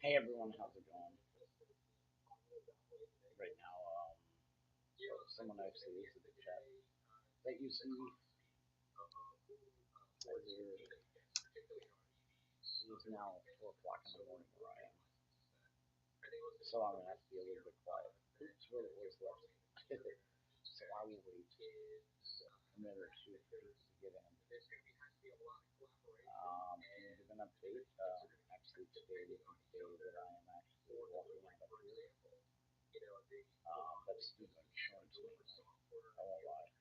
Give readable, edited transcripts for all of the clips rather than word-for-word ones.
Hey everyone, how's it going? Right now, someone actually leaves in the chat that you see it's now 4 o'clock in the morning where I am, so I'm gonna have to be a little bit quiet. Oops, where the voice left. So I will wait a minute or two for people to get in. And to give an update, actually today is the day that I am actually walking out of here. That's due to insurance mainly. I won't lie.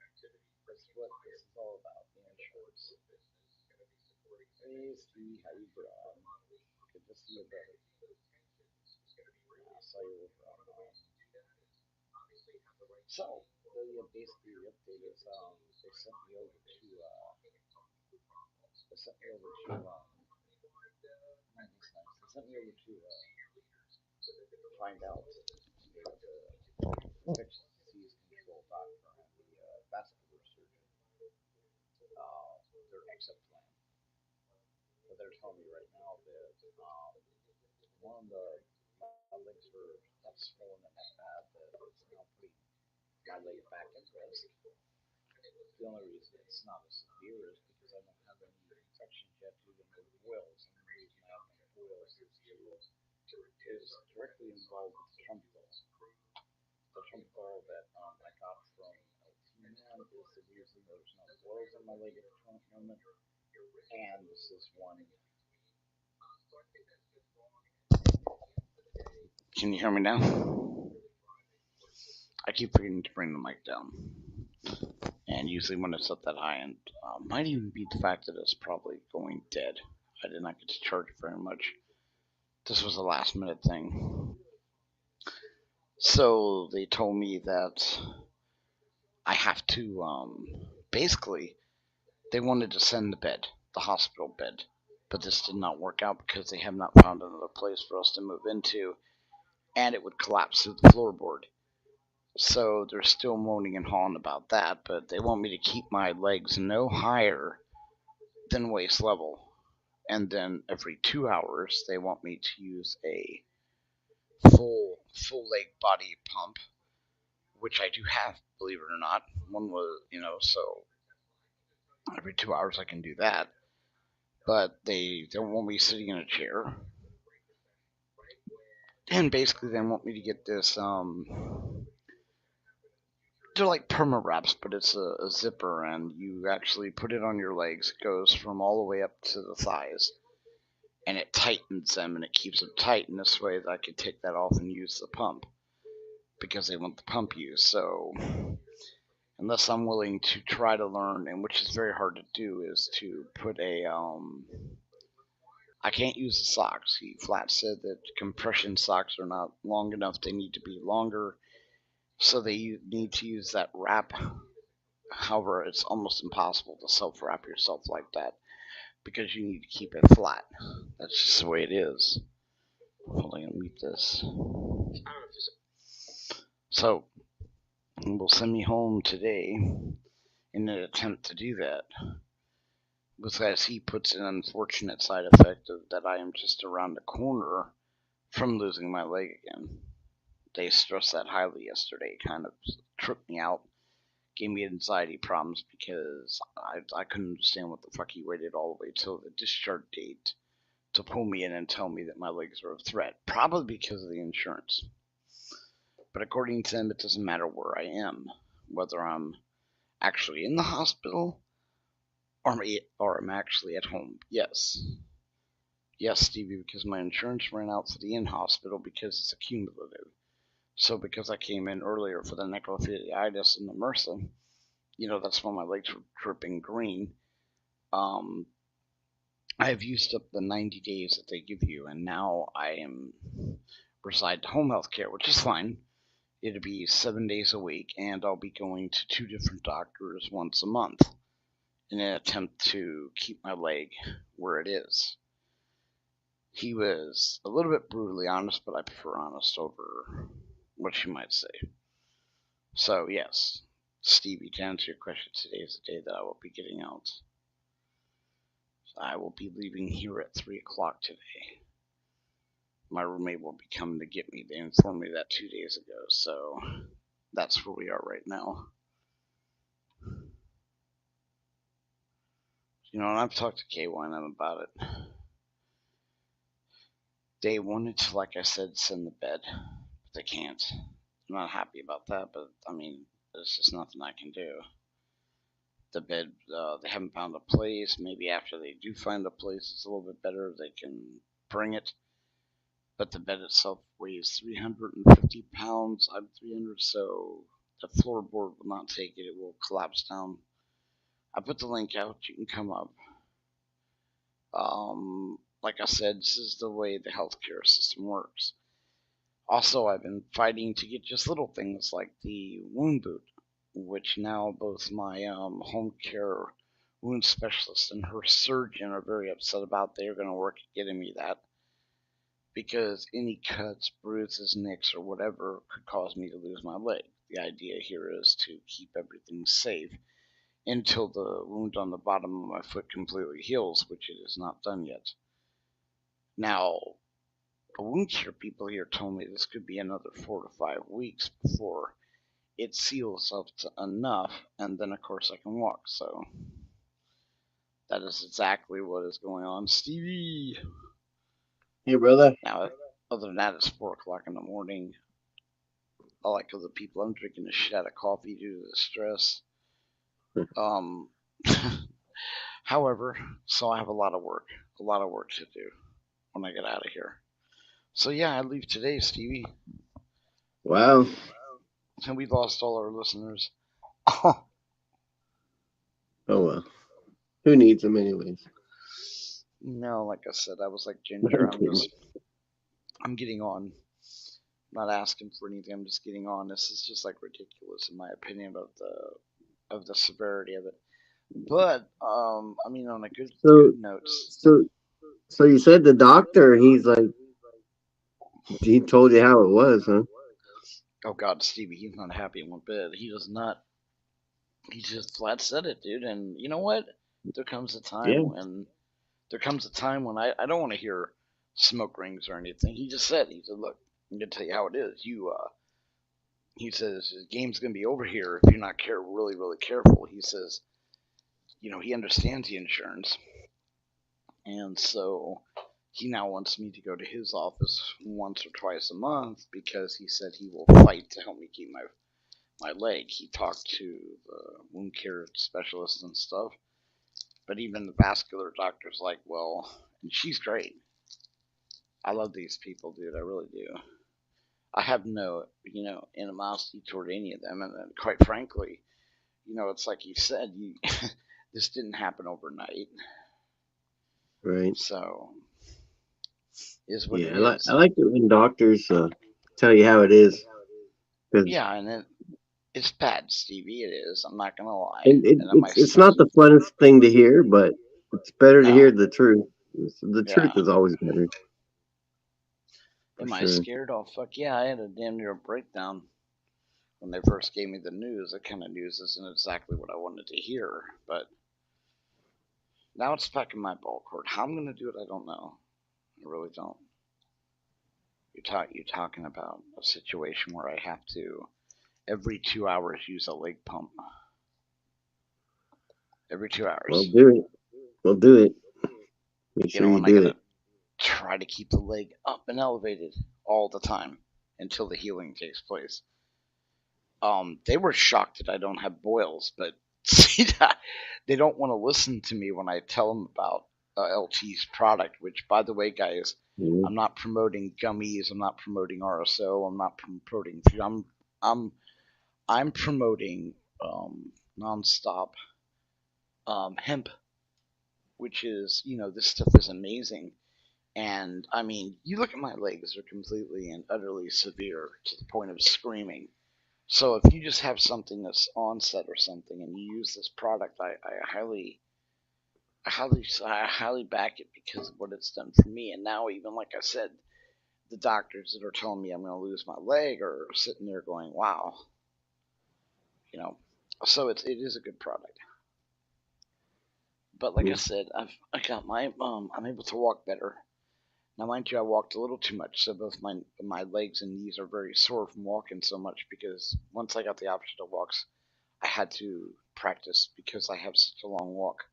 That's what this is all about, the insurance. Hey Steve, how you doing? Good to see you, brother. I saw you over on So, basically the update is they sent me over to they sent me over to they sent me over to find out the infectious disease control doctor and the vascular surgeon their exit plan. But they're telling me right now that one of the my legs were that swollen and that bad that it's now putting my leg back at risk. The only reason it's not as severe is because I don't have any infections yet due to no boils. And the reason I have no boils is directly involved with the trumpet. The trumpet that I got from LT Man is the reason there's no boils in my leg at the current moment. And this is one. Can you hear me now? I keep forgetting to bring the mic down. And usually when it's up that high, and might even be the fact that it's probably going dead. I did not get to charge it very much. This was a last minute thing. So they told me that I have to, basically, they wanted to send the bed, the hospital bed. But this did not work out because they have not found another place for us to move into, and it would collapse through the floorboard. So they're still moaning and hawing about that, but they want me to keep my legs no higher than waist level. And then every 2 hours, they want me to use a full leg body pump, which I do have, believe it or not. One was, so every 2 hours I can do that. But they don't want me sitting in a chair. And basically, they want me to get this. They're like perma wraps, but it's a zipper, and you actually put it on your legs. It goes from all the way up to the thighs, and it tightens them and it keeps them tight. In this way, that I could take that off and use the pump because they want the pump used. So unless I'm willing to try to learn, and which is very hard to do, is to put a I can't use the socks. He flat said that compression socks are not long enough. They need to be longer, so they need to use that wrap. However, it's almost impossible to self wrap yourself like that because you need to keep it flat. That's just the way it is. Hold on, mute this. So, will send me home today in an attempt to do that. Because he puts an unfortunate side effect of that I am just around the corner from losing my leg again. They stressed that highly yesterday, kind of tripped me out, gave me anxiety problems because I couldn't understand what the fuck he waited all the way till the discharge date to pull me in and tell me that my legs were a threat, probably because of the insurance. But according to them, it doesn't matter where I am, whether I'm actually in the hospital or I'm actually at home. Yes, Stevie, because my insurance ran out for the in-hospital because it's accumulative. So because I came in earlier for the necrophysitis and the MRSA, that's when my legs were dripping green. I have used up the 90 days that they give you, and now I am reside to home health care, which is fine. It'll be 7 days a week, and I'll be going to two different doctors once a month in an attempt to keep my leg where it is. He was a little bit brutally honest, but I prefer honest over what you might say. So, yes, Stevie, to answer your question, today is the day that I will be getting out. I will be leaving here at 3 o'clock today. my roommate will be coming to get me. They informed me that 2 days ago, so that's where we are right now. And I've talked to KYM about it. They wanted to, like I said, send the bed, but they can't. I'm not happy about that, but I mean, there's just nothing I can do. The bed, they haven't found a place. Maybe after they do find a place, it's a little bit better. They can bring it. But the bed itself weighs 350 pounds. I'm 300, so the floorboard will not take it. It will collapse down. I put the link out. You can come up. Like I said, this is the way the healthcare system works. Also, I've been fighting to get just little things like the wound boot, which now both my home care wound specialist and her surgeon are very upset about. They're going to work at getting me that because any cuts, bruises, nicks, or whatever could cause me to lose my leg. The idea here is to keep everything safe until the wound on the bottom of my foot completely heals, which it is not done yet. Now, the wound care people here told me this could be another 4 to 5 weeks before it seals up to enough, and then of course I can walk. So that is exactly what is going on, Stevie. Hey, brother. Now, other than that, it's 4 o'clock in the morning. Like other people, I'm drinking a shit out of coffee due to the stress. Um, however, so I have a lot of work to do when I get out of here. So yeah, I leave today, Stevie, Wow. and we lost all our listeners. Oh well. Who needs them anyways? No, like I said, I was like Ginger. I'm kidding. I'm getting on. I'm not asking for anything. I'm just getting on. This is just like ridiculous in my opinion of the severity of it. But I mean, on a So, good notes. so, so you said the doctor? He's like, he told you how it was, huh? Oh God, Stevie, he's not happy one bit. He does not. He just flat said it, dude. And you know what? There comes a time Yeah. when I don't want to hear smoke rings or anything. He said, look, I'm gonna tell you how it is. He says the game's gonna be over here if you're not really careful. He says, he understands the insurance, and so he now wants me to go to his office once or twice a month because he said he will fight to help me keep my leg. He talked to the wound care specialist and stuff, but even the vascular doctor's like, well, and she's great. I love these people, dude. I really do. I have no, animosity toward any of them, and then, quite frankly, it's like you said, this didn't happen overnight, Right. so is what Yeah. it I is. like it when doctors tell you how it is, because Yeah, and it's bad, Stevie. It is. I'm not gonna lie. and And then my it's not the funnest thing to hear, but it's better to no, hear the truth. The truth yeah. is always better, for Am I sure. scared? Oh fuck yeah! I had a damn near breakdown when they first gave me the news. That kind of news isn't exactly what I wanted to hear, but now it's back in my ball court. How I'm gonna do it, I don't know. I really don't. You're talking about a situation where I have to every 2 hours use a leg pump. Every two Well, hours. do it. Well, do it. Make sure you And I do gotta it. try to keep the leg up and elevated all the time until the healing takes place. They were shocked that I don't have boils, but see that they don't want to listen to me when I tell them about LT's product. Which, by the way, guys, Yeah. I'm not promoting gummies. I'm not promoting RSO. I'm not promoting. I'm I'm promoting nonstop hemp, which is this stuff is amazing. And I mean, you look at my legs; they're completely and utterly severe to the point of screaming. So if you just have something that's onset or something, and you use this product, I highly back it because of what it's done for me. And now, even like I said, the doctors that are telling me I'm going to lose my leg are sitting there going, "Wow," you know. So it is a good product. But like I Yeah. said, I got my I'm able to walk better Now, mind you, I walked a little too much, so both my legs and knees are very sore from walking so much because once I got the option to walk, I had to practice because I have such a long walk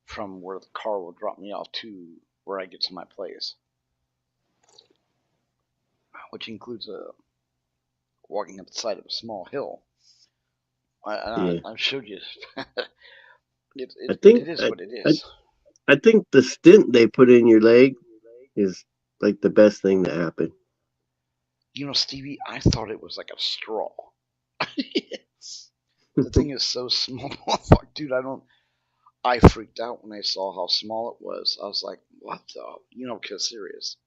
from where the car will drop me off to where I get to my place, which includes walking up the side of a small hill. Yeah. I showed you. I But think it is I, what it I is. I think the stint they put in your leg is like the best thing that happened. You know, Stevie, I thought it was like a straw. The thing is so small. Fuck, dude, I don't. I freaked out when I saw how small it was. I was like, what the? You know, cause serious.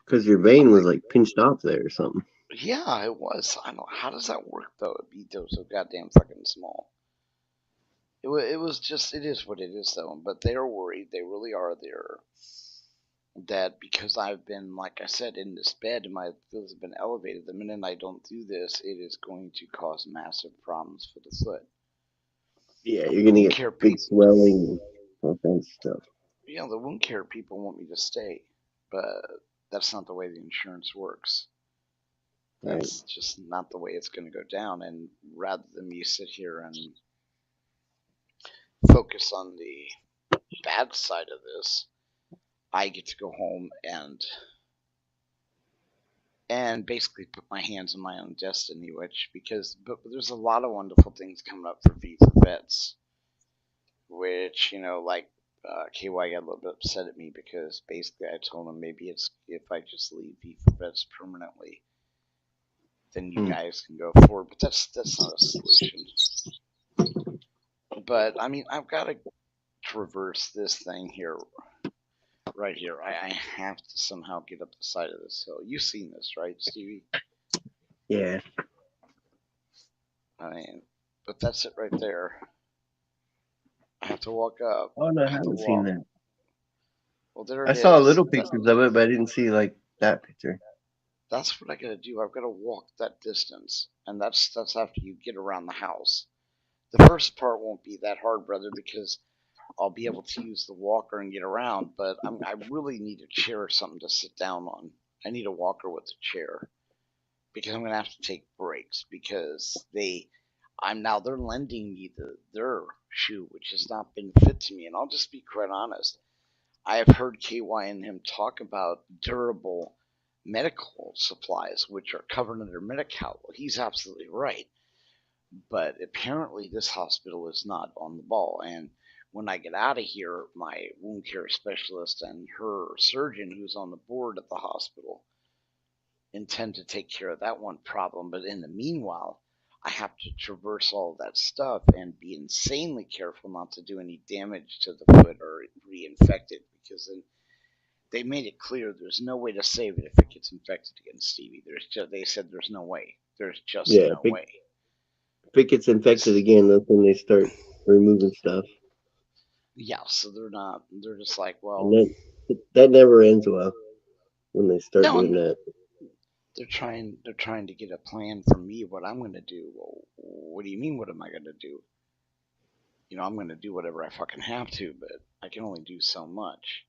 Because your I'm vein was like, like pinched off there or something. yeah, it was. I don't. How does that work though? It'd be so goddamn fucking small. It was just. It is what it is though. But they're worried. They really are. They're that because I've been, like I said, in this bed and my feels have been elevated. The minute I don't do this, it is going to cause massive problems for the foot. Yeah, you're The gonna wound get care big people, swelling and all kinds of stuff. you know, the wound care people want me to stay, but that's not the way the insurance works. Right. That's just not the way it's going to go down. And rather than me sit here and focus on the bad side of this, I get to go home and basically put my hands in my own destiny. Which but there's a lot of wonderful things coming up for V for Vets, which like KY got a little bit upset at me because basically I told him maybe it's if I just leave V for Vets permanently, then you Hmm. guys can go forward. But that's not a solution. But I mean, I've got to traverse this thing here, right here. I have to somehow get up the side of this hill. You've seen this, right, Stevie? Yeah. I mean, but that's it right there. I have to walk up. Oh no, I I have to haven't seen walk. that. Well, there I it saw is. little pictures of it, but I didn't see like that picture. That's what I gotta do. I've got to walk that distance, and that's after you get around the house. The first part won't be that hard, brother, because I'll be able to use the walker and get around. But I really need a chair or something to sit down on. I need a walker with a chair because I'm gonna have to take breaks because they're lending me their shoe, which has not been fit to me. And I'll just be quite honest. I have heard KY and him talk about durable medical supplies, which are covered under Medi-Cal. Well, he's absolutely right. But apparently, this hospital is not on the ball. And when I get out of here, my wound care specialist and her surgeon, who's on the board at the hospital, intend to take care of that one problem. But in the meanwhile, I have to traverse all of that stuff and be insanely careful not to do any damage to the foot or reinfect it because then they made it clear there's no way to save it if it gets infected again, Stevie. They said there's no way. There's just Yeah, no way. if it gets infected This again, that's when they start removing stuff, yeah, so they're not. They're just like, and well, that never ends well when they start no, doing that. they're trying to get a plan for me what I'm gonna do. Well, what do you mean? What am I gonna do? I'm gonna do whatever I fucking have to, but I can only do so much.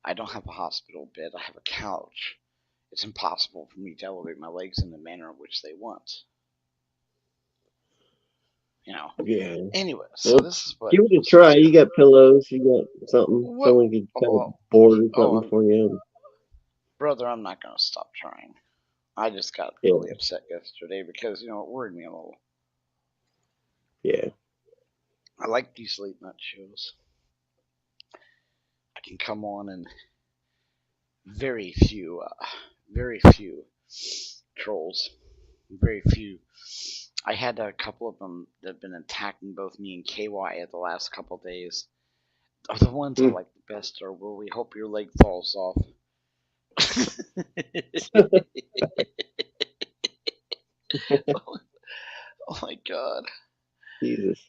I don't have a hospital bed. I have a couch. It's impossible for me to elevate my legs in the manner in which they want. You know. Yeah. Anyway, so Well, this is what give it a was try. supposed to You happen. got pillows. You got something. What? Someone could kind of Oh, board or oh, something for you. brother, I'm not gonna stop trying. I just got Yeah. really upset yesterday because it worried me a little. Yeah. I like these late night shows. I can come on and very few trolls, very few. I had a couple of them that have been attacking both me and KY at the last couple of days. The ones I Hmm. like the best are where we hope your leg falls off. Oh my god. Jesus.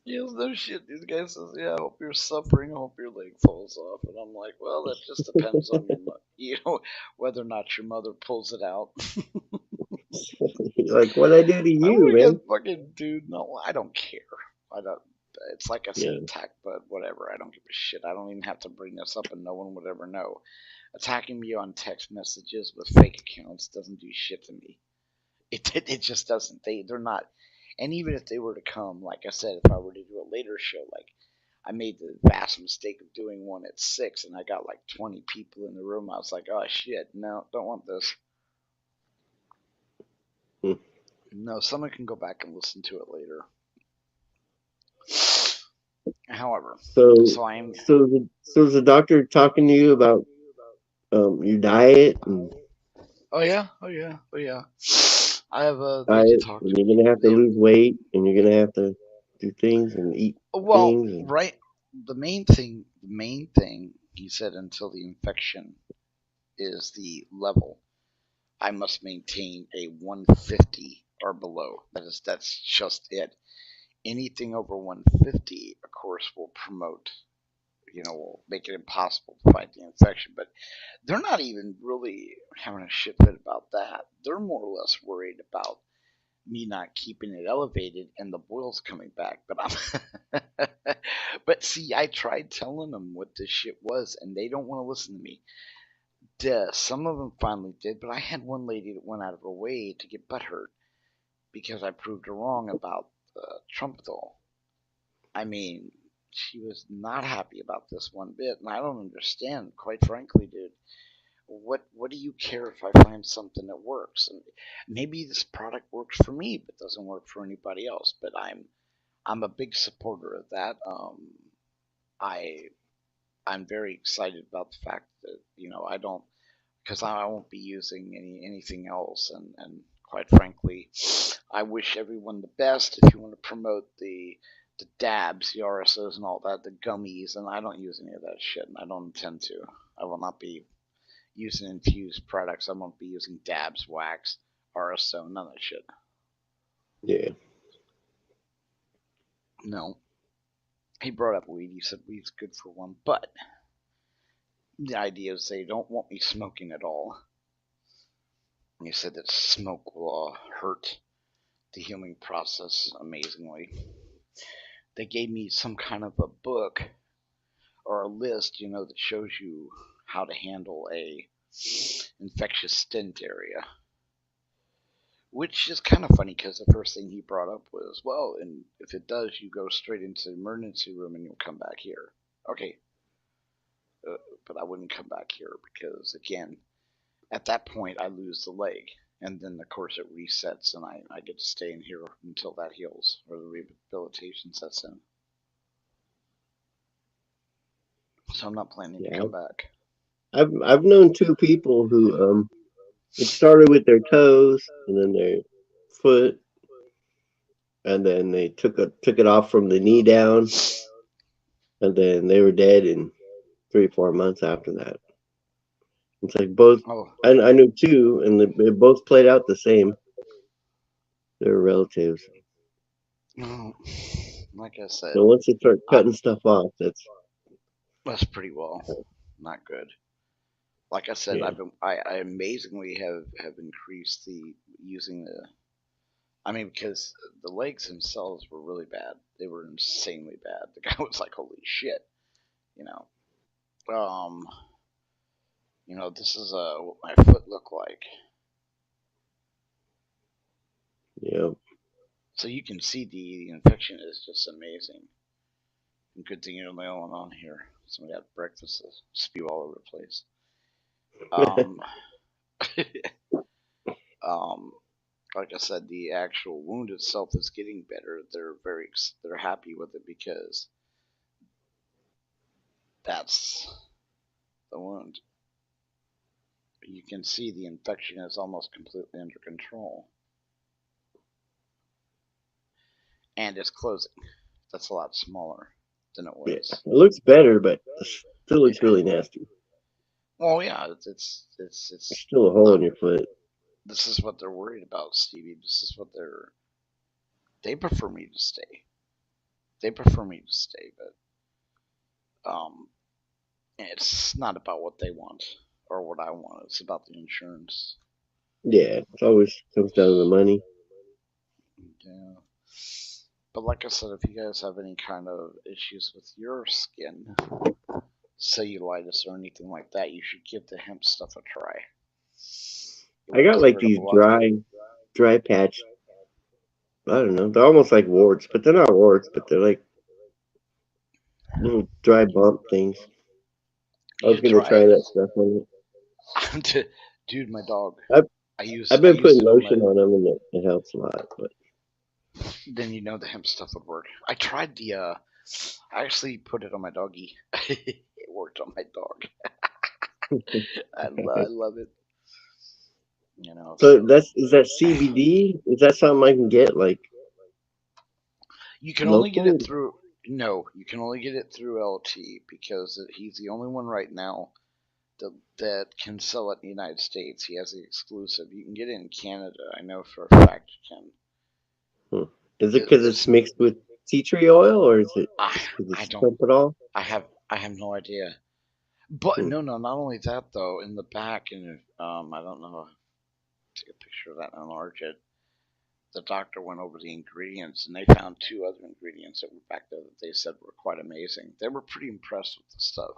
Yeah, no shit. These guys says, "Yeah, I hope you're suffering. I hope your leg falls off." And I'm like, "Well, that just depends on whether or not your mother pulls it out." Like what I do to I'm you, like, man. a fucking dude. No, I don't care. I don't. It's like I said, Yeah. attack, but whatever. I don't give a shit. I don't even have to bring this up, and no one would ever know. Attacking me on text messages with fake accounts doesn't do shit to me. It just doesn't. They're not. And even if they were to come, like I said, if I were to do a later show, like I made the vast mistake of doing one at 6, and I got like 20 people in the room. I was like, oh shit, no, don't want this. Hmm. No, someone can go back and listen to it later. However, So, so I am. so is the doctor talking to you about your diet and Oh yeah, oh yeah, oh yeah. I have they did diet, talk to and you're me. gonna have to They lose weight, and you're gonna have to do things and eat well, things, and right. The main thing he said until the infection is the level. I must maintain a 150 or below. That's just it. Anything over 150, of course, will promote. Will make it impossible to fight the infection. But they're not even really having a shit fit about that. They're more or less worried about me not keeping it elevated and the boils coming back. But see, I tried telling them what this shit was, and they don't want to listen to me. Duh, some of them finally did, but I had one lady that went out of her way to get butthurt because I proved her wrong about Trump doll. I mean, she was not happy about this one bit, and I don't understand, quite frankly, dude. What do you care if I find something that works? And maybe this product works for me, but doesn't work for anybody else. But I'm a big supporter of that. I I'm very excited about the fact that I don't because I won't be using anything else. And quite frankly, I wish everyone the best. If you want to promote the dabs, the RSOs, and all that, the gummies, and I don't use any of that shit, and I don't intend to. I will not be using infused products. I won't be using dabs, wax, RSO, none of that shit. yeah, No. He brought up weed. He said weed's good for one, but the idea is they don't want me smoking at all. And he said that smoke will hurt the healing process amazingly. They gave me some kind of a book or a list, that shows you how to handle a infectious stent area. Which is kind of funny because the first thing he brought up was, well, and if it does, you go straight into the emergency room and you'll come back here. Okay, but I wouldn't come back here because, again, at that point, I lose the leg. And then, of course, it resets and I get to stay in here until that heals or the rehabilitation sets in. So I'm not planning to yeah. come back. I've known two people who it started with their toes and then their foot, and then they took it off from the knee down, and then they were dead in 3 4 months after that. It's like both. Oh, I knew two, and they both played out the same. They were relatives. no. Like I said, So once they start I, cutting stuff off, that's pretty well not good. Like I said, yeah, I amazingly have increased the using the. I mean, because the legs themselves were really bad. They were insanely bad. The guy was like, "Holy shit," you know. Um, this is what my foot looked like. yeah. So you can see the infection is just amazing. And good thing you're the only one on here. Somebody had breakfast spew all over the place. Um, um, like I said, the actual wound itself is getting better. They're happy with it because that's the wound. You can see the infection is almost completely under control, and it's closing. That's a lot smaller than it Yeah, was. it looks better, but it still looks Yeah. really nasty. Well, yeah, it's There's still a hole not. in your foot. This is what they're worried about, Stevie. This is what they prefer me to stay. They prefer me to stay, but it's not about what they want or what I want. It's about the insurance. Yeah, it always comes down to the money. Yeah. But like I said, if you guys have any kind of issues with your skin, cellulitis or anything like that, you should give the hemp stuff a try. It I will got like clear it up these a lot. dry patch. I don't know. They're almost like warts, but they're not warts. But they're like little dry bump things. I You was should gonna try try it. that stuff on Dude, my dog. it. I've I been used putting it on my. lotion on them, and it helps a lot. But Then you know the hemp stuff would work. I tried the. I actually put it on my doggy. It worked on my dog. I love it. so So that's is that CBD? Is that something I can get like you can only get locally? it through. No, you can only get it through LT because he's the only one right now that can sell it in the United States. He has the exclusive. You can get it in Canada. I know for a fact you can. Hmm. Is it because it's It's mixed with tea tree oil, or is it I just because I it's don't tramadol? I have no idea. But Hmm. no, no, not only that though. In the back, and I don't know. Take a picture of that and enlarge it. The doctor went over the ingredients, and they found two other ingredients that were back there that they said were quite amazing. They were pretty impressed with the stuff.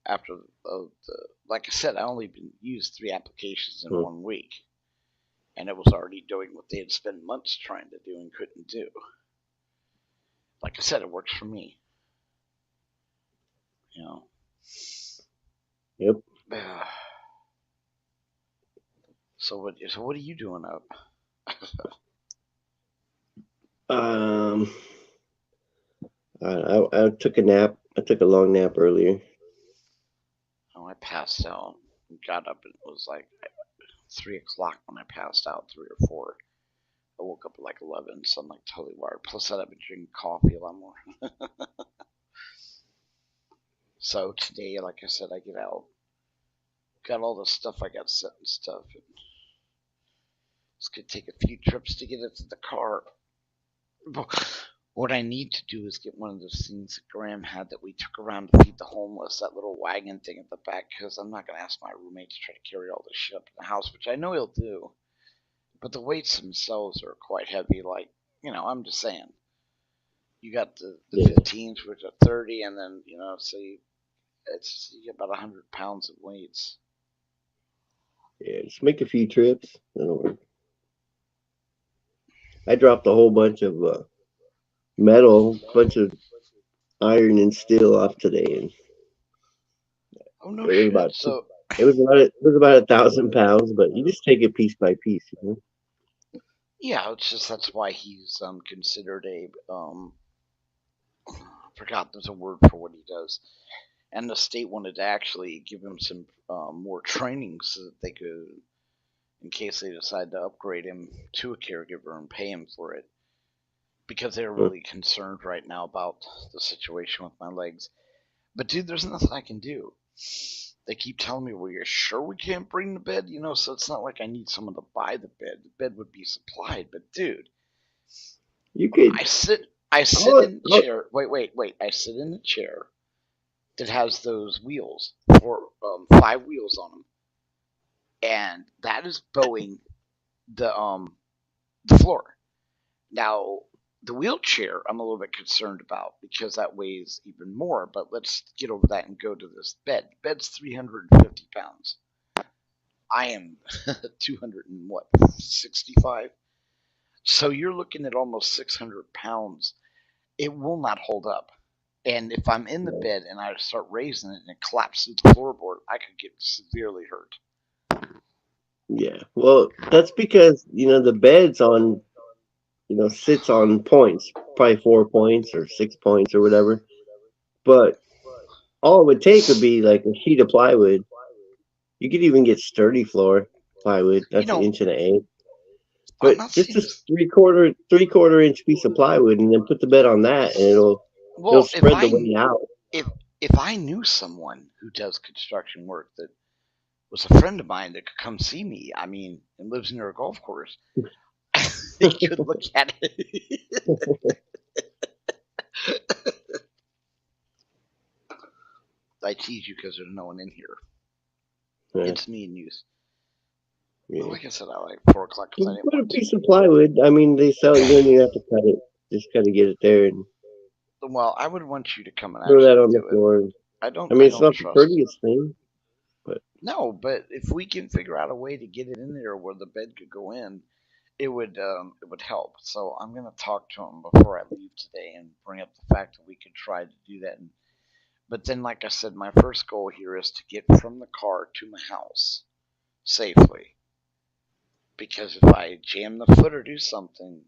After like I said, I only been used 3 applications in Hmm. 1 week, and it was already doing what they had spent months trying to do and couldn't do. Like I said, it works for me. You know. Yep. So what are you doing up? Um, I took a nap. I took a long nap earlier. Oh, I passed out and got up. And it was like 3 o'clock when I passed out, 3 or 4. I woke up at like 11, so I'm like totally wired. Plus, I've been drinking coffee a lot more. So today, like I said, I get out, got all the stuff I got set and stuff. And it's gonna take a few trips to get it to the car. What I need to do is get one of those things that Graham had that we took around to feed the homeless, that little wagon thing at the back, because I'm not gonna ask my roommate to try to carry all this shit up in the house, which I know he'll do. But the weights themselves are quite heavy. Like, I'm just saying. You got the Yeah, 15s, which are 30, and then so you get about 100 pounds of weights. yeah. Just make a few trips. That'll work. I dropped a whole bunch of metal, bunch of iron and steel off today, and Oh no it was shit. about So it was about 1,000 pounds. But you just take it piece by piece, you know. yeah, it's just that's why he's considered a I forgot there's a word for what he does, and the state wanted to actually give him some more training so that they could, in case they decide to upgrade him to a caregiver and pay him for it, because they're Huh. really concerned right now about the situation with my legs. But dude, there's nothing I can do. They keep telling me, "Well, you're sure we can't bring the bed?" So it's not like I need someone to buy the bed. The bed would be supplied, but dude, You could. I sit I'll, in the I'll, chair. Wait. I sit in the chair that has those wheels, 5 wheels on them, and that is bowing the floor. Now, the wheelchair, I'm a little bit concerned about because that weighs even more. But let's get over that and go to this bed. The bed's 350 pounds. I am 200 and what, 65. So you're looking at almost 600 pounds. It will not hold up. And if I'm in the bed and I start raising it and it collapses to the floorboard, I could get severely hurt. yeah. Well, that's because the bed's on sits on points, probably 4 points or 6 points or whatever. But all it would take would be like a sheet of plywood. You could even get sturdy floor plywood. You That's an know, inch and an eighth. I'm But not just saying a this. three quarter inch piece of plywood, and then put the bed on that, and it'll Well, spread the weight out. if I knew someone who does construction work that was a friend of mine that could come see me, I mean, and lives near a golf course, they could look at it. I tease you because there's no one in here. Yeah, It's me and you. But yeah. like I said, I like 4 o'clock because I Just didn't put a want to. piece of plywood. I mean, they sell. You don't even have to cut it. Just gotta get it there and Well, I would want you to come and throw that actually on the do it. floor. I don't. I mean, I it's don't not the trust. prettiest thing, but No, but if we can figure out a way to get it in there where the bed could go in, it would help. So I'm gonna talk to him before I leave today and bring up the fact that we could try to do that. But then, like I said, my first goal here is to get from the car to my house safely. Because if I jam the foot or do something,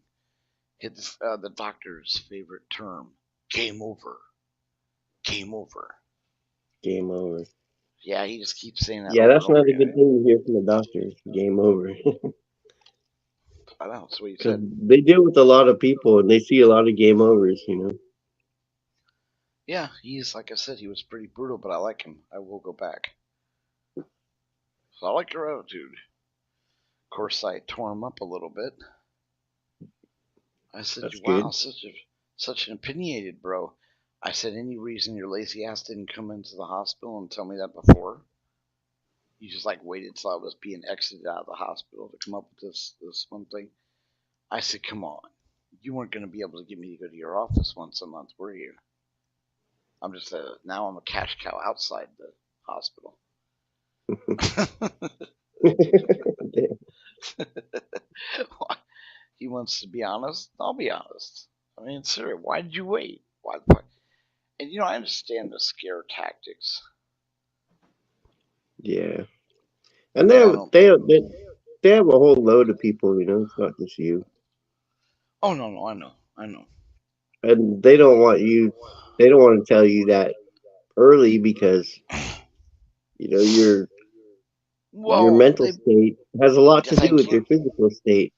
it's the doctor's favorite term: game over, game over. game over. Yeah, he just keeps saying that Yeah, over and that's over not a good again. thing to hear from the doctors. Game over. I know that's what he Because said. they deal with a lot of people and they see a lot of game overs, you know. Yeah, he's like I said, he was pretty brutal, but I like him. I will go back. So I like your attitude. Of course, I tore him up a little bit. I said, That's "Wow, good. such an opinionated bro." I said, "Any reason your lazy ass didn't come into the hospital and tell me that before? You just like waited till I was being exited out of the hospital to come up with this one thing." I said, "Come on, you weren't going to be able to get me to go to your office once a month, were you?" I'm just now I'm a cash cow outside the hospital. He wants to be honest. I'll be honest. I mean, sir, why did you wait? Why the fuck? And I understand the scare tactics, Yeah. And but I don't think. they have a whole load of people, you know, it's not just you. Oh no, no, I know. And they don't want to tell you that early because, you know, your Well, mental state has a lot to do thank with you. your physical state.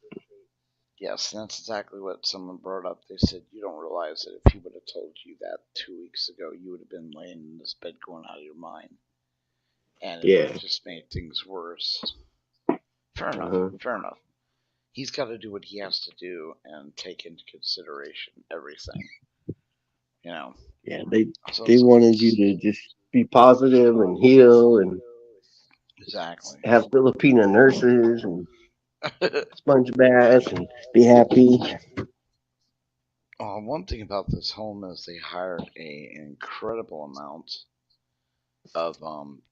Yes, that's exactly what someone brought up. They said you don't realize that if he would have told you that 2 weeks ago, you would have been laying in this bed going out of your mind, and it would Yeah. have just made things worse. Fair enough. Uh-huh. Fair enough. He's got to do what he has to do and take into consideration everything. You know. Yeah, So they wanted you to just be positive and heal and exactly. have Filipino nurses and sponge baths and be happy. One thing about this home is they hired an incredible amount of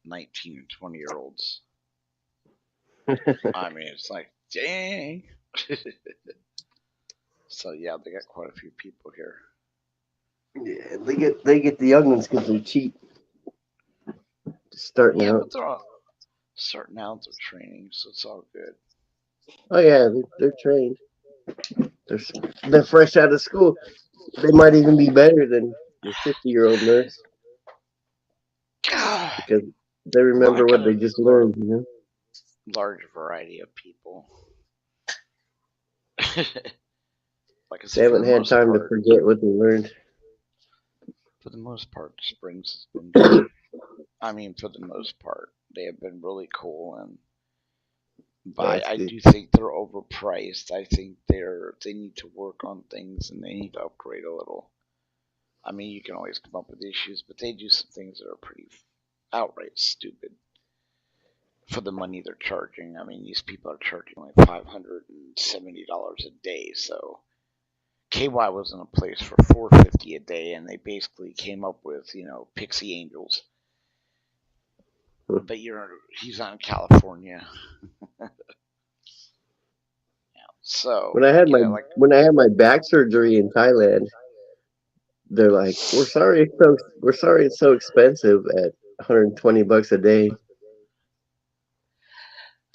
19 and 20 year olds. I mean, it's like, dang. So yeah, they got quite a few people here. Yeah, they get the young ones because they're cheap, starting Yeah, out. but they're all starting out their training, so it's all good. Oh yeah, they're trained. They're they're fresh out of school. They might even be better than your 50-year-old nurse God, because they well, I remember got what a they just learned. You know, large variety of people. Like I they said, haven't had time to forget what they learned. for the most part, Springs has been good. I mean, for the most part, they have been really cool, and but That's I good. do think they're overpriced. I think they need to work on things and they need to upgrade a little. I mean, you can always come up with issues, but they do some things that are pretty outright stupid for the money they're charging. I mean, these people are charging like $570 a day. So KY was in a place for $450 a day, and they basically came up with Pixie Angels. But he's out in California, so like When I had my back surgery in Thailand, they're like, we're sorry it's so expensive at 120 bucks a day."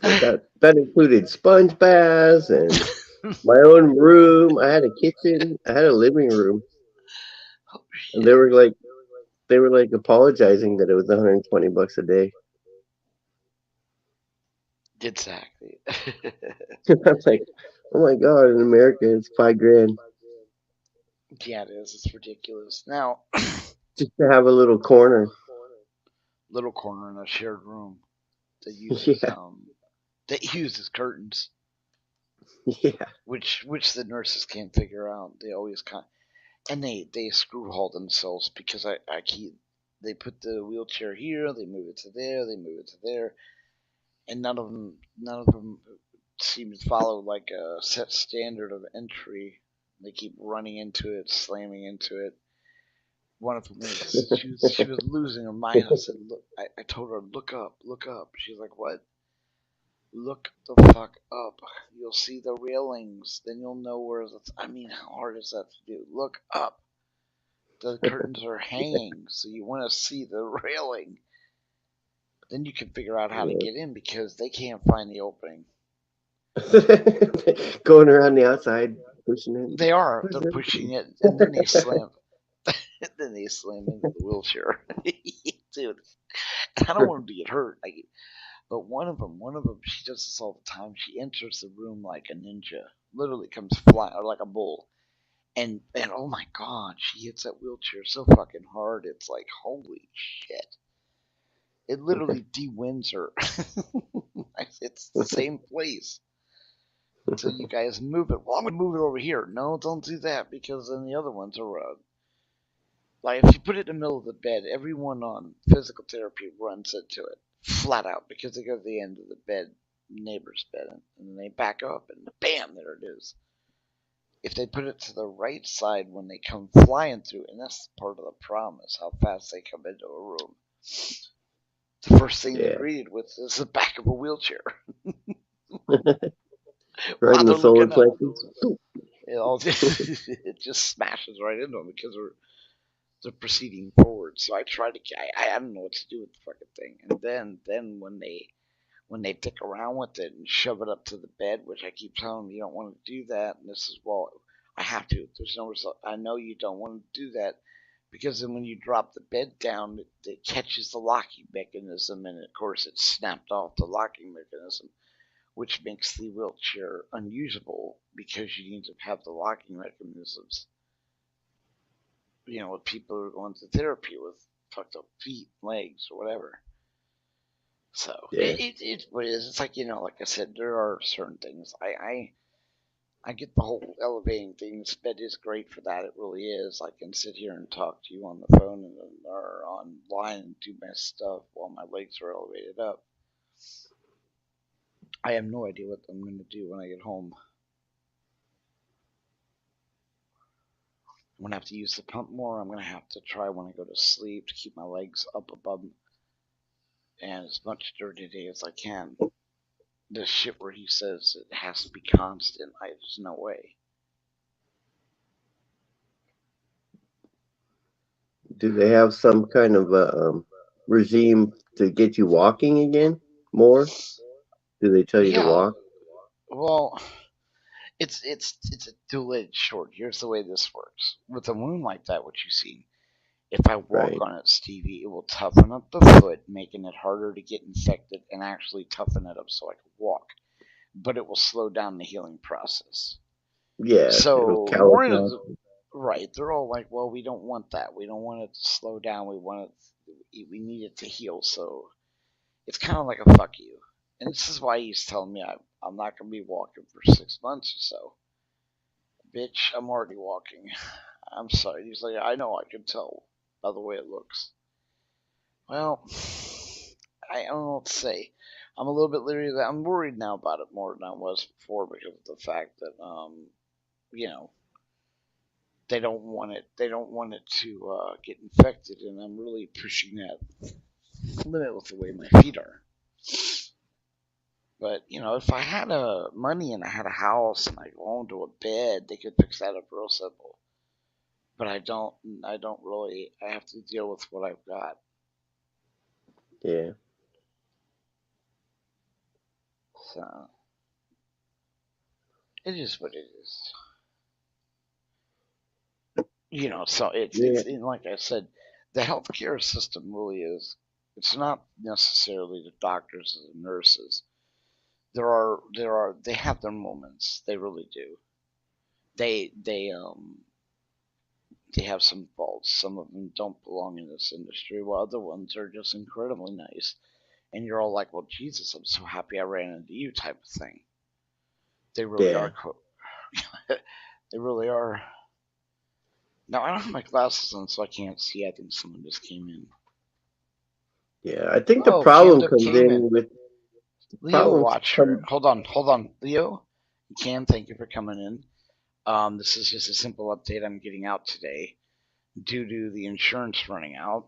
But that included sponge baths and my own room. I had a kitchen. I had a living room, oh and shit, they were like apologizing that it was 120 bucks a day. exactly. I'm like, oh my god! In America, it's 5 grand Yeah, it is. It's ridiculous. Now, just to have a little corner. little corner in a shared room that uses Yeah, curtains, yeah. which the nurses can't figure out. They always and they screw haul themselves because I keep they put the wheelchair here, they move it to there, they move it to there, and none of them seem to follow like a set standard of entry. They keep running into it, slamming into it. One of them was she was losing her mind. I said, look, I told her, look up, look up. She's like, what? Look the fuck up. You'll see the railings. Then you'll know where it's. I mean, how hard is that to do? Look up. The curtains are hanging, so you want to see the railing. Then you can figure out how to Yeah. get in because they can't find the opening. Going around the outside, pushing it. They are. Who's They're pushing it, and then they that? slam. Then they slam into the wheelchair, dude. And I don't want them to get hurt. But one of them, she does this all the time. She enters the room like a ninja, literally comes flying, or like a bull, and oh my god, she hits that wheelchair so fucking hard. It's like holy shit. It literally de-wins her. It's the same place until you guys move it. Well, I'm gonna move it over here. No, don't do that because then the other ones are like if you put it in the middle of the bed, everyone on physical therapy runs into it flat out because they go to the end of the bed, neighbor's bed, and then they back up and bam, there it is. If they put it to the right side when they come flying through, and that's part of the problem is how fast they come into a room. The first thing they're Yeah. greeted with is the back of a wheelchair Right while in the they're solar looking up. plexus. It just smashes right into them because they're proceeding forward. So I try to I don't know what to do with the fucking thing. And then when they dick around with it and shove it up to the bed, which I keep telling them you don't want to do that, and this is well, I have to. There's no result. I know you don't want to do that because then when you drop the bed down, it catches the locking mechanism, and of course it's snapped off the locking mechanism, which makes the wheelchair unusable because you need to have the locking mechanisms. With people who are going to therapy with fucked up feet, legs, or whatever. So Yeah. it's what it is. It's like like I said, there are certain things. I get the whole elevating thing. This bed is great for that. It really is. I can sit here and talk to you on the phone or online and do my stuff while my legs are elevated up. I have no idea what I'm going to do when I get home. I'm going to have to use the pump more. I'm going to have to try when I go to sleep to keep my legs up above and as much during the day as I can. This shit where he says it has to be constant, there's no way. Do they have some kind of a regime to get you walking again more? Do they tell you to Yeah, walk? well, it's a two-edged sword. Here's the way this works. With a wound like that, what you see, if I walk Right. on it, Stevie, it will toughen up the foot, making it harder to get infected, and actually toughen it up so I can walk. But it will slow down the healing process. Yeah. It'll So callus more into off. the right, they're all like, well, we don't want that. We don't want it to slow down. We need it to heal. So it's kind of like a fuck you. And this is why he's telling me I'm not gonna be walking for 6 months or so. Bitch, I'm already walking. I'm sorry. He's like, I know, I can tell by the way it looks. Well, I don't know what to say. I'm a little bit leery of that. I'm worried now about it more than I was before because of the fact that, you know, they don't want it. They don't want it to get infected, and I'm really pushing that limit with the way my feet are. But if I had money and I had a house and I owned a bed, they could fix that up real simple. But I don't. I don't really. I have to deal with what I've got. Yeah. So it is what it is. So Yeah. it's like I said, the healthcare system really is. It's not necessarily the doctors and the nurses. They have their moments. They really do. They have some faults. Some of them don't belong in this industry, while other ones are just incredibly nice. And you're all like, "Well, Jesus, I'm so happy I ran into you," type of thing. They really Yeah. are. They really are. Now I don't have my glasses on, so I can't see. I think someone just came in. Yeah. I think the Oh, problem Camden comes came in. in with Leo problems Watcher. come. Hold on. Leo. Cam, thank you for coming in. This is just a simple update I'm getting out today. Due to the insurance running out,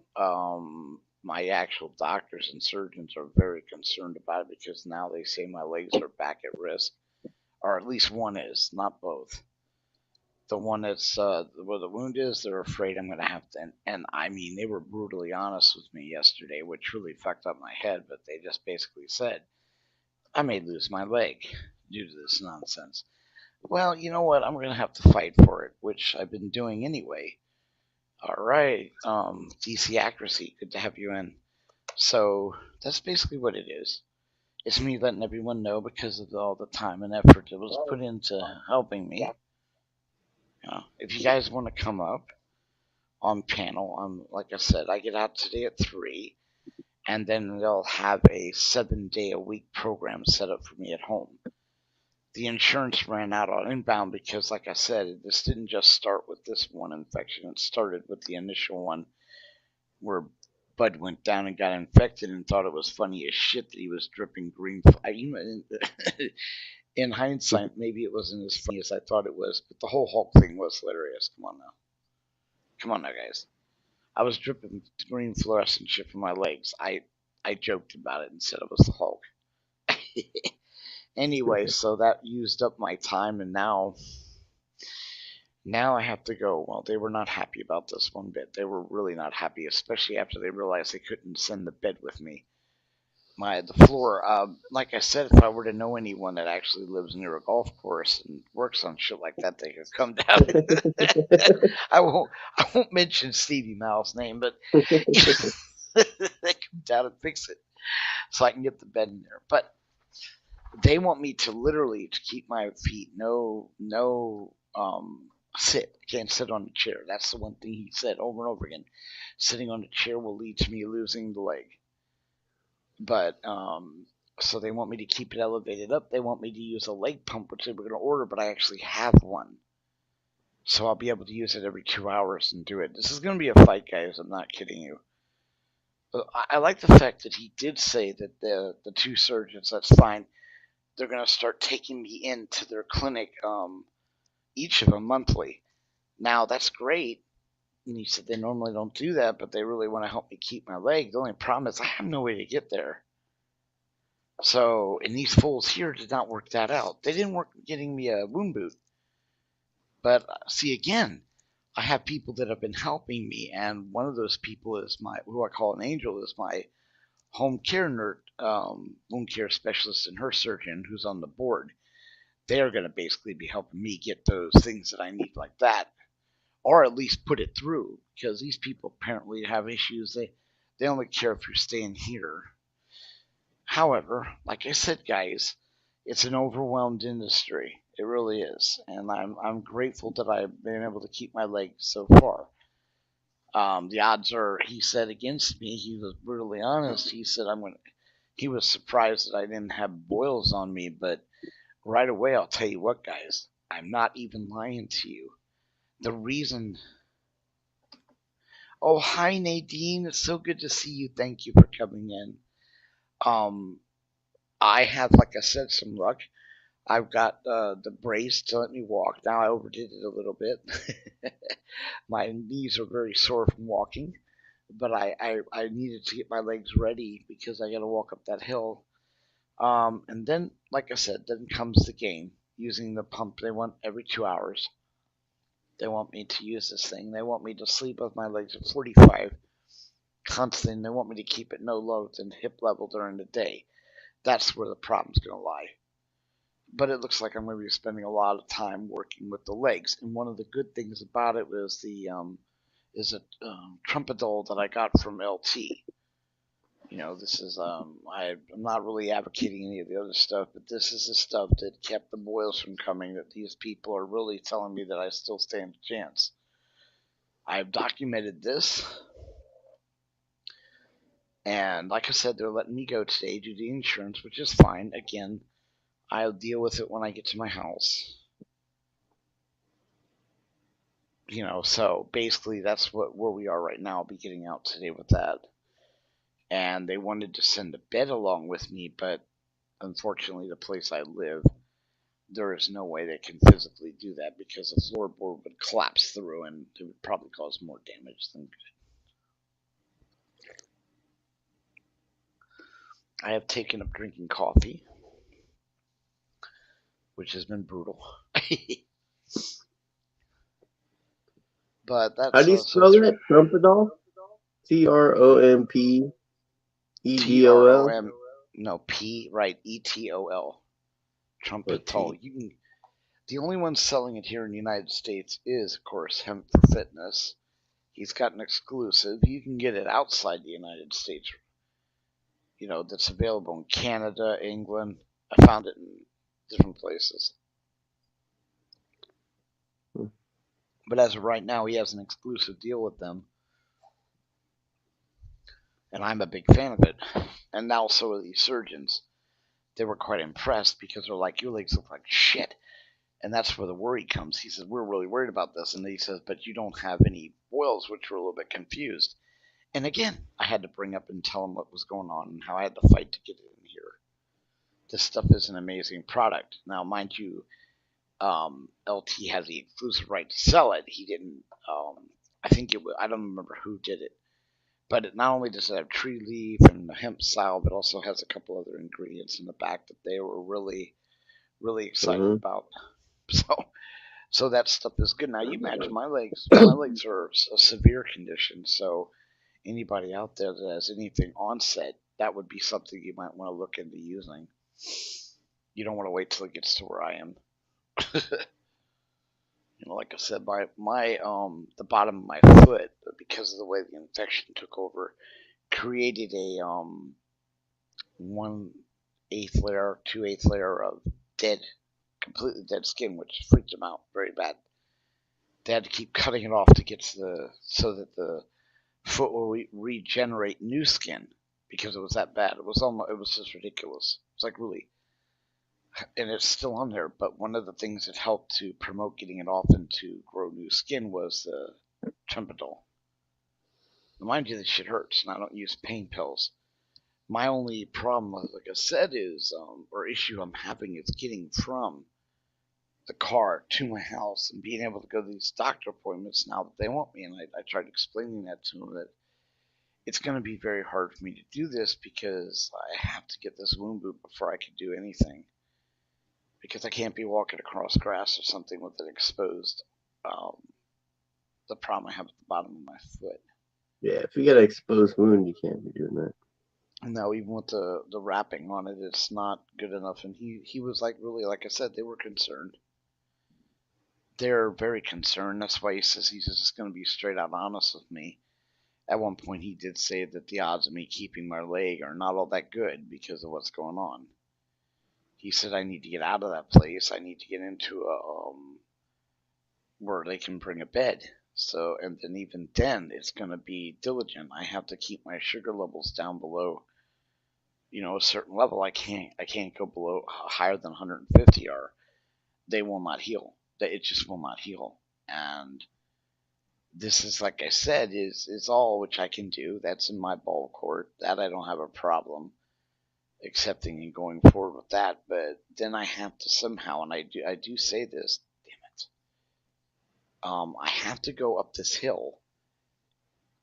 my actual doctors and surgeons are very concerned about it because now they say my legs are back at risk, or at least one is, not both. The one that's where the wound is, they're afraid I'm going to have to. And I mean, they were brutally honest with me yesterday, which really fucked up my head. But they just basically said I may lose my leg due to this nonsense. Well, you know what? I'm going to have to fight for it, which I've been doing anyway. All right, DC Accuracy, good to have you in. So that's basically what it is. It's me letting everyone know because of all the time and effort that was put into helping me. If you guys want to come up on panel, like I said, I get out today at 3, and then they'll have a 7-day a week program set up for me at home. The insurance ran out on inbound because, like I said, this didn't just start with this one infection. It started with the initial one where Bud went down and got infected and thought it was funny as shit that he was dripping green. In hindsight, maybe it wasn't as funny as I thought it was, but the whole Hulk thing was hilarious. Come on now, guys. I was dripping green fluorescent shit from my legs. I joked about it and said it was the Hulk. Anyway, so that used up my time, and now I have to go. Well, they were not happy about this one bit. They were really not happy, especially after they realized they couldn't send the bed with me. The floor. Like I said, if I were to know anyone that actually lives near a golf course and works on shit like that, they could come down. I won't mention Stevie Mal's name, but they come down and fix it so I can get the bed in there. But they want me to literally to keep my feet no sit. I can't sit on the chair. That's the one thing he said over and over again. Sitting on the chair will lead to me losing the leg. But so they want me to keep it elevated up. They want me to use a leg pump, which they were going to order, but I actually have one. So I'll be able to use it every 2 hours and do it. This is going to be a fight, guys. I'm not kidding you. I like the fact that he did say that the two surgeons, that's fine, they're going to start taking me into their clinic, each of them monthly. Now, that's great. And he said they normally don't do that, but they really want to help me keep my leg. The only problem is I have no way to get there. So, and these fools here did not work that out. They didn't work getting me a wound boot. But see, again, I have people that have been helping me, and one of those people is who I call an angel, is my home care nurse, wound care specialist, and her surgeon who's on the board. They're going to basically be helping me get those things that I need like that, or at least put it through, because these people apparently have issues. They only care if you're staying here. However, like I said, guys, it's an overwhelmed industry. It really is, and I'm grateful that I've been able to keep my legs so far. The odds are, he said, against me. He was brutally honest. He said I'm gonna. He was surprised that I didn't have boils on me, but right away I'll tell you what, guys. I'm not even lying to you. The reason. Oh, hi Nadine. It's so good to see you. Thank you for coming in. Um, I have, like I said, some luck. I've got the brace to let me walk. Now I overdid it a little bit. My knees are very sore from walking, but I needed to get my legs ready because I got to walk up that hill. And then, like I said, then comes the game. Using the pump, they want every 2 hours. They want me to use this thing. They want me to sleep with my legs at 45 constant. They want me to keep it no lower than hip level during the day. That's where the problem's going to lie. But it looks like I'm going to be spending a lot of time working with the legs. And one of the good things about it was the is a Trumpadol that I got from LT. This is I'm not really advocating any of the other stuff, but this is the stuff that kept the boils from coming. That these people are really telling me that I still stand a chance. I've documented this, and like I said, they're letting me go today due to the insurance, which is fine. Again, I'll deal with it when I get to my house. So basically that's where we are right now. I'll be getting out today with that. And they wanted to send a bed along with me, but unfortunately the place I live, there is no way they can physically do that because the floorboard would collapse through and it would probably cause more damage than good. I have taken up drinking coffee, which has been brutal. But How that's do you so spell that's that? Trumpedol? T R O Trompedol? M no P right ETOL Or trumpetol. T? You can the only one selling it here in the United States is of course Hemp for Fitness. He's got an exclusive. You can get it outside the United States. That's available in Canada, England. I found it in different places. Hmm. But as of right now, he has an exclusive deal with them, and I'm a big fan of it. And now so are these surgeons. They were quite impressed because they're like, your legs look like shit. And that's where the worry comes. He says, we're really worried about this. And he says, but you don't have any boils, which were a little bit confused. And again, I had to bring up and tell him what was going on and how I had to fight to get it in here. This stuff is an amazing product. Now, mind you, LT has the exclusive right to sell it. He didn't. I think it was. I don't remember who did it, but it not only does it have tree leaf and hemp style, but also has a couple other ingredients in the back that they were really, really excited Mm-hmm. about. So that stuff is good. Now you imagine my legs. My legs are a severe condition. So anybody out there that has anything onset, that would be something you might want to look into using. You don't want to wait till it gets to where I am. Like I said, my the bottom of my foot, because of the way the infection took over, created a 1/8 layer, 2/8 layer of dead, completely dead skin, which freaked them out very bad. They had to keep cutting it off to get to so that the foot will regenerate new skin because it was that bad. It was just ridiculous. It's like really, and it's still on there. But one of the things that helped to promote getting it off and to grow new skin was the Trumpetol. Mind you, this shit hurts, and I don't use pain pills. My only problem, like I said, is or issue I'm having is getting from the car to my house and being able to go to these doctor appointments now that they want me. And I tried explaining that to them that it's going to be very hard for me to do this because I have to get this wound boot before I can do anything. Because I can't be walking across grass or something with it exposed. Um, the problem I have at the bottom of my foot. Yeah, if you got an exposed wound, you can't be doing that. No, even with the wrapping on it, it's not good enough. And he was like, really, like I said, they were concerned. They're very concerned. That's why he says he's just going to be straight out honest with me. At one point, he did say that the odds of me keeping my leg are not all that good because of what's going on. He said I need to get out of that place. I need to get into a where they can bring a bed. So, and then even then, it's going to be diligent. I have to keep my sugar levels down below a certain level. I can't go below higher than 150 or they will not heal. It just will not heal. And this is, like I said, is all which I can do. That's in my ball court. That I don't have a problem accepting and going forward with that. But then I have to somehow, and I do say this, damn it. I have to go up this hill.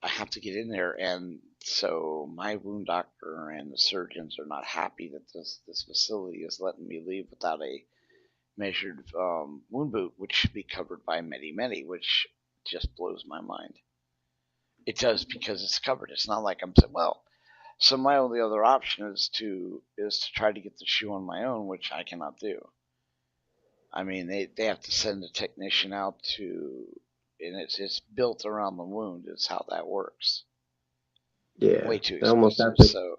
I have to get in there, and so my wound doctor and the surgeons are not happy that this facility is letting me leave without a measured wound boot, which should be covered by Medi Medi, which just blows my mind. It does because it's covered. It's not like I'm saying, well. So my only other option is to try to get the shoe on my own, which I cannot do. I mean, they have to send a technician out to, and it's built around the wound. Is how that works. Yeah, Way too they almost have expensive. to. So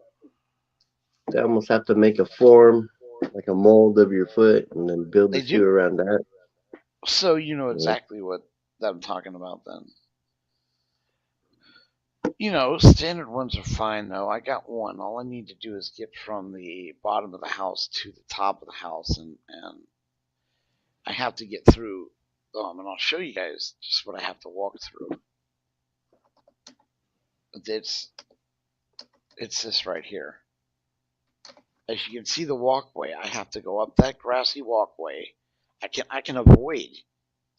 They almost have to make a form, like a mold of your foot, and then build the they shoe do. around that. So you know Yeah. exactly what that I'm talking about then. Standard ones are fine though. I got one. All I need to do is get from the bottom of the house to the top of the house, and I have to get through. And I'll show you guys just what I have to walk through. It's it's this right here. As you can see the walkway, I have to go up that grassy walkway. I can avoid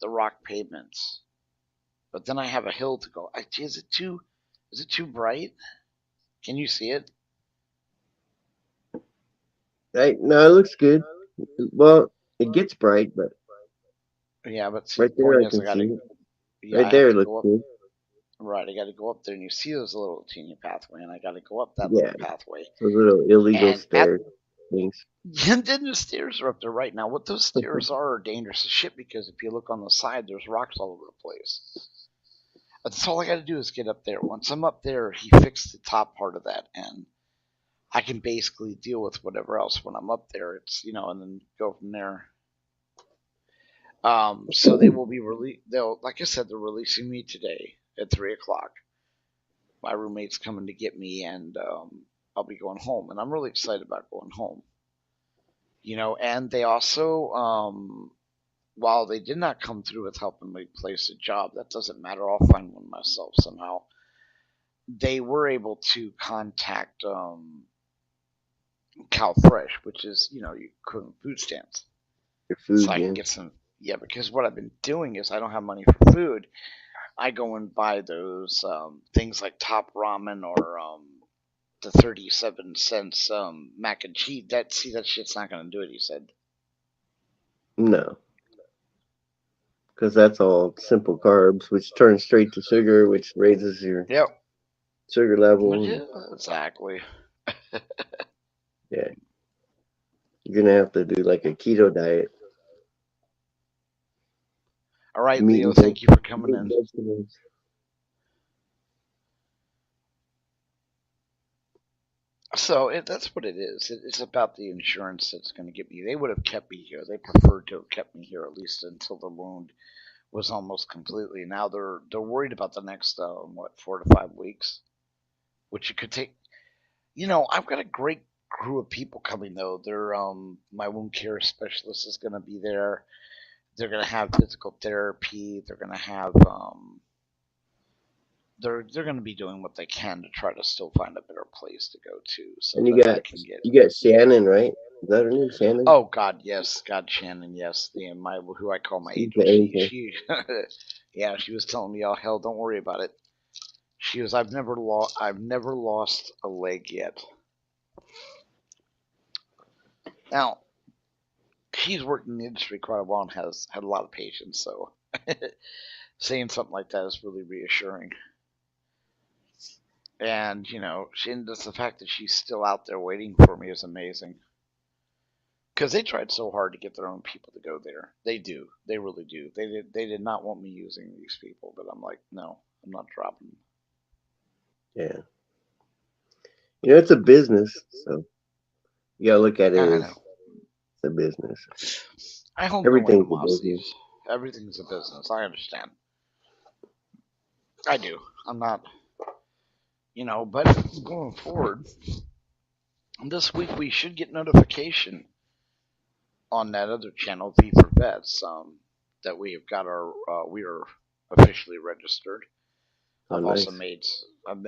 the rock pavements, but then I have a hill to go. Is it too bright? Can you see it? Right? No, it looks good. Well, it gets bright, but Yeah, but see, the right there point I is, can see it. yeah, Right I have there it to looks go up. good. Right, I got to go up there, and you see there's a little teeny pathway, and I got to go up that Yeah, little pathway. those little illegal And at stair things. and then the stairs are up there right now. What those stairs are dangerous as shit because if you look on the side, there's rocks all over the place. That's all I got to do is get up there. Once I'm up there, he fixed the top part of that, and I can basically deal with whatever else when I'm up there. And then go from there. So they will be They'll, like I said, they're releasing me today at 3 o'clock. My roommate's coming to get me, and I'll be going home, and I'm really excited about going home. And they also, while they did not come through with helping me place a job, that doesn't matter. I'll find one myself somehow. They were able to contact Cal Fresh, which is you equivalent food stamps, Your so food, I can yeah. get some. Yeah, because what I've been doing is I don't have money for food. I go and buy those things like Top Ramen or the 37 cents mac and cheese. That shit's not gonna do it. He said. No, because that's all simple carbs, which turn straight to sugar, which raises your Yep. sugar level. Yeah, exactly. Yeah, you're gonna have to do like a keto diet, All right, meat Leo. and Thank you for coming in. vegetables. That's what it is. It's about the insurance that's going to get me. They would have kept me here. They preferred to have kept me here at least until the wound was almost completely. Now they're worried about the next 4 to 5 weeks, which it could take. I've got a great crew of people coming though. My wound care specialist is going to be there. They're going to have physical therapy. They're going to be doing what they can to try to still find a better place to go to so And that I can get. you got Shannon, right? Is that her name, Shannon? Oh God, yes, God, Shannon, yes, my who I call my She's angel. the angel. Yeah, she was telling me, oh hell, don't worry about it. She was, I've never lost a leg yet. Now she's worked in the industry quite a while and has had a lot of patience, so saying something like that is really reassuring. And just the fact that she's still out there waiting for me is amazing. Because they tried so hard to get their own people to go there. They do. They really do. They did not want me using these people, but I'm like, no, I'm not dropping them. Yeah. It's a business, so you gotta look at it I as know. a business. I hold no Everything's a animosities. business. Everything's a business. I understand. I do. I'm not, but going forward, this week we should get notification on that other channel, V for Vets, that we have got we are officially registered. Oh, I've also nice. made,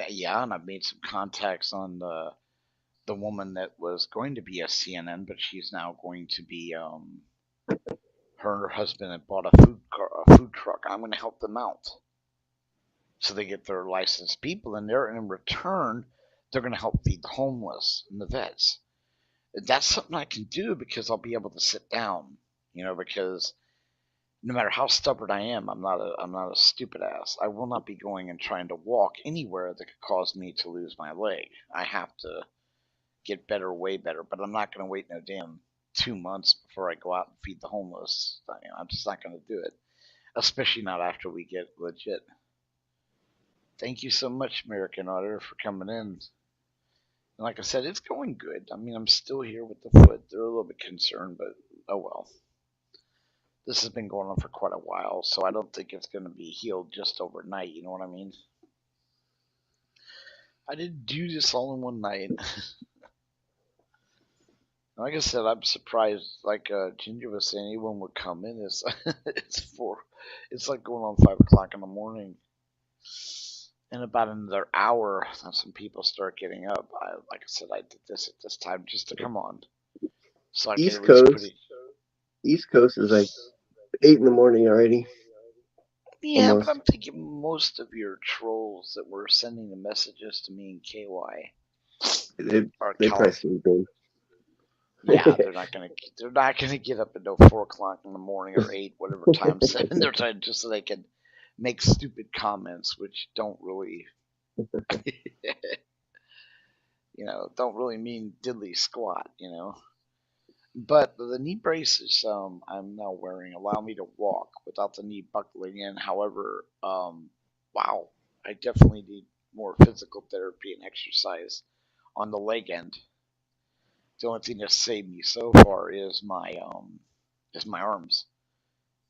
yeah, and I've made some contacts on the woman that was going to be a CNN, but she's now going to be her and her husband had bought a food truck. I'm going to help them out, so they get their licensed people in there, and in return, they're going to help feed the homeless and the vets. That's something I can do because I'll be able to sit down, because no matter how stubborn I am, I'm not a stupid ass. I will not be going and trying to walk anywhere that could cause me to lose my leg. I have to get better, way better. But I'm not going to wait no damn 2 months before I go out and feed the homeless. I'm just not going to do it, especially not after we get legit. Thank you so much, American Otter, for coming in. And like I said, it's going good. I mean, I'm still here with the foot. They're a little bit concerned, but oh well. This has been going on for quite a while, so I don't think it's going to be healed just overnight. You know what I mean? I didn't do this all in one night. Like I said, I'm surprised. Like Ginger was saying, anyone would come in. It's it's like going on 5 o'clock in the morning. in about another hour, that's when people start getting up. Like I said, I did this at this time just to come on, so I could East at least put it. Coast, East Coast is like 8 in the morning already, Yeah, but almost. I'm thinking most of your trolls that were sending the messages to me and KY They are they Cal. probably sleeping. Yeah, they're not gonna get up until 4 o'clock in the morning or 8, whatever time. They're trying just so they can make stupid comments, which don't really, don't really mean diddly squat. But the knee braces I'm now wearing allow me to walk without the knee buckling in. However, wow, I definitely need more physical therapy and exercise on the leg end. The only thing that's saved me so far is my arms,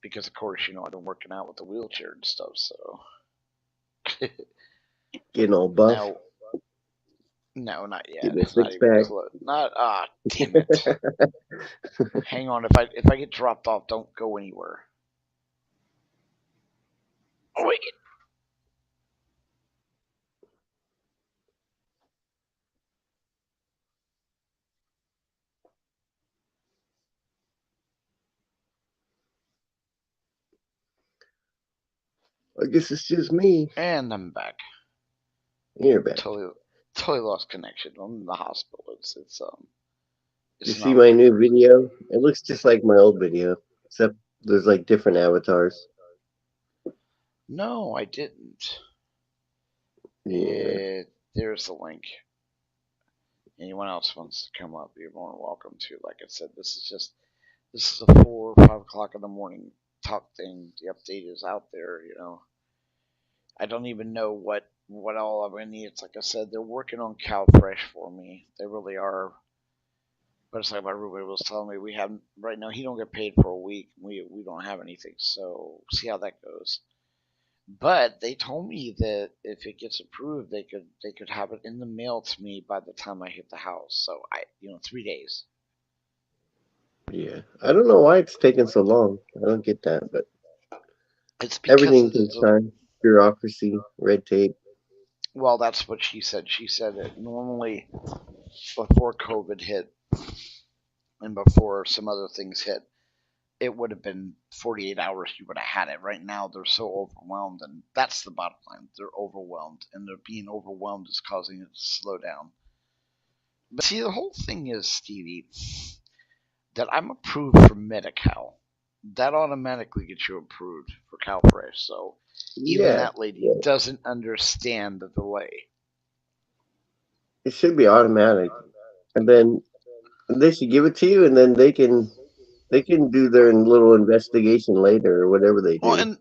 because of course I've been working out with the wheelchair and stuff. So Getting all buff, now, no, not yet, getting a not six even pack. close. Not damn it. Hang on, if I get dropped off, don't go anywhere. Oh wait, I guess it's just me. and I'm back. You're back. Totally, totally lost connection. I'm in the hospital. You It's see not my really new working. video? It looks just like my old video, except there's like different avatars. No, I didn't. Yeah, There's the link. Anyone else wants to come up, you're more than welcome to. Like I said, this is a 4 or 5 o'clock in the morning talk thing. The update is out there. I don't even know what all I'm gonna need. It's like I said, they're working on Cow Fresh for me. They really are. But it's like my roommate was telling me, we haven't right now. He don't get paid for a week. We don't have anything. So see how that goes. But they told me that if it gets approved, they could have it in the mail to me by the time I hit the house. So 3 days. yeah. I don't know why it's taking so long. I don't get that, but It's because everything of takes the time. Bureaucracy, red tape. well, that's what she said. She said that normally before COVID hit and before some other things hit, it would have been 48 hours. You would have had it. Right now, they're so overwhelmed, and that's the bottom line. They're overwhelmed, and they're being overwhelmed is causing it to slow down. But see, the whole thing is, Stevie, that I'm approved for Medi-Cal. That automatically gets you approved for CalFresh. So even Yeah, that lady yeah. doesn't understand the delay. It should be automatic, and then they should give it to you, and then they can do their little investigation later or whatever they Well, do.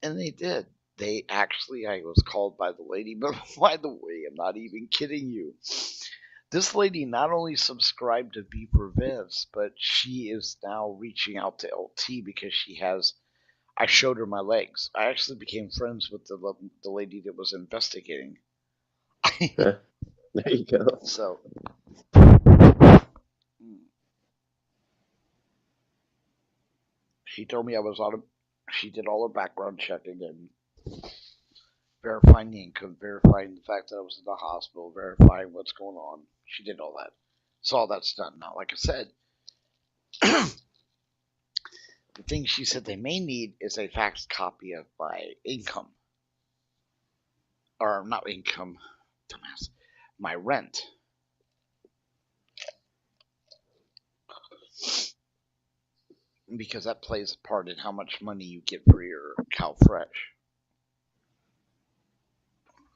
and they did. They actually, I was called by the lady, but by the way, I'm not even kidding you. This lady not only subscribed to Beaver Vivs, but she is now reaching out to LT because she has. I showed her my legs. I actually became friends with the lady that was investigating. Huh, there you go. So she told me I was on. She did all her background checking and verifying the income, verifying the fact that I was in the hospital, verifying what's going on. She did all that. So all that's done now. Like I said, the thing she said they may need is a faxed copy of my income, or not income, dumbass, my rent, because that plays a part in how much money you get for your cow fresh.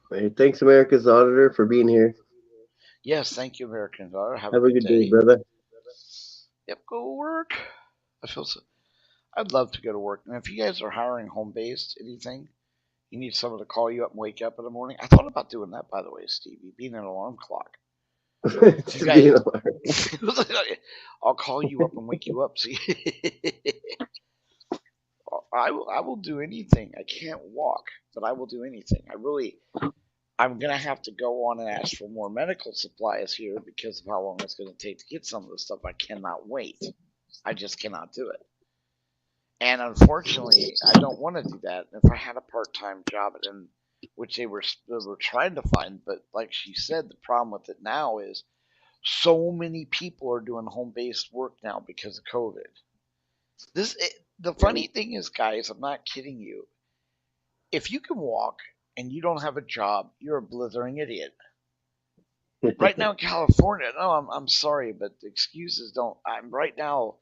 Hey, thanks, America's Auditor, for being here. Yes, thank you, American Daughter. Have a Have a good good day, day. brother. Yep, go work. I feel so. I'd love to go to work. And if you guys are hiring home based anything, you need someone to call you up and wake you up in the morning. I thought about doing that, by the way, Stevie, being an alarm clock. You Just being guys, alert. I'll call you up and wake you up. See, I will do anything. I can't walk, but I will do anything. I'm gonna have to go on and ask for more medical supplies here because of how long it's gonna take to get some of the stuff. I cannot wait. I just cannot do it. And unfortunately, I don't want to do that. If I had a part-time job, and which they were trying to find. But like she said, the problem with it now is so many people are doing home based work now because of COVID. The Yeah. funny thing is, guys, I'm not kidding you. If you can walk and you don't have a job, you're a blithering idiot. Right now in California, no, I'm sorry, but the excuses don't. I'm right now.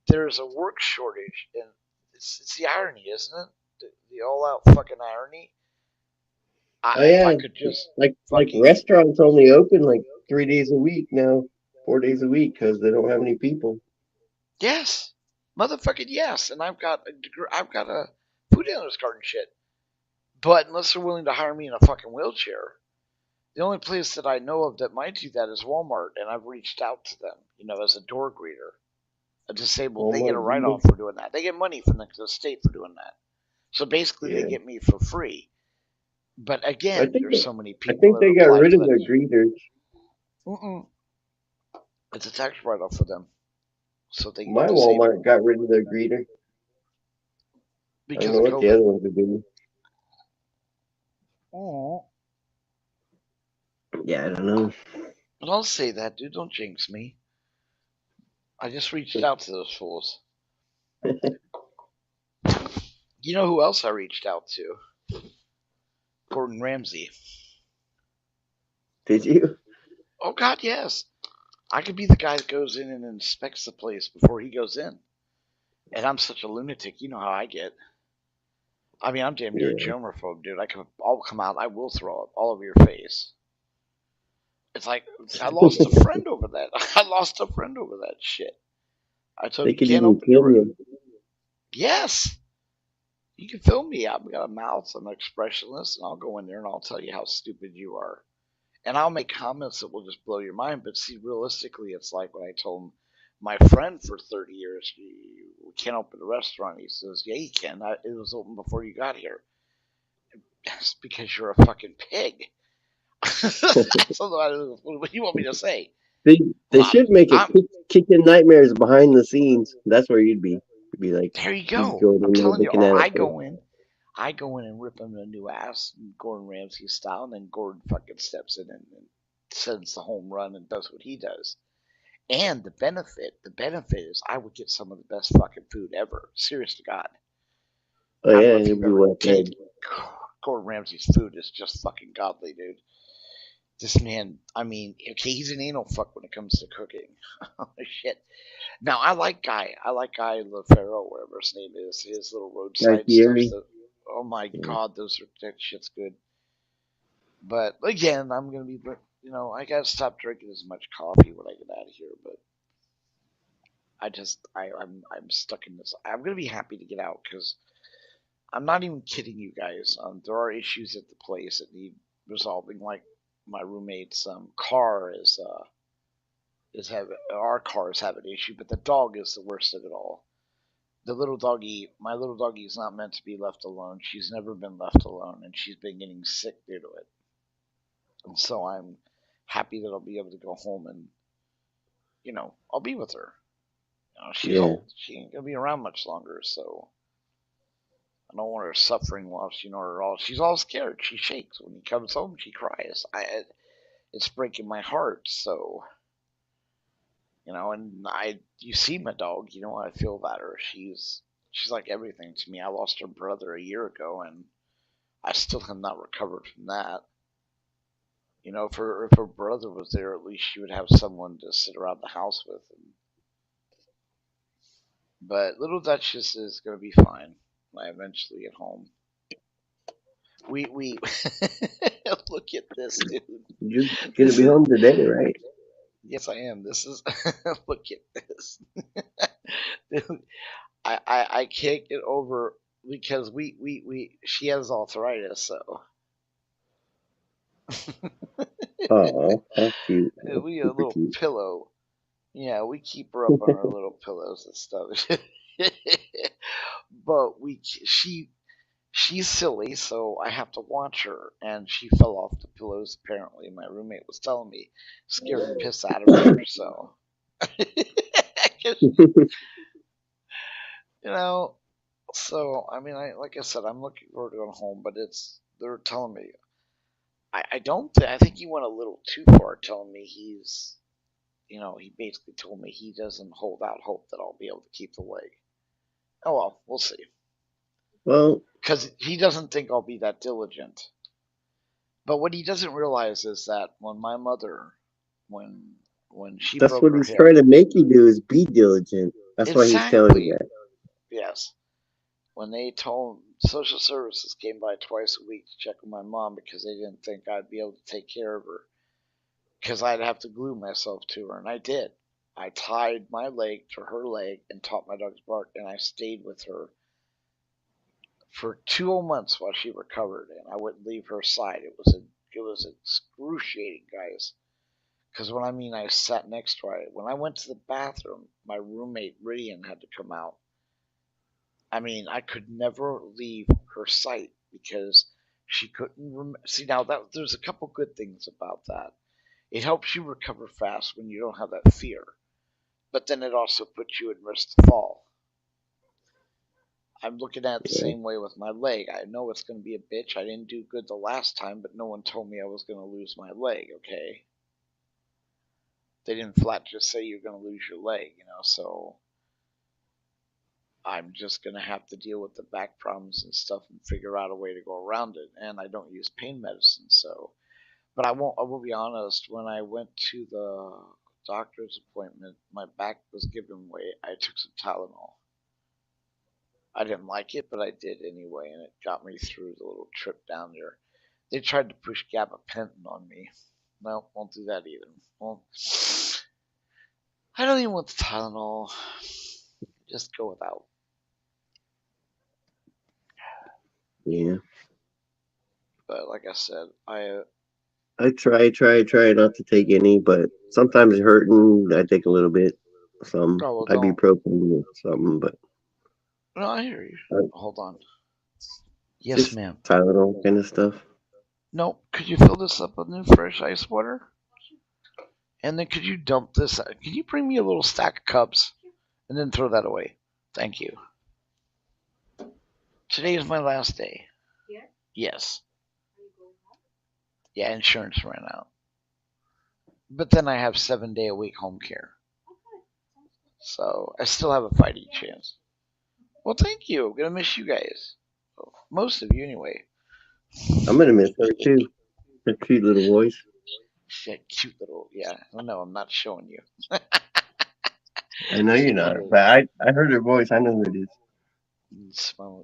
There's a work shortage, and it's the irony, isn't it? The all out fucking irony. Oh If I yeah, could just like fucking restaurants only open like 3 days a week now, 4 days a week because they don't have any people. yes, motherfucking yes, and I've got a degree, I've got a food analyst card and shit. But unless they're willing to hire me in a fucking wheelchair, the only place that I know of that might do that is Walmart, and I've reached out to them, as a door greeter. A disabled, they get a Walmart, write Vita. off for doing that. They get money from the state for doing that. So basically, they Yeah, get me for free. But I again, think there's so many I people think that they got apply rid for of that. their greeters. Mm-mm. It's a tax write off for them, so they get My Walmart disabled got rid of their greeter. I don't because know of what the COVID. other ones are doing. Oh, Yeah, I don't know. but I'll say that, dude. Don't jinx me. I just reached out to those fools. You know who else I reached out to? Gordon Ramsay. Did you? Oh God, yes. I could be the guy that goes in and inspects the place before he goes in. And I'm such a lunatic. You know how I get. I mean, I'm damn near a Yeah. germaphobe, dude. I'll come out. I will throw it all over your face. It's like I lost a friend over that. I lost a friend over that shit. I told They him you could can't even open film your. you. Yes, you can film me. I've got a mouth. I'm expressionless, and I'll go in there and I'll tell you how stupid you are. And I'll make comments that will just blow your mind. But see, realistically, it's like when I told him my friend for 30 years, we can't open the restaurant. He says, yeah, you can. It was open before you got here. That's because you're a fucking pig. That's what you want me to say. They they Well, should make it I'm kitchen nightmares behind the scenes. That's where you'd be. You'd be like there. You you go. going I'm in there telling you. looking Or at it. I go in and rip him a new ass, Gordon Ramsay style, and then Gordon fucking steps in and sends the home run and does what he does. And the benefit is I would get some of the best fucking food ever. Serious to God. Oh I don't yeah, know if you'd you've be ever well fed. tasted Gordon Ramsay's food is just fucking godly, dude. This man, I mean, okay, he's an anal fuck when it comes to cooking. Oh shit. Now I like Guy LaFaro, whatever his name is, his little Guy roadside stuff. Fieri. That, oh my Yeah. god, that shit's good. But again, I'm gonna be, I gotta stop drinking as much coffee when I get out of here. But I'm stuck in this. I'm gonna be happy to get out because I'm not even kidding you guys. There are issues at the place that need resolving. Like my roommate's car is having our cars have an issue, but the dog is the worst of it all. My little doggie is not meant to be left alone. She's never been left alone, and she's been getting sick due to it. And so I'm happy that I'll be able to go home and I'll be with her. She's Yeah. old. She ain't gonna be around much longer, so I don't want her suffering while she's all scared. She shakes when he comes home. She cries. It's breaking my heart. So and you see my dog. You know how I feel about her. She's like everything to me. I lost her brother a year ago, and I still have not recovered from that. If her brother was there, at least she would have someone to sit around the house with. But little Duchess is gonna be fine when I eventually get home. We look at this, dude. You're gonna This be is home today, right? yes, I am. This is look at this. Dude, I can't get over because we she has arthritis, so Oh, how cute. That's we a super little cute. pillow. Yeah, we keep her up on our little pillows and stuff. But she's silly, so I have to watch her, and she fell off the pillows. Apparently, my roommate was telling me, scared the piss out of her. So, 'cause you know, so I mean, like I said, I'm looking forward to going home, but they're telling me. I don't. I think he went a little too far, telling me he's. He basically told me he doesn't hold out hope that I'll be able to keep the leg. Oh well, we'll see. Well, Because he doesn't think I'll be that diligent. But what he doesn't realize is that when my mother, when when she that's broke what her he's hip, trying to make you do is be diligent. That's why he's telling you exactly. that. Yes. When they told social services came by twice a week to check on my mom because they didn't think I'd be able to take care of her because I'd have to glue myself to her, and I did. I tied my leg to her leg and taught my dog to bark, and I stayed with her for 2 months while she recovered, and I wouldn't leave her side. It was excruciating, guys. Because when I mean I sat next to her, when I went to the bathroom, my roommate Ridian had to come out. I mean, I could never leave her sight because she couldn't see. Now that there's a couple good things about that. It helps you recover fast when you don't have that fear, but then it also puts you at risk to fall. I'm looking at it the Yeah. same way with my leg. I know it's going to be a bitch. I didn't do good the last time, but no one told me I was going to lose my leg, okay? They didn't flat just say you're going to lose your leg. So I'm just going to have to deal with the back problems and stuff and figure out a way to go around it. And I don't use pain medicine, so. But I will be honest, when I went to the doctor's appointment, my back was giving way. I took some Tylenol. I didn't like it, but I did anyway, and it got me through the little trip down there. They tried to push gabapentin on me. No, won't do that either. Well, I don't even want the Tylenol. Just go without. Yeah. But like I said, I try not to take any, but sometimes it's hurting. I take a little bit, some oh well, don't. ibuprofen or something, but No, I hear you. uh, Hold on. Yes, just ma'am. Tylenol kind of stuff. No, could you fill this up with new fresh ice water? And then could you dump this? Could you bring me a little stack of cups and then throw that away? Thank you. Today is my last day. Yes. Yeah, insurance ran out. But then I have 7 day a week home care. So I still have a fighting chance. Well, thank you. I'm going to miss you guys. Most of you, anyway. I'm gonna miss her too. Her cute little voice. Shit, cute little. Yeah, I know. I'm not showing you. I know you're She's one not, of those. but I heard her voice. I know who it is.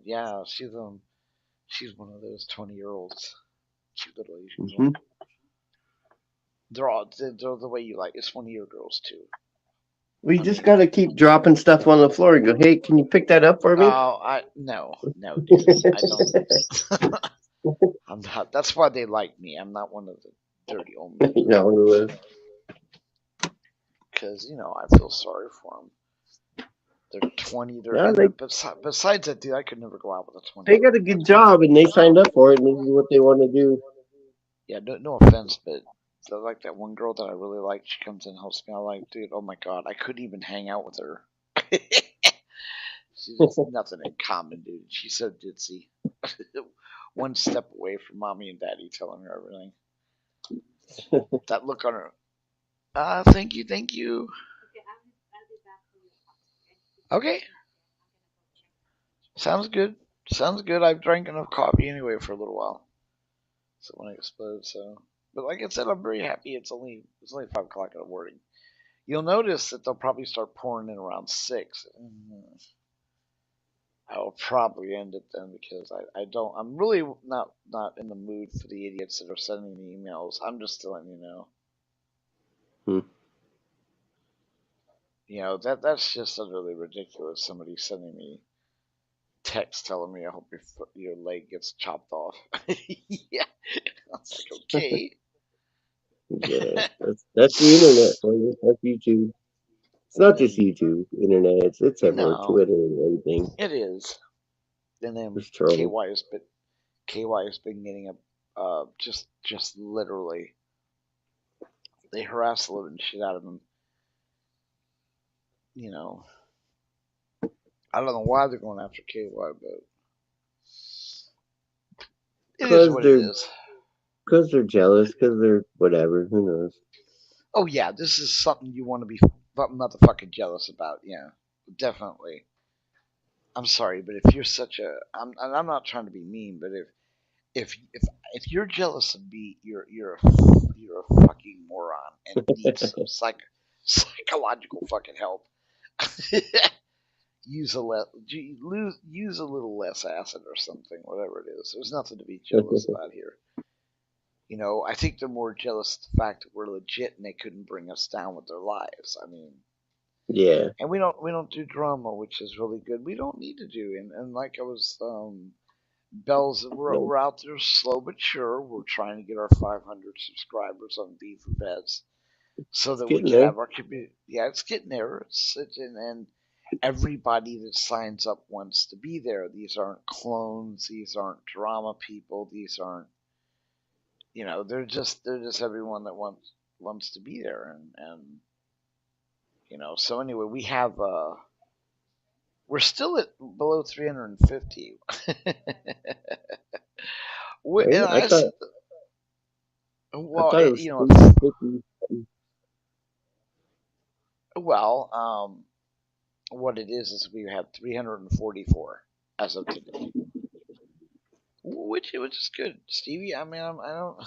Yeah, she's one of those 20-year-olds. Cute little Asian girl. Hmm. They're the way you like. It's one of your girls too. We I just mean, gotta keep dropping stuff on the floor and go, "Hey, can you pick that up for me?" oh, I no, dude, I don't. I'm not. That's why they like me. I'm not one of the dirty old men You girls. know, Because I feel sorry for them. They're 20. They're yeah, and they're besides that, dude, I could never go out with a 20 they year got a old. good job and they signed up for it, and this is what they want to do. Yeah, no offense, but like that one girl that I really like. She comes in and helps me. I'm like, dude, oh my god, I couldn't even hang out with her. She's just nothing in common, dude. She's so ditzy. One step away from mommy and daddy telling her everything. That look on her. Thank you, thank you. Okay, sounds good. Sounds good. I've drank enough coffee anyway for a little while. So when I explode, so. But like I said, I'm very happy. It's only 5 o'clock in the morning. You'll notice that they'll probably start pouring in around 6. I will probably end it then because I don't. I'm really not in the mood for the idiots that are sending me emails. I'm just letting you know. Hmm. That's just utterly ridiculous. Somebody sending me text telling me I hope your leg gets chopped off. Yeah, I was like, okay. Yeah, that's the internet for you. That's YouTube. It's And not just then YouTube, internet. It's everywhere. no, Twitter and everything. it is. And then There's trouble. KY has been getting a just literally they harass the living shit out of him. You know, I don't know why they're going after KY, but It is what it they're is. jealous, because they're whatever. Who knows? Oh yeah, this is something you want to be motherfucking jealous about. Yeah, definitely. I'm sorry, but if you're such a, and I'm not trying to be mean, but if you're jealous of me, you're a fucking moron and need some psychological fucking help. Use a little less acid or something, whatever it is. There's nothing to be jealous about here. I think they're more jealous of the fact that we're legit and they couldn't bring us down with their lives. I mean, Yeah. and we don't do drama, which is really good. We don't need to do, and like I was bells, No. we're out there slow but sure. We're trying to get our 500 subscribers on Beef Vets so It's that we getting can there. have our community. Yeah, it's getting there. And everybody that signs up wants to be there. These aren't clones. These aren't drama people. These aren't, they're just everyone that wants to be there. So anyway, we're still at below 350. And Right? I said, I well, thought it was it's 350. well, what it is we have 344 as of today, which is good, Stevie. I mean, I don't.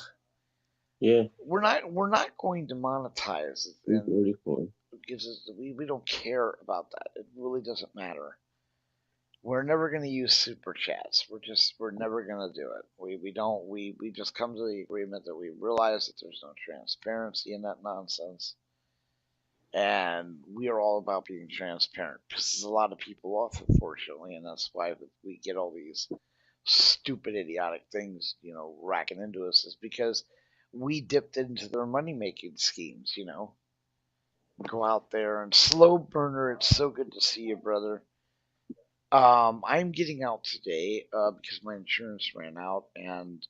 Yeah, We're not going to monetize it, and 344. it gives us we don't care about that. It really doesn't matter. We're never going to use super chats. We're never going to do it. We don't we just come to the agreement that we realize that there's no transparency in that nonsense, and we are all about being transparent. Pisses a lot of people off, unfortunately, and that's why we get all these stupid, idiotic things, racking into us, is because we dipped into their money making schemes. Go out there and slow burner. It's so good to see you, brother. I'm getting out today because my insurance ran out, and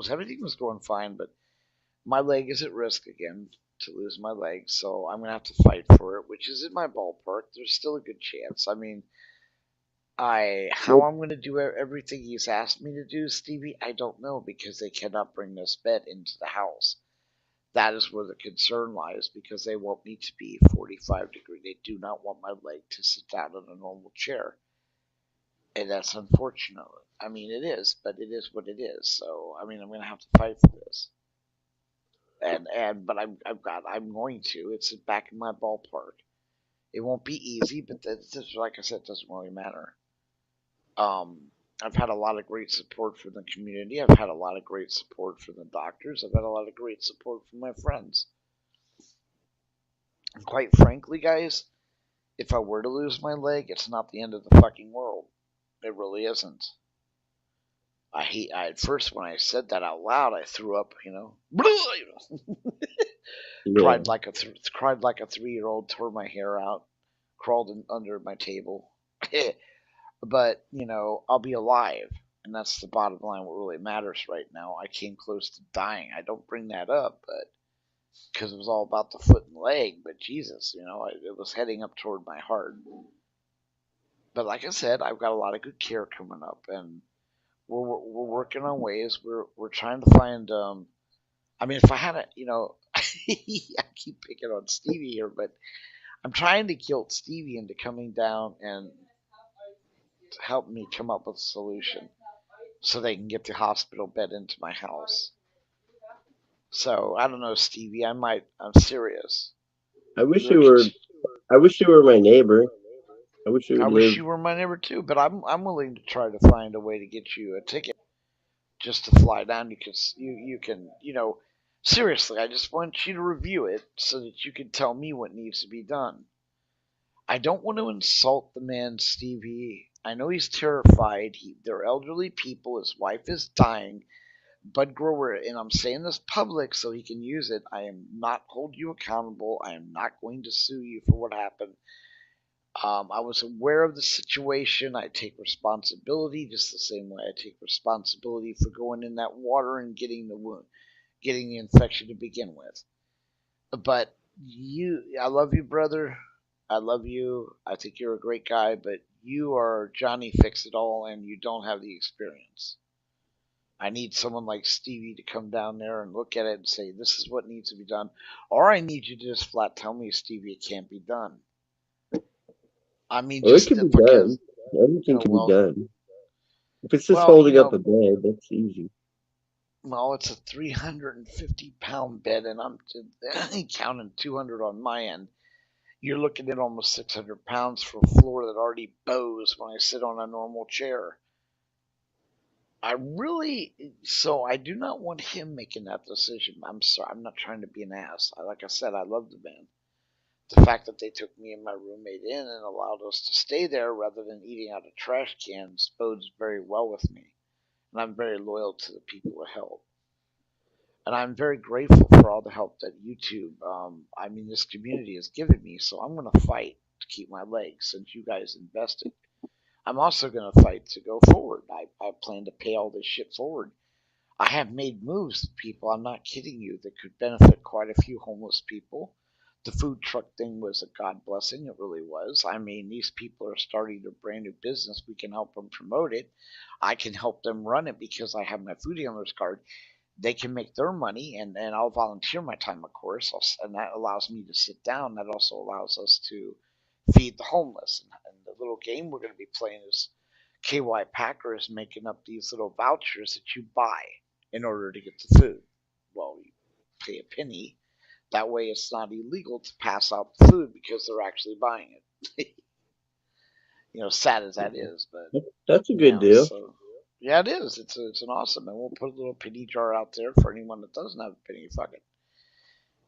everything was going fine, but my leg is at risk again to lose my leg, so I'm gonna have to fight for it, which is in my ballpark. There's still a good chance. I mean, how Yep. I'm gonna do everything he's asked me to do, Stevie, I don't know because they cannot bring this bed into the house. That is where the concern lies because they want me to be 45 degree. They do not want my leg to sit down in a normal chair, and that's unfortunate. I mean, it is, but it is what it is. So, I mean, I'm gonna have to fight for this, but I'm going to. It's back in my ballpark. It won't be easy, but that's like I said, it doesn't really matter. Um, I've had a lot of great support from the community. I've had a lot of great support from the doctors. I've had a lot of great support from my friends. And quite frankly, guys, if I were to lose my leg, it's not the end of the fucking world. It really isn't. At first when I said that out loud, I threw up. Yeah. Cried like a 3-year-old, tore my hair out, crawled under my table. But I'll be alive, and that's the bottom line. What really matters right now. I came close to dying. I don't bring that up, but because it was all about the foot and leg. But Jesus, it was heading up toward my heart. But like I said, I've got a lot of good care coming up, and we're working on ways. We're trying to find. I mean, if I had a, I keep picking on Stevie here, but I'm trying to guilt Stevie into coming down and to help me come up with a solution so they can get the hospital bed into my house. So I don't know, Stevie. I'm serious. I wish You're a you were. I wish you were my neighbor. I wish you I would wish live. you were my neighbor too, but I'm willing to try to find a way to get you a ticket just to fly down. You can seriously. I just want you to review it so that you can tell me what needs to be done. I don't want to insult the man, Stevie. I know he's terrified. They're elderly people. His wife is dying. Bud Grower, and I'm saying this public so he can use it. I am not hold you accountable. I am not going to sue you for what happened. I was aware of the situation. I take responsibility just the same way I take responsibility for going in that water and getting the wound, getting the infection to begin with. But I love you, brother. I love you. I think you're a great guy, but you are Johnny Fix It All, and you don't have the experience. I need someone like Stevie to come down there and look at it and say, this is what needs to be done. Or I need you to just flat tell me, Stevie, it can't be done. I mean, Well, it just can be because, done. Everything can be well, done. If it's just well, holding up a bed, that's easy. well, it's a 350-pound bed, and I'm counting 200 on my end. You're looking at almost 600 pounds for a floor that already bows when I sit on a normal chair. I really, so I do not want him making that decision. I'm sorry, I'm not trying to be an ass. Like I said, I love the band. The fact that they took me and my roommate in and allowed us to stay there rather than eating out of trash cans bodes very well with me. And I'm very loyal to the people who help. And I'm very grateful for all the help that YouTube, I mean, this community has given me. So I'm going to fight to keep my legs since you guys invested. I'm also going to fight to go forward. I plan to pay all this shit forward. I have made moves, people. I'm not kidding you. That could benefit quite a few homeless people. The food truck thing was a God blessing. It really was. I mean, these people are starting a brand new business. We can help them promote it. I can help them run it because I have my food handlers card. They can make their money, and I'll volunteer my time, of course, and that allows me to sit down. That also allows us to feed the homeless. And the little game we're going to be playing is KY Packer is making up these little vouchers that you buy in order to get the food. Well, you pay a penny. That way, it's not illegal to pass out the food because they're actually buying it. Sad as that is, but That's a good deal. so yeah, it is. It's an awesome, and we'll put a little penny jar out there for anyone that doesn't have a penny. Fuck it.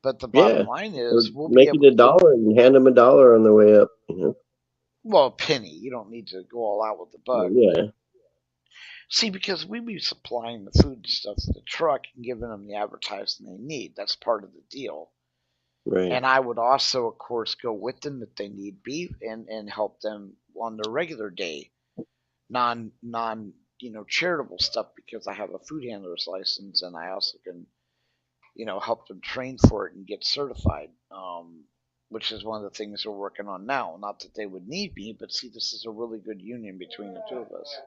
But the bottom Yeah. line Or is, we'll be make it able a to put dollar and hand them a dollar on the way up. well a penny. You don't need to go all out with the buck, but Yeah. see, because we be supplying the food and stuff to the truck and giving them the advertising they need. That's part of the deal. Right. And I would also, of course, go with them if they need be and help them on their regular day, non charitable stuff because I have a food handler's license and I also can help them train for it and get certified. Which is one of the things we're working on now. Not that they would need me, but see, this is a really good union between the two of us.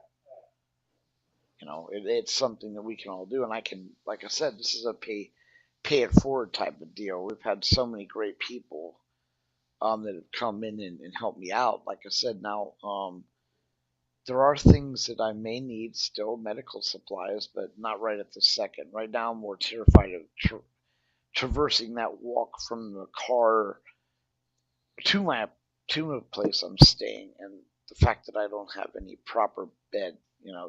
It's something that we can all do, and I can, like I said, this is a pay it forward type of deal. We've had so many great people that have come in and helped me out. Like I said, now there are things that I may need still, medical supplies, but not right at this second. Right now, I'm more terrified of traversing that walk from the car to my to the place I'm staying, and the fact that I don't have any proper bed,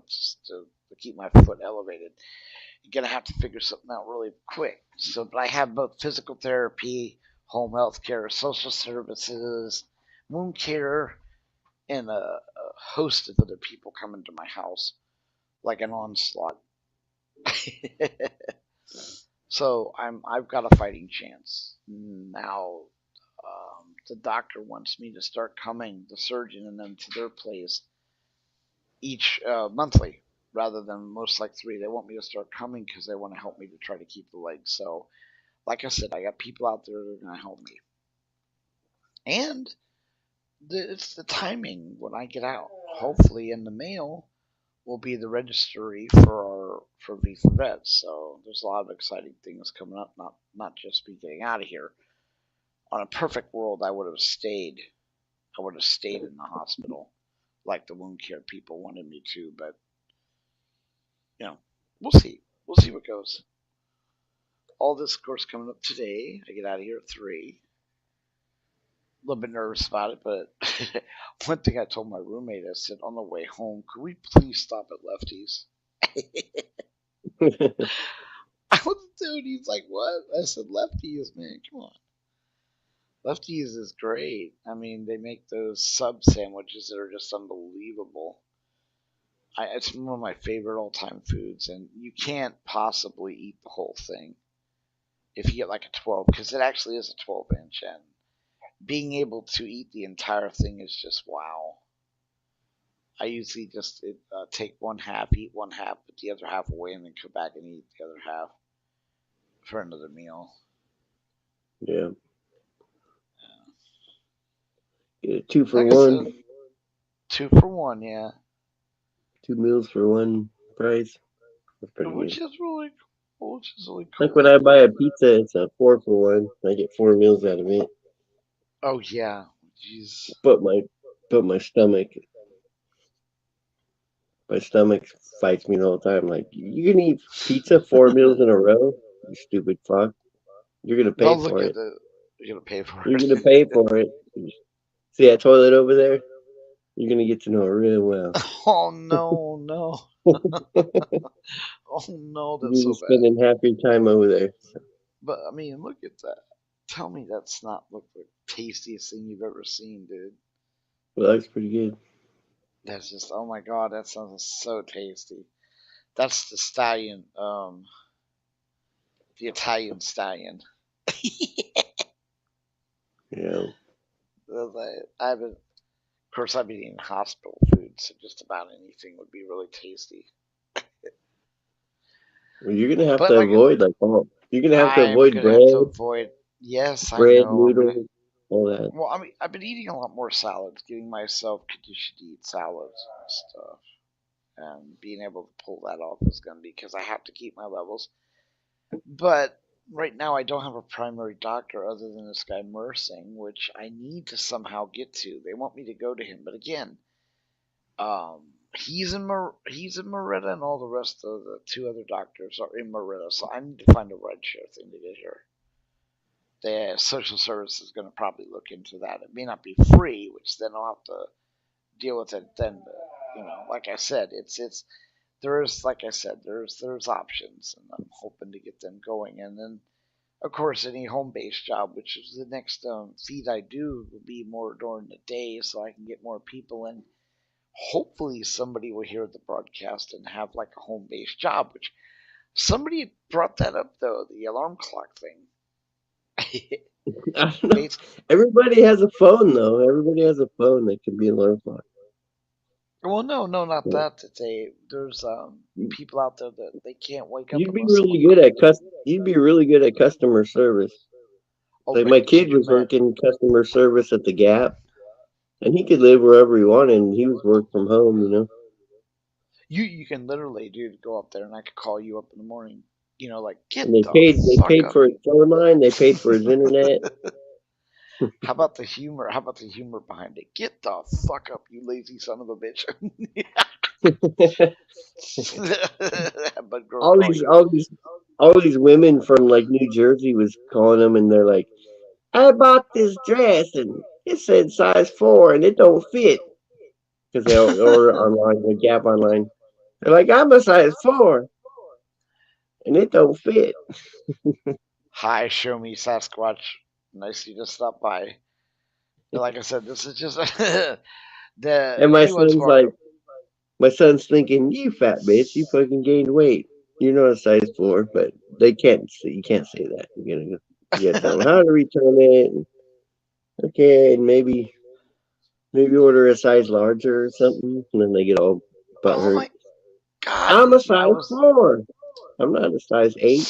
just to keep my foot elevated. You're gonna have to figure something out really quick. So, but I have both physical therapy, home health care, social services, wound care, and a host of other people coming to my house like an onslaught. So I've got a fighting chance now. The doctor wants me to start coming, the surgeon and them, to their place each monthly rather than most like three. They want me to start coming because they want to help me to try to keep the legs. So, like I said, I got people out there that are going to help me, and it's the timing when I get out. Hopefully, in the mail will be the registry for V for Vets. So there's a lot of exciting things coming up. Not just me getting out of here. On a perfect world, I would have stayed. I would have stayed in the hospital, like the wound care people wanted me to. But you know, we'll see. We'll see what goes. All this, of course, coming up today. I get out of here at 3. A little bit nervous about it, but one thing I told my roommate, I said on the way home, could we please stop at Lefty's? I was, dude, he's like, what? I said, Lefty's, man, come on. Lefty's is great. I mean, they make those sub sandwiches that are just unbelievable. It's one of my favorite all time foods, and you can't possibly eat the whole thing if you get like a 12, because it actually is a 12-inch, and being able to eat the entire thing is just wow. I usually just take one half, eat one half, put the other half away, and then come back and eat the other half for another meal. Yeah. Get a two for Like I said, one. 2 for 1, yeah. 2 meals for one price. That's pretty which good. is really cool. Which is really Like when cool. I buy a pizza, it's a 4 for 1. I get 4 meals out of it. Oh yeah, jeez. But my stomach fights me all the time. Like, you gonna eat pizza 4 meals in a row? You stupid fuck. You're gonna pay Don't look for at it. the. You're gonna pay for You're it. gonna pay for it. See that toilet over there? You're gonna get to know it real well. Oh no, no. Oh no, that's You're so just bad. spending half your time over there. But I mean, look at that. Tell me that's not look the tastiest thing you've ever seen, dude. Well, that's pretty good. That's just oh my god, that sounds so tasty. That's the stallion, the Italian stallion. Yeah. I've been, of course, I've been eating hospital food, so just about anything would be really tasty. Well, you're gonna have But to like, avoid like all. You're gonna have to I'm avoid gonna have to bread, avoid. Yes, I bread, know. I'm gonna. noodles, all that. Well, I mean, I've been eating a lot more salads, getting myself conditioned to eat salads and stuff, and being able to pull that off is gonna be because I have to keep my levels. But right now, I don't have a primary doctor other than this guy Mersing, which I need to somehow get to. They want me to go to him, but again, he's in Moretta, and all the rest of the two other doctors are in Moretta. So I need to find a red share thing to get here. The social service is going to probably look into that. It may not be free, which then I'll have to deal with it then. Like I said, it's there's like I said, there's options, and I'm hoping to get them going. And then of course any home based job, which is the next feed I do, will be more during the day, so I can get more people in. Hopefully somebody will hear the broadcast and have like a home based job, which somebody brought that up though, the alarm clock thing. I don't know. Bas- Everybody has a phone though. Everybody has a phone that can be an alarm clock. well, no, no, not Yeah. that. There's people out there that they can't wake up You'd be unless someone really good at You'd be really good at customer service. oh, Like but my could kid you was imagine? working customer service at the Gap, and he could live wherever he wanted. And he was work from home, you know. You can literally, dude, go up there and I could call you up in the morning. Like And get the they fuck paid up. for his phone line. They paid for his internet. How about the humor? How about the humor behind it? Get the fuck up, you lazy son of a bitch. But girl all call these you. all these all these women from like New Jersey was calling him, and they're like, "I bought this dress and it said size 4 and it don't fit," because they order online, they Gap online. They're like, "I'm a size 4 and it don't fit." Hi, show me Sasquatch. Nice you just stopped by. Like I said, this is just the And anyone's walking up. my son's thinking, "You fat bitch, you fucking gained weight. You're not a size 4," but they can't. You can't say that. You gotta tell them how to return it. And, okay, and maybe order a size larger or something, and then they get all Oh butthurt. my god, I'm a dude! size 4. I'm not a size 8.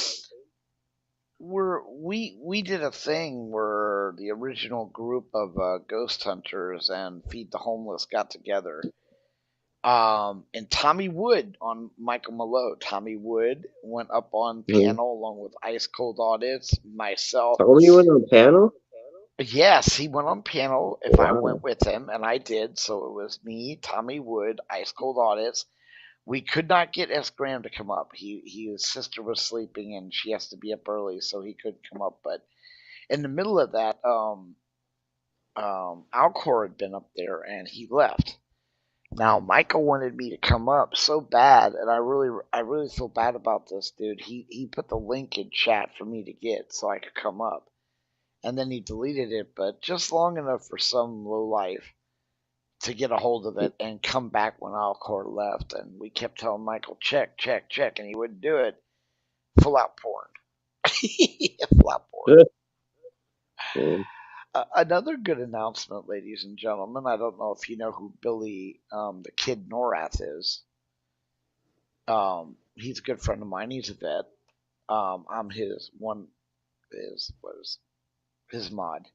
We did a thing where the original group of ghost hunters and Feed the Homeless got together. And Tommy Wood on Michael Malone. Tommy Wood went up on Mm-hmm. panel along with Ice Cold Audits, myself. Tommy went on panel. Yes, he went on panel if I went Wow. with him, and I did. So it was me, Tommy Wood, Ice Cold Audits. We could not get S. Graham to come up. His sister was sleeping and she has to be up early, so he couldn't come up. But in the middle of that, Alcor had been up there and he left. Now Michael wanted me to come up so bad, and I really feel bad about this dude. He put the link in chat for me to get so I could come up, and then he deleted it, but just long enough for some low life to get a hold of it and come back when Alcor left. And we kept telling Michael, check, check, check, and he wouldn't do it. Full out porn. Full out porn. Yeah. Another good announcement, ladies and gentlemen. I don't know if you know who Billy, the Kid Norath is. He's a good friend of mine. He's a vet. I'm his mod.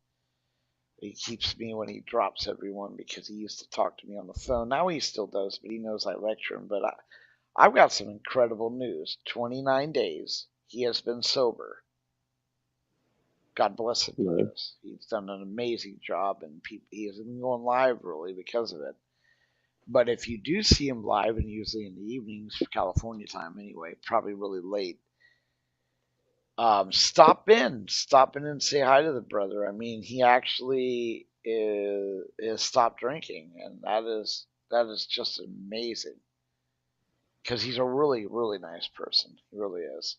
He keeps me when he drops everyone because he used to talk to me on the phone. Now he still does, but he knows I lecture him. But I've got some incredible news. 29 days he has been sober. God bless him for No. this. He's done an amazing job, and he hasn't been going live really because of it. But if you do see him live, and usually in the evenings, California time anyway, probably really late, stop in and say hi to the brother. I mean, he actually is stopped drinking, and that is just amazing because he's a really really nice person. He really is.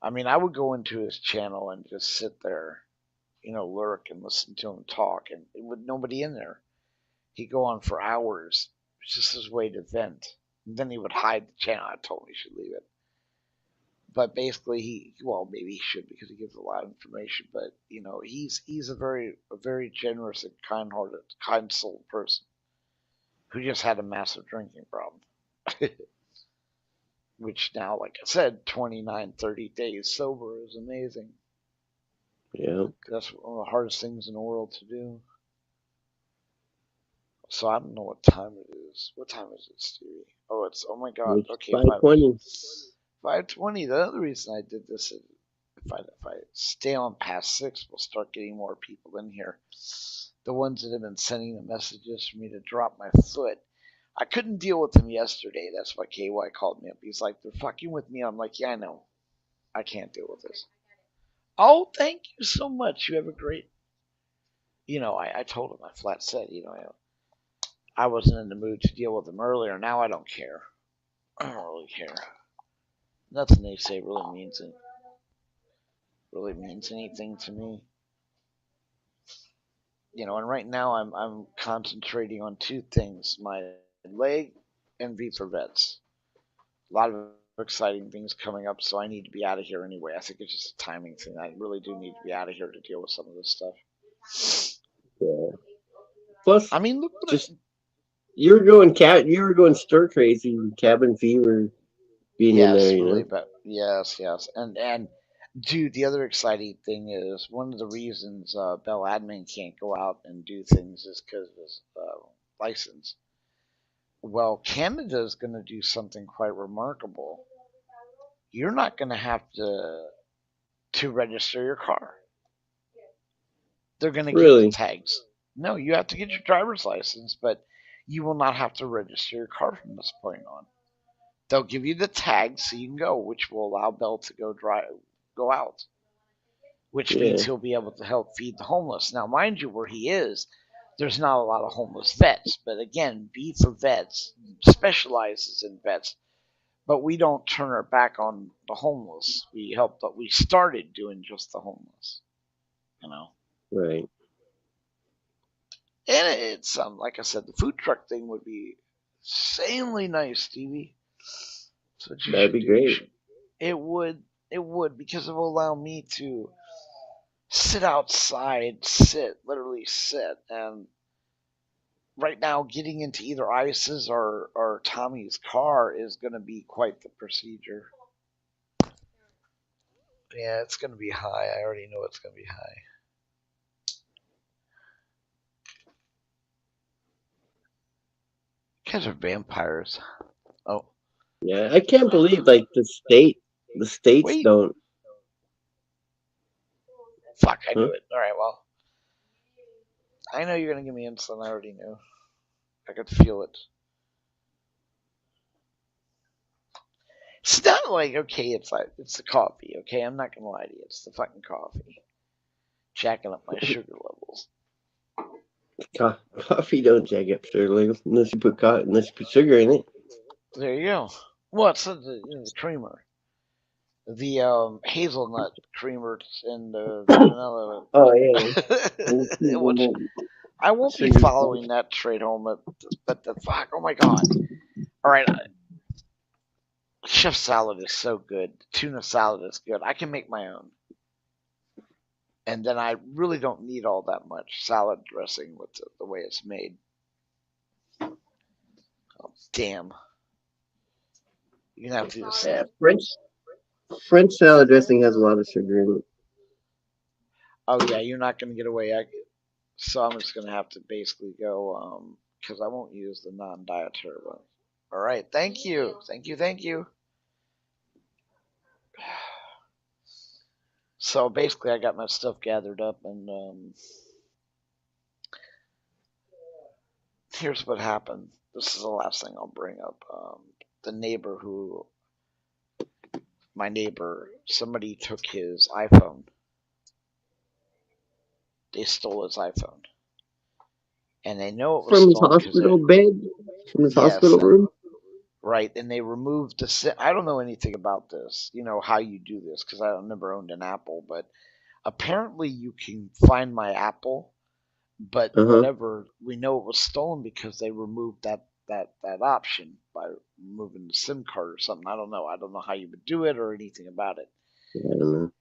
I mean, I would go into his channel and just sit there, lurk and listen to him talk, and with nobody in there, he'd go on for hours. It's just his way to vent. And then he would hide the channel. I told him he should leave it. But basically, well, maybe he should because he gives a lot of information. But he's a very generous and kind-hearted, kind-souled person who just had a massive drinking problem. Which now, like I said, 29, 30 days sober is amazing. Yeah. That's one of the hardest things in the world to do. So I don't know what time it is. What time is it, Stevie? Oh my God. It's Okay, 5:20. 5:20. The other reason I did this is if I stay on past 6, we'll start getting more people in here. The ones that have been sending the messages for me to drop my foot. I couldn't deal with them yesterday. That's why KY called me up. He's like, they're fucking with me. I'm like, yeah, I know. I can't deal with this. Oh, thank you so much. You have a great. I told him, I flat said, I wasn't in the mood to deal with them earlier. Now I don't care. I don't really care. Nothing they say really means anything to me. And right now I'm concentrating on two things: my leg and V for vets. A lot of exciting things coming up, so I need to be out of here anyway. I think it's just a timing thing. I really do need to be out of here to deal with some of this stuff. Yeah. Plus, I mean, look what just you were going stir crazy, cabin fever being in there. yes, really, but yes, and dude, the other exciting thing is one of the reasons Bell Admin can't go out and do things is because of his license. Well, Canada is going to do something quite remarkable. You're not going to have to register your car. They're going to give you Really? tags. No, you have to get your driver's license, but you will not have to register your car from this point on. They'll give you the tag so you can go, which will allow Bell to go out, which means Yeah. he'll be able to help feed the homeless. Now, mind you, where he is, there's not a lot of homeless vets, but again, B for Vets specializes in vets. But we don't turn our back on the homeless. We started doing just the homeless, you know. Right. And it's like I said, the food truck thing would be insanely nice, Stevie. That's what you That'd should be do. You great. should. It would because it will allow me to sit outside, literally sit. And right now, getting into either Ice's or Tommy's car is going to be quite the procedure. Yeah, it's going to be high. I already know it's going to be high. You guys are vampires. Oh, Yeah, I can't believe like the states wait. don't. Fuck, I Huh? knew it. All right, well, I know you're going to give me insulin. I already knew. I could feel it. It's not like, okay, it's the coffee, okay? I'm not going to lie to you. It's the fucking coffee. Jacking up my sugar levels. Coffee don't jack up sugar unless you put sugar in it. There you go. Well, it's the creamer. The hazelnut creamer and the vanilla. Oh yeah. Which I won't be Sugar. following that trade home, but the fuck, oh my god! All right, chef salad is so good. Tuna salad is good. I can make my own, and then I really don't need all that much salad dressing with the way it's made. Oh, damn, you're gonna have to do the Yeah, same. French salad dressing has a lot of sugar in it. Oh yeah, you're not gonna get away. So I'm just gonna have to basically go because I won't use the non-dietary one. All right. Thank you. Thank you. Thank you. So basically, I got my stuff gathered up, and here's what happened. This is the last thing I'll bring up. The neighbor who, my neighbor, somebody took his iPhone. They stole his iPhone, and they know it was From his stolen because hospital bed, from his yes, hospital and room. right, and they removed the. I don't know anything about this. You know how you do this because I never owned an Apple, but apparently you can find my Apple, but Uh huh. whatever, we know it was stolen because they removed that option by removing the SIM card or something. I don't know. I don't know how you would do it or anything about it. I don't know.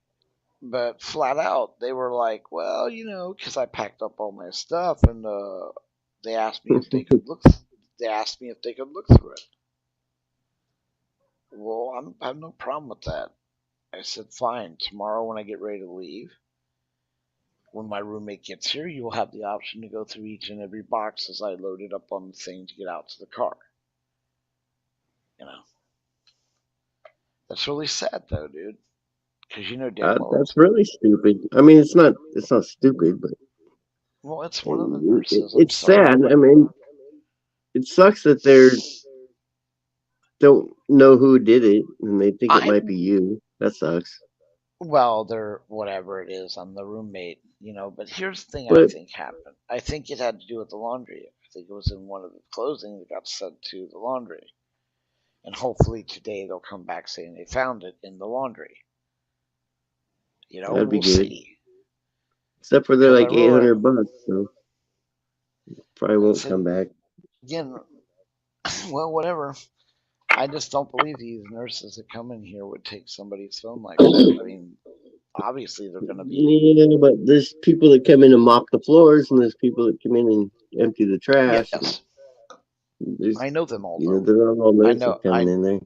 But flat out, they were like, well, because I packed up all my stuff, and they asked me if they could look. They asked me if they could look through it. Well, I have no problem with that. I said, fine. Tomorrow, when I get ready to leave, when my roommate gets here, you will have the option to go through each and every box as I load it up on the thing to get out to the car. You know, that's really sad though, dude. Because you know damn well That's really stupid. I mean, it's not. It's not stupid, but well, it's one of the it, nurses. I'm it's sorry. sad. I mean, it sucks that they don't know who did it and they think it I might be you. That sucks. well, they're whatever it is. I'm the roommate, But here's the thing. I But think happened. I think it had to do with the laundry. I think it was in one of the clothing that got sent to the laundry, and hopefully today they'll come back saying they found it in the laundry. that'd be We'll good. see. Except for they're Because I like eight really hundred bucks, so probably and won't so come back. again, well, whatever. I just don't believe these nurses that come in here would take somebody's phone like that. I mean, obviously they're going to be. Yeah, but there's people that come in and mop the floors, and there's people that come in and empty the trash. And Yes, there's, I know them all you know, though. there are all I nurses know. coming in there.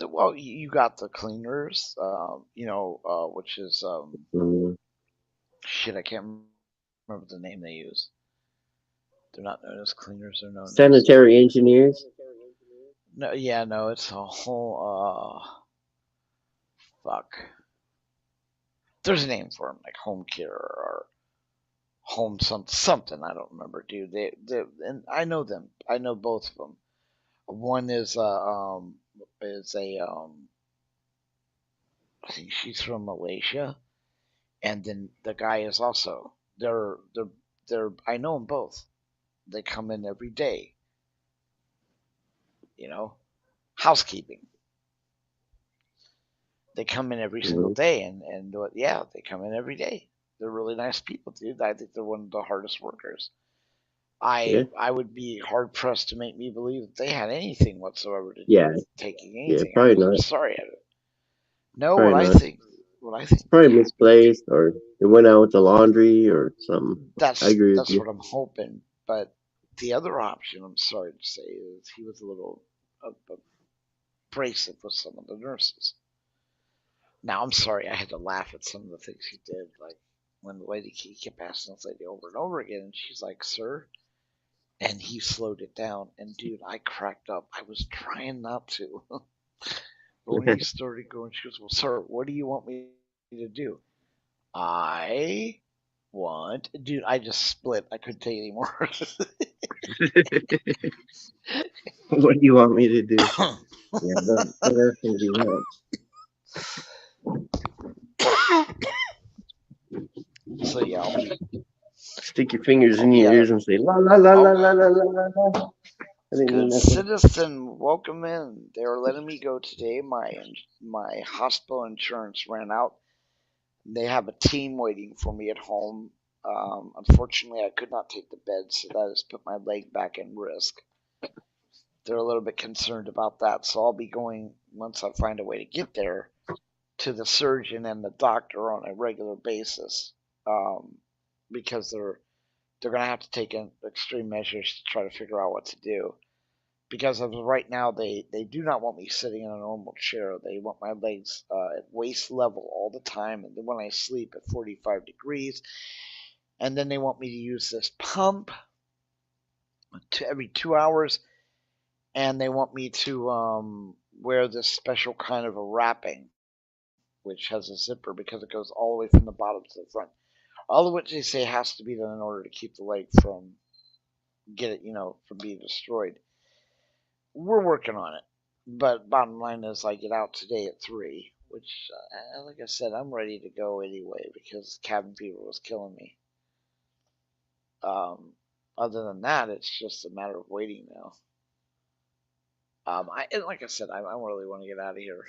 Well, you got the cleaners, which is Um, shit. I can't remember the name they use. They're not known as cleaners. They're known as Sanitary engineers. no. Yeah, no. It's a whole fuck. There's a name for them, like home care or home something. I don't remember, dude. They and I know them. I know both of them. One is a I think she's from Malaysia, and then the guy is also. They're. I know them both. They come in every day. You know, housekeeping. They come in every single Mhm. day, and yeah, they come in every day. They're really nice people, dude. I think they're one of the hardest workers. Yeah, I would be hard pressed to make me believe that they had anything whatsoever to do yeah, with taking yeah. anything Probably else. I'm not. sorry. No, Probably not. what I It's think probably happened. misplaced, or it went out with the laundry, or something. I agree with That's you. what I'm hoping. But the other option, I'm sorry to say, is he was a little abrasive with some of the nurses. Now I'm sorry, I had to laugh at some of the things he did, like when the lady he kept asking this lady over and over again, and she's like, "Sir," and he slowed it down, and dude, I cracked up. I was trying not to, but when he started going, she goes, "Well, sir, what do you want me to do?" I dude, I just split. I couldn't take it anymore. What do you want me to do? Yeah, don't ask me to do that. So yeah, Stick your fingers I'll in be your at it. ears and say la la la Oh, la la la la la. La. I didn't mean good nothing. citizen, welcome in. They are letting me go today. My hospital insurance ran out. They have a team waiting for me at home. Unfortunately, I could not take the bed, so that has put my leg back in risk. They're a little bit concerned about that, so I'll be going once I find a way to get there to the surgeon and the doctor on a regular basis, um, because they're going to have to take extreme measures to try to figure out what to do. Because of right now, they do not want me sitting in a normal chair. They want my legs at waist level all the time, and then when I sleep at 45 degrees, and then they want me to use this pump to every 2 hours, and they want me to wear this special kind of a wrapping, which has a zipper because it goes all the way from the bottom to the front. All of which they say has to be done in order to keep the leg from from being destroyed. We're working on it, but bottom line is I get out today at 3, which, like I said, I'm ready to go anyway because cabin fever was killing me. Um, Other than that, it's just a matter of waiting now. And like I said, I really want to get out of here.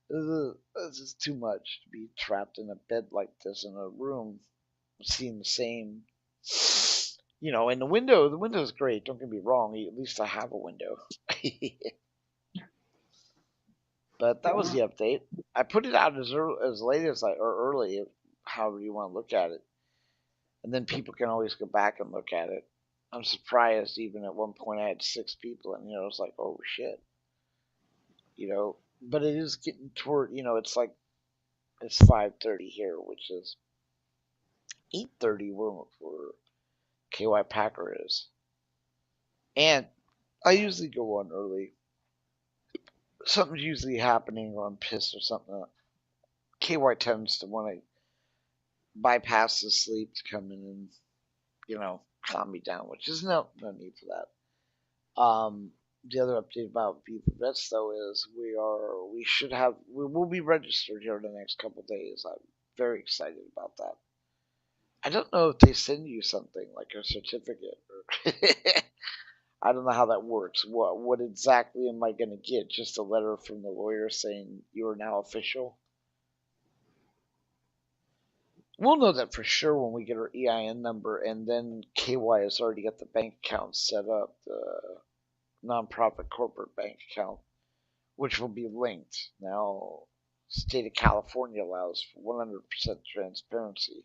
This is too much to be trapped in a bed like this in a room, seeing the same. And the window is great. Don't get me wrong. At least I have a window. But that was the update. I put it out as late as or early, however you want to look at it, and then people can always go back and look at it. I'm surprised. Even at one point, I had 6 people, and I was like, "Oh shit," But it is getting toward, it's like it's 5:30 here, which is 8:30 where KY Packer is, and I usually go on early. Something's usually happening, or I'm pissed or something. KY tends to want to bypass the sleep to come in and calm me down, which is no need for that. The other update about Beaver Vets though is we will be registered here in the next couple of days. I'm very excited about that. I don't know if they send you something like a certificate or I don't know how that works. What exactly am I going to get? Just a letter from the lawyer saying you are now official? We'll know that for sure when we get our EIN number, and then KY has already got the bank account set up, the nonprofit corporate bank account, which will be linked. Now, state of California allows for 100% transparency.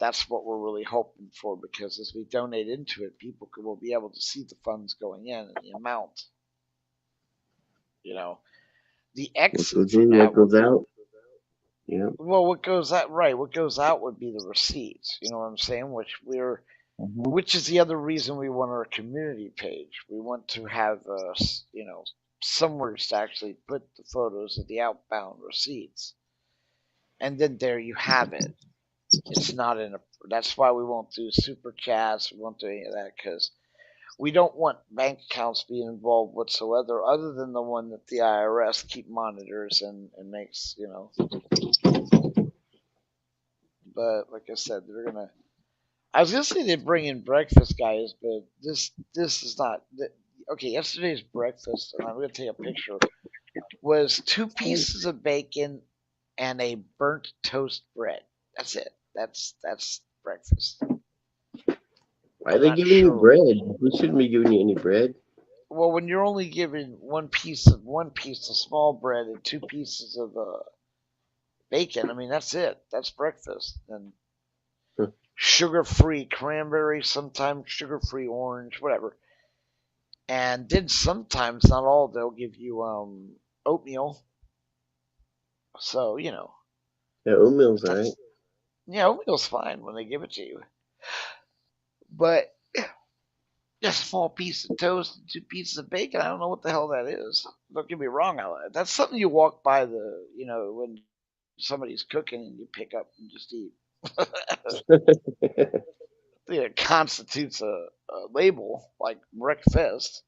That's what we're really hoping for because as we donate into it, people will be able to see the funds going in and the amount. You know, the What exit goes from in, that what would goes out. Yeah. well, what goes out right? What goes out would be the receipts. You know what I'm saying? Which is the other reason we want our community page. We want to have somewhere to actually put the photos of the outbound receipts, and then there you have it. It's not in a. That's why we won't do super chats. We won't do any of that because we don't want bank accounts being involved whatsoever, other than the one that the IRS keep monitors and makes. But like I said, they're gonna. I was gonna say they bring in breakfast, guys, but this is not. Okay, yesterday's breakfast, and I'm gonna take a picture. Was 2 pieces of bacon and a burnt toast bread. That's it. That's breakfast. Why are I'm they not giving you sure. bread? We shouldn't be giving you any bread. Well, when you're only given one piece of small bread and 2 pieces of bacon, I mean that's it. That's breakfast. And Huh. sugar-free cranberry, sometimes sugar-free orange, whatever. And then sometimes, not all, they'll give you oatmeal. So Yeah, oatmeal's but alright. oatmeal's fine when they give it to you. But a small piece of toast and 2 pieces of bacon, I don't know what the hell that is. Don't get me wrong, that's something you walk by when somebody's cooking and you pick up and just eat. It constitutes a label like breakfast.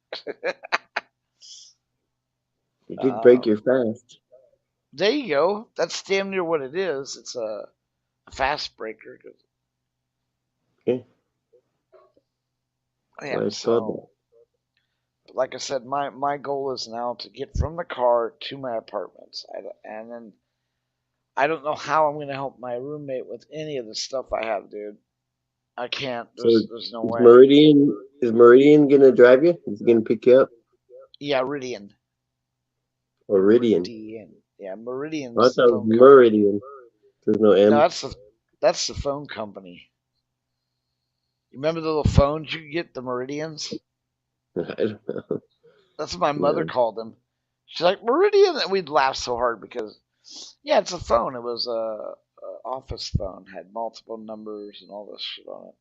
You did break Uh, your fast. there you go. That's damn near what it is. It's a fast breaker. Okay, Yeah, well, it's called that. so like I said, my goal is now to get from the car to my apartments, and then I don't know how I'm gonna help my roommate with any of the stuff I have, dude. I can't. So There's no is way. Meridian gonna drive you? Is he gonna pick you up? Yeah, Ridian. Or Ridian? Ridian. Yeah, Oh, I Meridian's the thought it was phone company. Meridian. There's no No, M. that's the phone company. You remember the little phones you could get, the Meridians? I don't That's what my mother know. called them. She's like Meridian, and we'd laugh so hard because, yeah, it's a phone. It was a office phone, had multiple numbers and all this shit on it.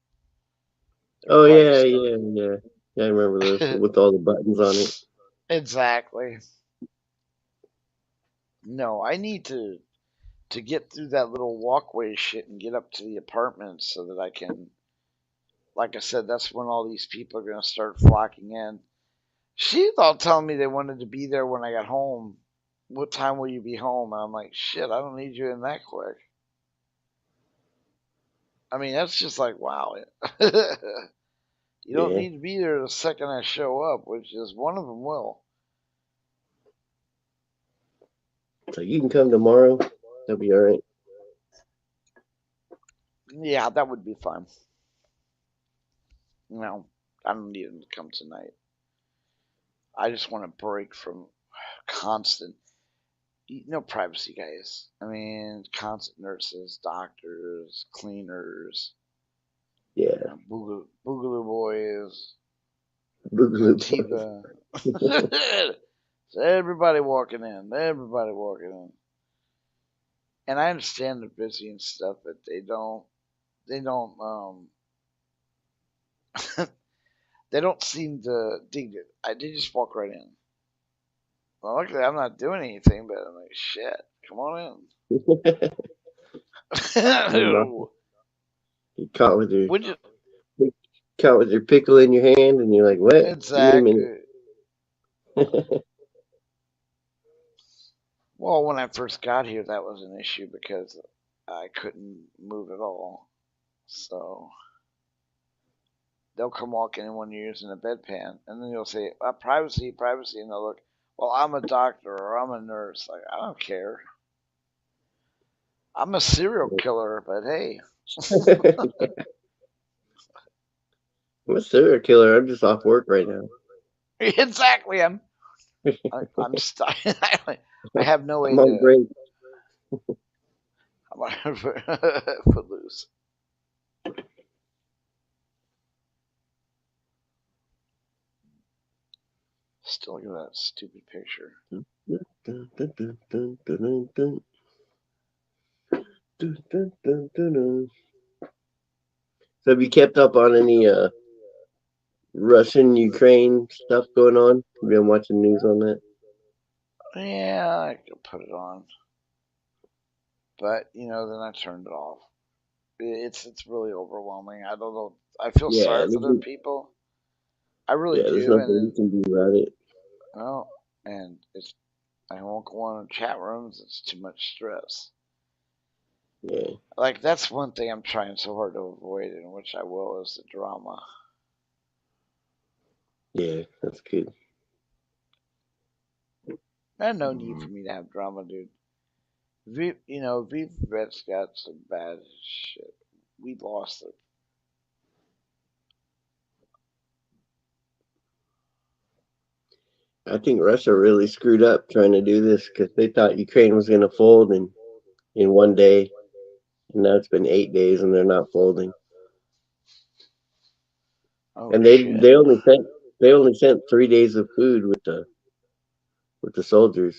They're Oh quite yeah, expensive. yeah, yeah. Yeah, I remember those with all the buttons on it. Exactly. No, I need to get through that little walkway shit and get up to the apartments so that I can, like I said, that's when all these people are going to start flocking in. She thought telling me they wanted to be there when I got home. What time will you be home? And I'm like, shit, I don't need you in that quick. I mean, that's just like, wow. You don't Yeah. need to be there the second I show up, which is one of them will. So you can come tomorrow. That'll be all right. Yeah, that would be fun. No, I don't need him to come tonight. I just want a break from constant, no privacy, guys. I mean, constant nurses, doctors, cleaners, Yeah. boogaloo boys, Boogaloo boys. Antifa. So everybody walking in, everybody walking in. And I understand they're busy and stuff, but they don't they don't seem to dig it. They just walk right in. Well, luckily I'm not doing anything, but I'm like, shit, come on You knock in. you caught with your Would you caught with your pickle in your hand, and you're like, "What? Give me a minute." exactly? Well, when I first got here, that was an issue because I couldn't move at all. So they'll come walking in when you're using a bedpan, and then you'll say, "Privacy, privacy," and they'll look. Well, I'm a doctor or I'm a nurse. Like I don't care. I'm a serial killer, but hey, I'm a serial killer. I'm just off work right now. exactly. I'm stuck. I have no way I'm on to. break. I'm footloose. Still look at that stupid picture. Dun, dun, dun, dun, dun, dun, dun, dun, dun, dun, dun. So have you kept up on any Russian Ukraine stuff going on? You been watching news on that? Yeah, I could put it on, but then I turned it off. It's really overwhelming. I don't know. I feel Yeah, sorry for those people. I really there's do, and nothing you then can do about it. well, and it's I won't go on in chat rooms. It's too much stress. Yeah, Like that's one thing I'm trying so hard to avoid, and which I will, is the drama. yeah, that's good. There's no need for me to have drama, dude. V Vet's got some bad shit. We lost it. I think Russia really screwed up trying to do this because they thought Ukraine was going to fold in one day, and now it's been 8 days and they're not folding. Oh And shit. they only sent 3 days of food with the soldiers.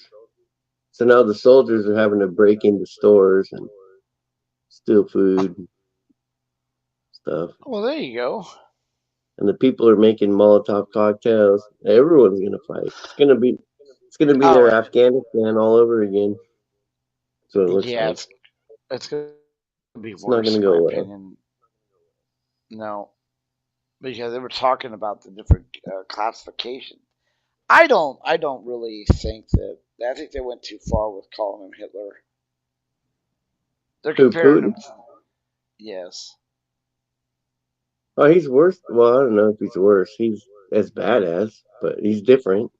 So now the soldiers are having to break into stores and steal food and stuff. Well, there you go. And the people are making Molotov cocktails. Everyone's gonna fight. It's gonna be Oh, their Afghanistan all over again. That's what it looks yeah. like. It's gonna be It's not worse gonna in my go well. opinion. No, because they were talking about the different classification. I don't really think that. I think they went too far with calling him Hitler. They're Who, comparing him. Putin? Yes. Oh, he's worse. Well, I don't know if he's worse. He's as badass, but he's different.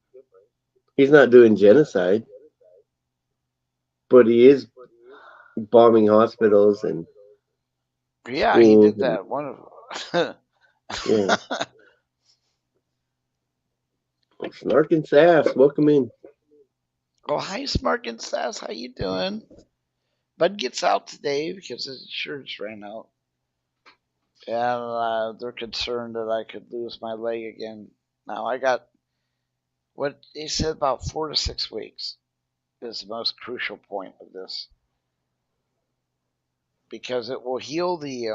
He's not doing genocide, but he is bombing hospitals and Yeah, he schools did and that. One of. yeah. Snark and Sass, welcome in. Oh, hi, Smart and Sass. How you doing? Bud gets out today because his insurance ran out, and they're concerned that I could lose my leg again. Now I got what they said about 4 to 6 weeks is the most crucial point of this because it will heal the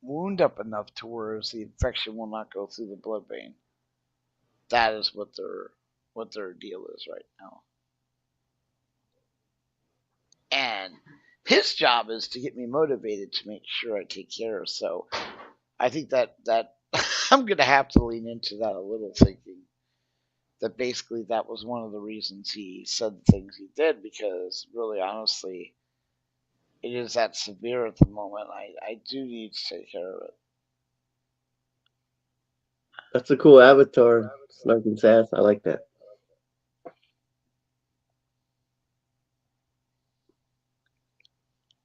wound up enough to where the infection will not go through the blood vein. That is what their deal is right now. And his job is to get me motivated to make sure I take care of. So I think that I'm gonna have to lean into that a little, thinking that basically that was one of the reasons he said the things he did, because really honestly it is that severe at the moment. I do need to take care of it. That's a cool avatar. Snarking Sass. I like that.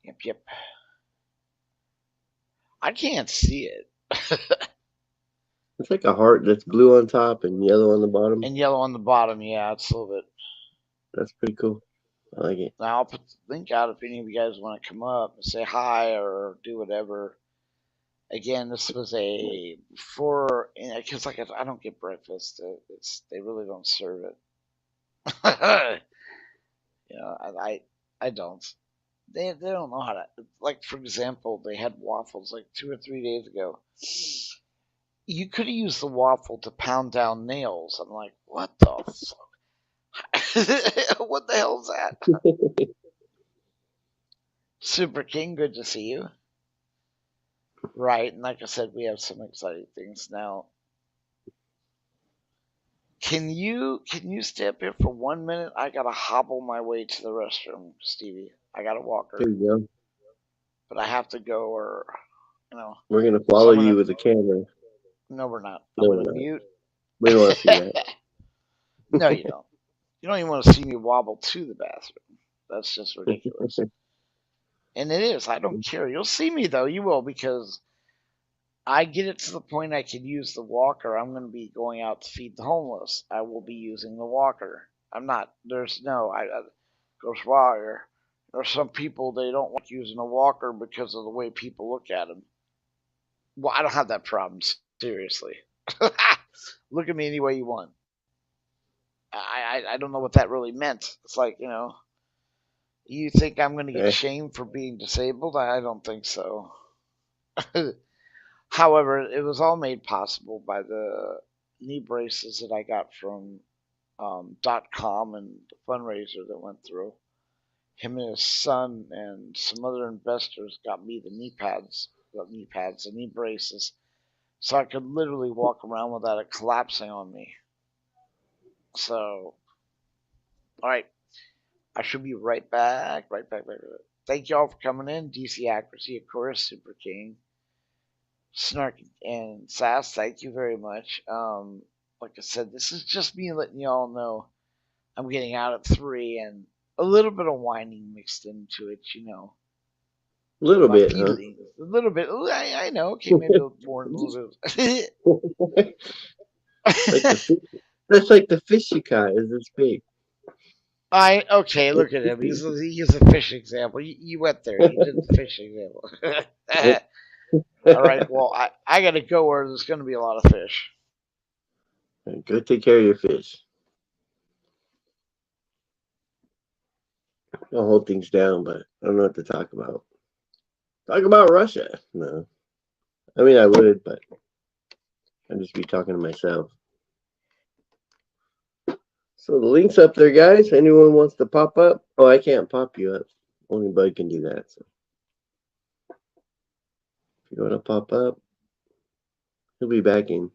Yep, yep. I can't see it. It's like a heart that's blue on top and yellow on the bottom. And yellow on the bottom, yeah, it's a little bit. That's pretty cool. I like it. Now I'll put the link out if any of you guys want to come up and say hi or do whatever. Again, this was a for because like I don't get breakfast. It's they really don't serve it. I don't. They don't know how to, like, for example, they had waffles like 2 or 3 days ago. You could have used the waffle to pound down nails. I'm like, what the fuck? What the hell is that? Super King, good to see you. Right, and like I said, we have some exciting things now. Can you stay up here for 1 minute? I gotta hobble my way to the restroom, Stevie. I got a There walker, you go. but I have to go, or you know. We're gonna So follow I'm you gonna. with a camera. No, we're not. I'm No, gonna we're not. mute. We don't want to see that. No, you don't. You don't even want to see me wobble to the bathroom. That's just ridiculous. And it is. I don't care. You'll see me though. You will, because I get it to the point I can use the walker. I'm going to be going out to feed the homeless. I will be using the walker. I'm not. There's no. I goes wire. There's some people they don't like using a walker because of the way people look at them. Well, I don't have that problem. Seriously, look at me any way you want. I don't know what that really meant. It's like, you think I'm going to get Eh, shamed for being disabled? I don't think so. However, it was all made possible by the knee braces that I got from .com and the fundraiser that went through. Him and his son and some other investors got me the knee braces, so I could literally walk around without it collapsing on me. So, all right, I should be right back, right back, right back. Thank y'all for coming in. DC Accuracy, of course, Super King, Snark, and Sass. Thank you very much. Like I said, this is just me letting y'all know I'm getting out at 3, and a little bit of whining mixed into it, a little my bit, huh? feelings. A little bit. I know. Okay, maybe more, a little bit. Like the fish. That's like the fish you caught is this big. Okay. Look at him. He's a fish example. You went there. You did the fish example. All right. Well, I got to go where there's going to be a lot of fish. Go take care of your fish. I'll hold things down, but I don't know what to talk about. Talk about Russia. No. I mean, I would, but I'd just be talking to myself. So the link's up there, guys. Anyone wants to pop up? Oh, I can't pop you up. Only Bud can do that. So if you want to pop up, he'll be back in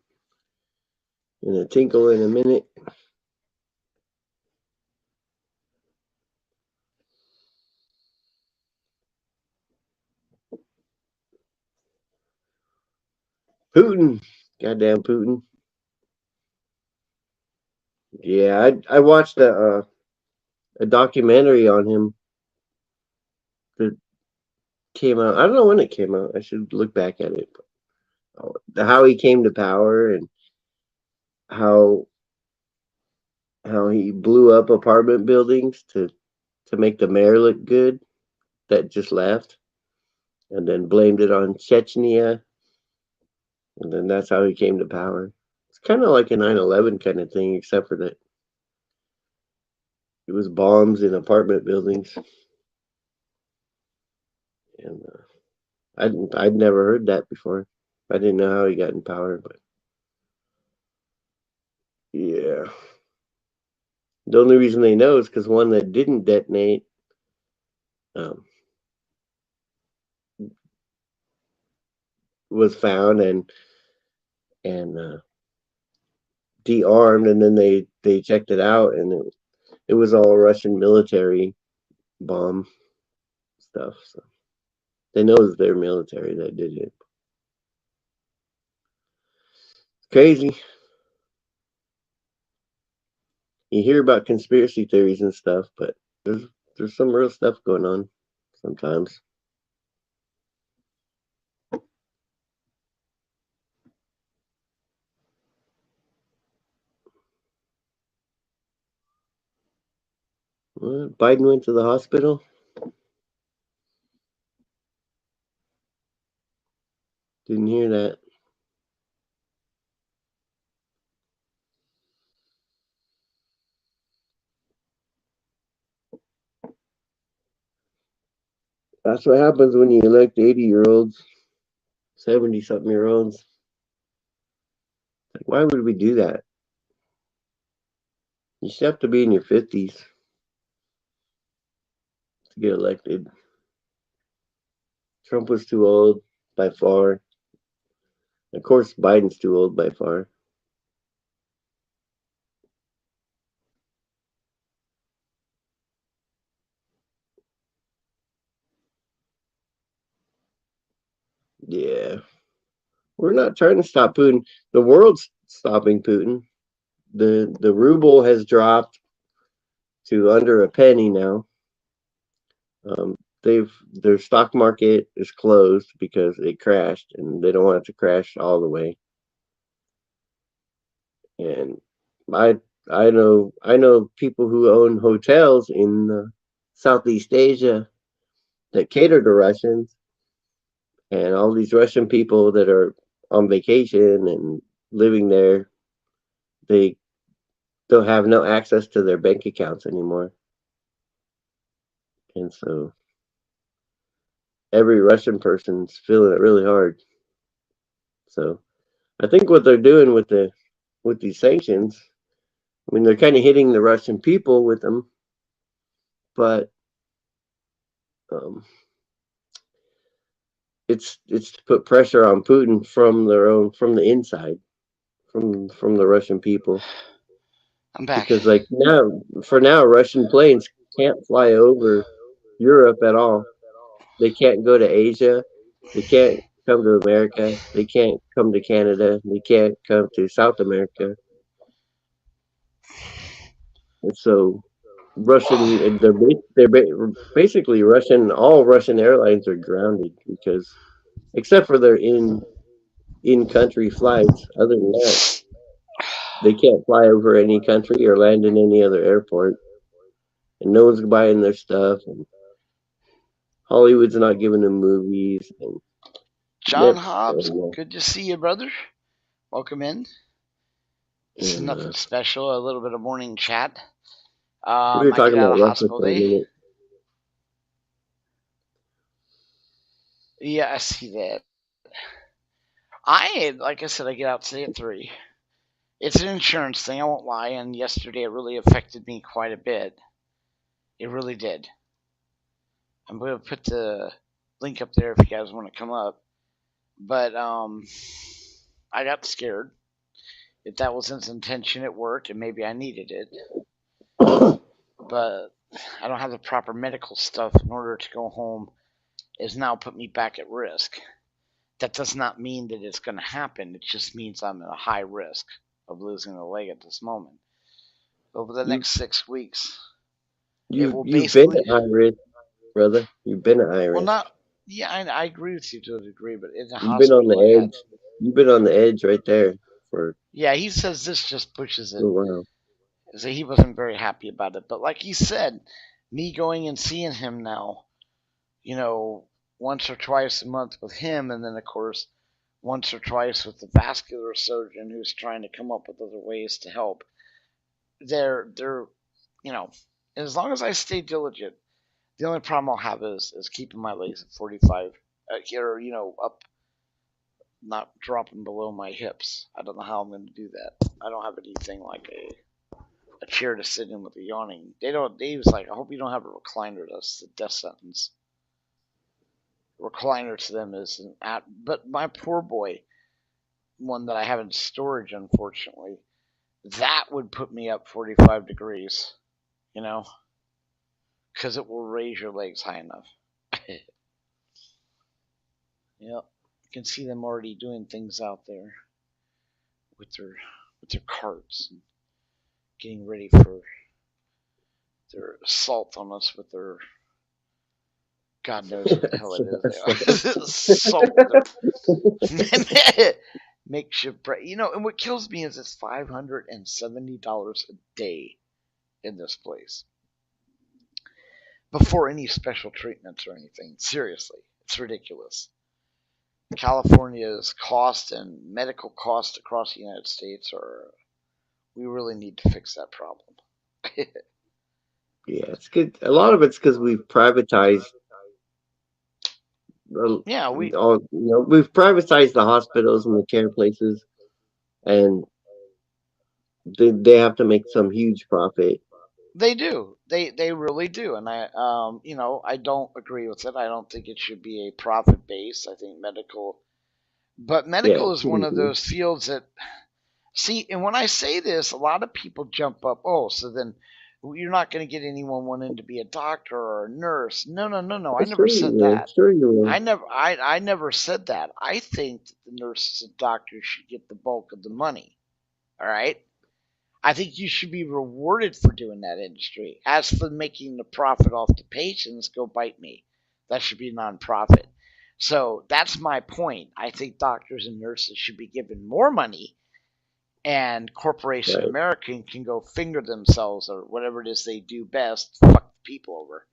a tinkle in a minute. Putin. Goddamn Putin. Yeah, I watched a documentary on him that came out. I don't know when it came out. I should look back at it. But how he came to power and how how he blew up apartment buildings to make the mayor look good that just left, and then blamed it on Chechnya, and then that's how he came to power. It's kind of like a 9/11 kind of thing, except for that it was bombs in apartment buildings, and I'd never heard that before. I didn't know how he got in power, but Yeah. The only reason they know is because one that didn't detonate um, was found and de-armed, and then they checked it out, and it was all Russian military bomb stuff. So they know it's their military that did it. It's crazy. You hear about conspiracy theories and stuff, but there's some real stuff going on sometimes. What? Biden went to the hospital. Didn't hear that. That's what happens when you elect 80-year-olds, 70-something-year-olds. Like, why would we do that? You should have to be in your 50s to get elected. Trump was too old by far. Of course, Biden's too old by far. Yeah. We're not trying to stop Putin. The world's stopping Putin. The ruble has dropped to under a penny now. Their stock market is closed because it crashed, and they don't want it to crash all the way. And I I know people who own hotels in Southeast Asia that cater to Russians, and all these Russian people that are on vacation and living there, they don't have no access to their bank accounts anymore, and so every Russian person's feeling it really hard. So I think what they're doing with these sanctions, I mean, they're kind of hitting the Russian people with them, but um, it's to put pressure on Putin from the inside, from the Russian people, I'm back. because like now Russian planes can't fly over Europe at all. They can't go to Asia. They can't come to America. They can't come to Canada. They can't come to South America. And so basically all Russian airlines are grounded because except for their in country flights. Other than that, they can't fly over any country or land in any other airport, and no one's buying their stuff. And Hollywood's not giving them movies. And John yep, Hobbs, and, good to see you, brother. Welcome in. This is and nothing special, a little bit of morning chat. we were I get talking out about of the Russia hospital for a day. minute. Yeah, I see that. Like I said, I get out today at 3. It's an insurance thing, I won't lie, and yesterday it really affected me quite a bit. It really did. I'm going to put the link up there if you guys want to come up. But I got scared. If that was his intention, it worked, and maybe I needed it. But I don't have the proper medical stuff in order to go home. Is now put me back at risk. That does not mean that it's going to happen. It just means I'm at a high risk of losing the leg at this moment. Over the You next 6 weeks, it you will you've been basically, at high risk, brother. You've been at high well, risk. not, yeah, I agree with you to a degree, but in the You've been on hospital, the I had, edge. You've been on the edge right there for yeah, he says this just pushes a it. while. So he wasn't very happy about it. But like he said, me going and seeing him now, you know, once or twice a month with him, and then of course once or twice with the vascular surgeon who's trying to come up with other ways to help. They're you know, as long as I stay diligent, the only problem I'll have is keeping my legs at 45 here, up not dropping below my hips. I don't know how I'm going to do that. I don't have anything like a chair to sit in with a yawning. They don't. Dave's like, I hope you don't have a recliner. That's the death sentence. Recliner to them is an at. But my poor boy, one that I have in storage, unfortunately, that would put me up 45 degrees. You know, because it will raise your legs high enough. Yep, you can see them already doing things out there with their carts and getting ready for their assault on us with their God knows what the hell it is they are. Assault with their makeshift bread. You know, and what kills me is it's $570 a day in this place before any special treatments or anything. Seriously, it's ridiculous. California's cost and medical costs across the United States are. We really need to fix that problem. Yeah, it's good. A lot of it's because we've privatized Yeah, we all. We've privatized the hospitals and the care places, and they have to make some huge profit. they do. They really do. And I don't agree with it. I don't think it should be a profit base. I think Yeah, medical it is one shouldn't of be. those fields that see, and when I say this, a lot of people jump up, "Oh, so then you're not going to get anyone wanting to be a doctor or a nurse." No, no, no, no. I never Sure you said will. that. Sure you will. I never said that. I think that the nurses and doctors should get the bulk of the money. All right? I think you should be rewarded for doing that industry. As for making the profit off the patients, go bite me. That should be nonprofit. So that's my point. I think doctors and nurses should be given more money, and Corporation Right. American can go finger themselves or whatever it is they do best, fuck the people over.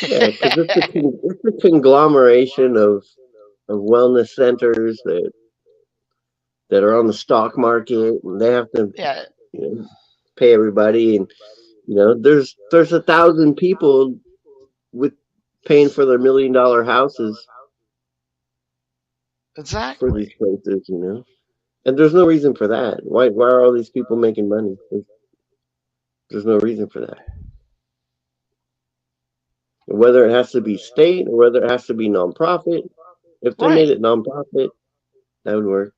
Yeah, because it's a conglomeration of wellness centers that are on the stock market, and they have to Yeah, you know pay everybody, and there's 1,000 people with paying for their $1 million houses for these exactly. places. And there's no reason for that. Why are all these people making money? There's no reason for that. Whether it has to be state or whether it has to be nonprofit, if they made Right. it nonprofit, that would work.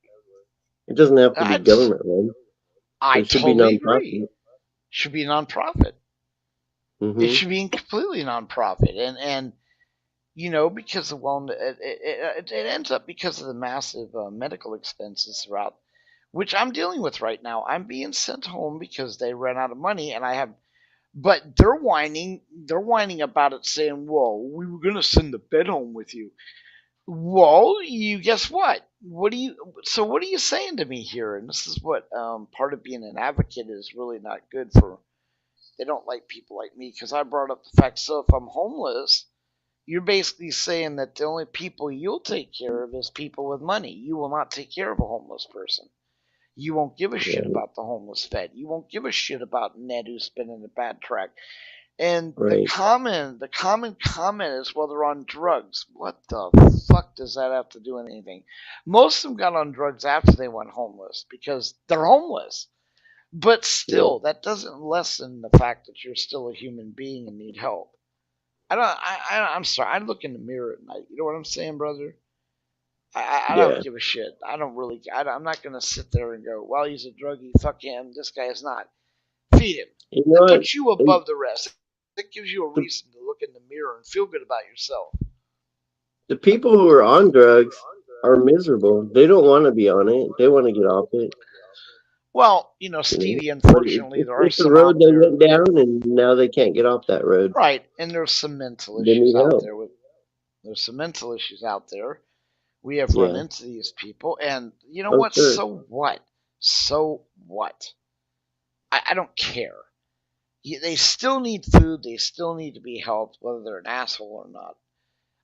It doesn't have to be I, government run, but I it should be totally agree. nonprofit. Should be nonprofit. It Hmm. should be completely nonprofit, and because the wellness it ends up because of the massive medical expenses throughout, which I'm dealing with right now. I'm being sent home because they ran out of money, and I have. But they're whining. They're whining about it, saying, "Whoa, we were gonna send the bed home with you." Well, you guess what? What do you? So what are you saying to me here? And this is what part of being an advocate is really not good for. They don't like people like me because I brought up the fact. So if I'm homeless, you're basically saying that the only people you'll take care of is people with money. You will not take care of a homeless person. You won't give a shit Right, about the homeless vet. You won't give a shit about Ned who's been in a bad track. And right. the common comment is, well, they're on drugs. What the fuck does that have to do with anything? Most of them got on drugs after they went homeless because they're homeless. But Yeah, still, that doesn't lessen the fact that you're still a human being and need help. I don't. I'm sorry. I look in the mirror at night. You know what I'm saying, brother? I don't yeah. give a shit. I don't really. I'm not gonna sit there and go, well, he's a druggie. Fuck him. This guy is not. Feed him. You know That what? puts you And above the rest. That gives you a the reason to look in the mirror and feel good about yourself. the people who are on drugs are miserable. They don't want to be on it. They want to get off it. Well, You know, Stevie, but unfortunately, there are it's a some road out they there. went down, and now they can't get off that road. Right, and there's some mental They issues need out help. there. There's some mental issues out there. We have run Yeah. into these people, and you know Oh, what? sure. So what? So what? I don't care. They still need food. They still need to be helped, whether they're an asshole or not.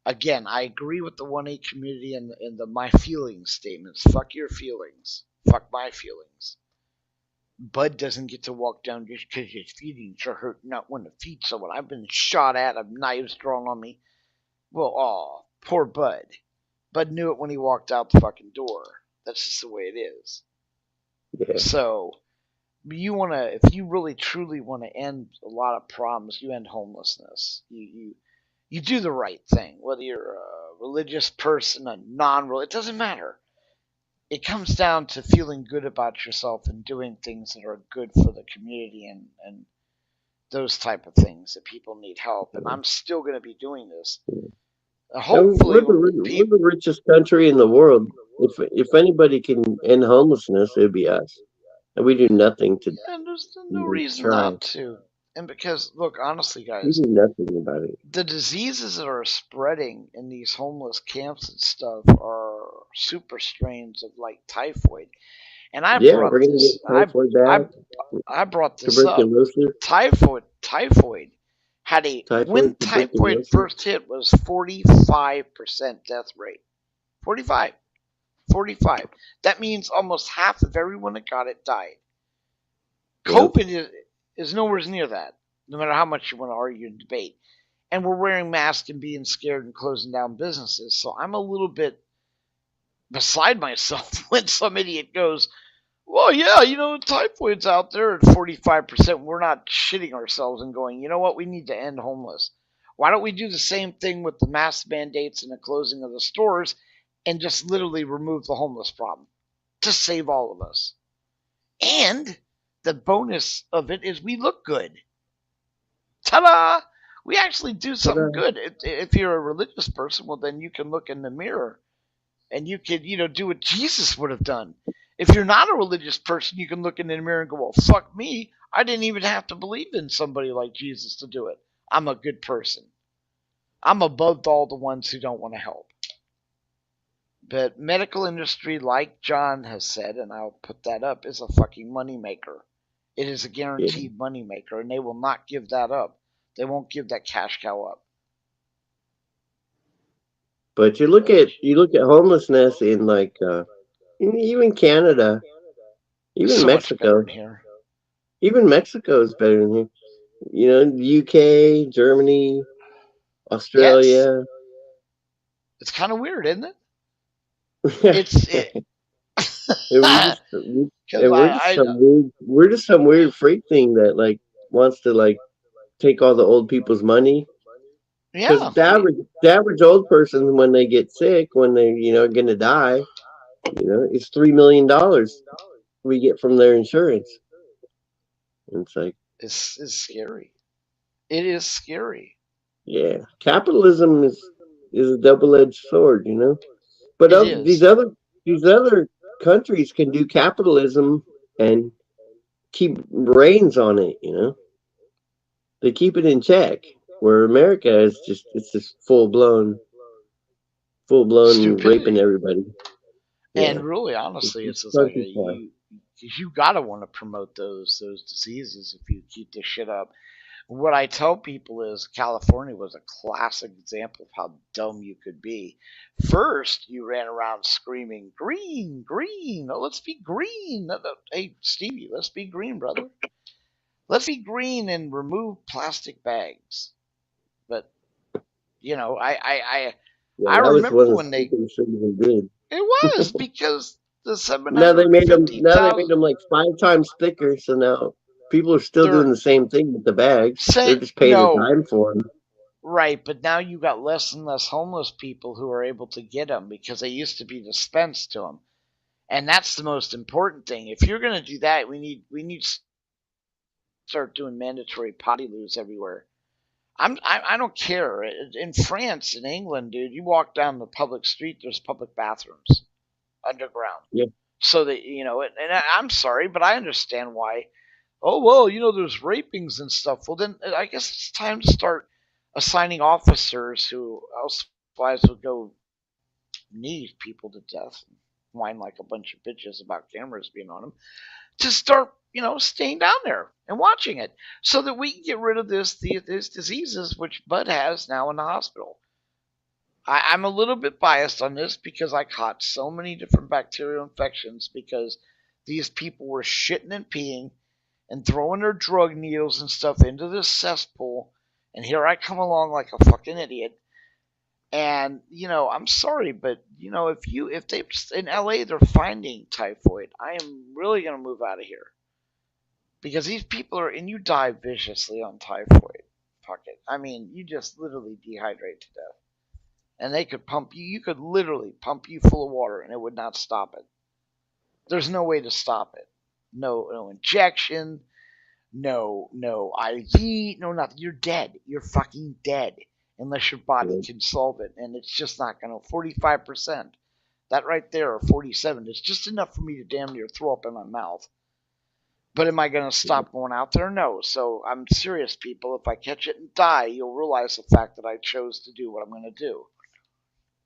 Again, I agree with the 1A community and the my feelings statements. Fuck your feelings. Fuck my feelings. Bud doesn't get to walk down just because his feelings are hurt, not want to feed someone. I've been shot at, I've knives drawn on me. Well, poor Bud. Bud knew it when he walked out the fucking door. That's just the way it is. Yeah. So if you really truly want to end a lot of problems, you end homelessness. You do the right thing, whether you're a religious person, a non-religious, it doesn't matter. It comes down to feeling good about yourself and doing things that are good for the community and those type of things that people need help. And I'm still going to be doing this. And Hopefully, when we're the richest country in the world. If anybody can end homelessness, it'd be us. And we do nothing to and there's no even reason try. not to. And because, look, honestly, We guys, do nothing about it. the diseases that are spreading in these homeless camps and stuff are super strains of like typhoid. And Yeah, we're gonna get typhoid I back, I brought this up. tuberculosis, Typhoid had a typhoid, when typhoid tuberculosis. first hit was 45% death rate. 45. 45. That means almost half of everyone that got it died. Yep. COVID is nowhere near that, no matter how much you want to argue and debate. And we're wearing masks and being scared and closing down businesses. So I'm a little bit beside myself when some idiot goes, well, yeah, typhoid's out there at 45%. We're not shitting ourselves and going, you know what, we need to end homeless. Why don't we do the same thing with the mask mandates and the closing of the stores and just literally remove the homeless problem to save all of us? And the bonus of it is we look good. Ta-da! We actually do something Ta-da. good. If you're a religious person, well, then you can look in the mirror and you could, do what Jesus would have done. If you're not a religious person, you can look in the mirror and go, well, fuck me. I didn't even have to believe in somebody like Jesus to do it. I'm a good person. I'm above all the ones who don't want to help. But medical industry, like John has said, and I'll put that up, is a fucking moneymaker. It is a Yeah. guaranteed moneymaker, and they will not give that up. They won't give that cash cow up. But you look at homelessness in like even Canada, It's even so much better Mexico. in here. Even Mexico is better than here. You know, the UK, Germany, Yes, Australia. it's kind of weird, isn't it? and It's it we because just and we're just some weird freak thing that like wants to like take all the old people's money. Because yeah, the average old person when they get sick, when they gonna die, it's $3 million we get from their insurance. And it's like, it's scary. It is scary. yeah, capitalism is a double edged sword. But It is. these other countries can do capitalism and keep reins on it. They keep it in check. Where America is just full blown raping Stupidity. everybody. And Yeah, really, it's honestly, just it's just like country club. you gotta want to promote those diseases if you keep this shit up. What I tell people is California was a classic example of how dumb you could be. First, you ran around screaming, "Green, green! Oh, let's be green!" Hey, Stevie, let's be green, brother. Let's be green and remove plastic bags. But Yeah, I that was remember one of the when they stupidest things they did. it was because the 750,000 Now they made them like 5 times thicker. So now people are still they're doing the same thing with the bags. They're saying just paying a no, dime for them. right, but now you got less and less homeless people who are able to get them because they used to be dispensed to them. And that's the most important thing. If you're going to do that, we need to start doing mandatory potty loos everywhere. I don't care. In France, in England, dude, you walk down the public street, there's public bathrooms underground. Yeah, So that and I'm sorry, but I understand why. Oh well, there's rapings and stuff. Well, then I guess it's time to start assigning officers who elsewise would go knee people to death and whine like a bunch of bitches about cameras being on them to start, staying down there and watching it so that we can get rid of these diseases which Bud has now in the hospital. I'm a little bit biased on this because I caught so many different bacterial infections because these people were shitting and peeing and throwing their drug needles and stuff into this cesspool. And here I come along like a fucking idiot And I'm sorry, but if they in LA they're finding typhoid, I am really gonna move out of here because these people are, and you die viciously on typhoid. Fuck it. I mean, you just literally dehydrate to death, and they could pump you. You could literally pump you full of water, and it would not stop it. There's no way to stop it. No injection. No IV. No nothing. You're dead. You're fucking dead unless your body Yeah. can solve it, and it's just not gonna. 45%. That right there, or 47, is just enough for me to damn near throw up in my mouth. But am I going to stop going out there? No. So I'm serious, people. If I catch it and die, you'll realize the fact that I chose to do what I'm going to do.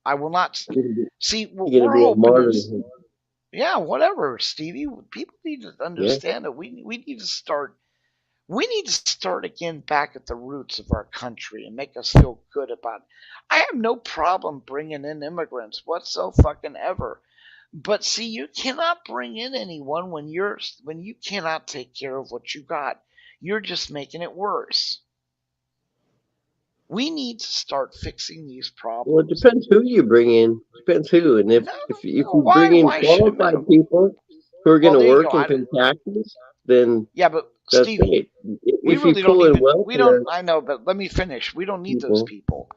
I will not. You're gonna be, See, what you're gonna we're be a hoping martyr. is, yeah, whatever, Stevie. People need to Yeah. understand that we need to start. We need to start again back at the roots of our country and make us feel good about it. I have no problem bringing in immigrants whatsoever fucking ever. But see, you cannot bring in anyone when you cannot take care of what you got. You're just making it worse. We need to start fixing these Well, it problems. depends who you bring in. Depends who, and No, if no, you bring in why should it qualified matter? people who are going Well, to there you go. work and pay taxes, then Yeah, but that's Stevie, great. we If you really don't pull in even we don't. welfare I know, but let me finish. We don't need those people, people.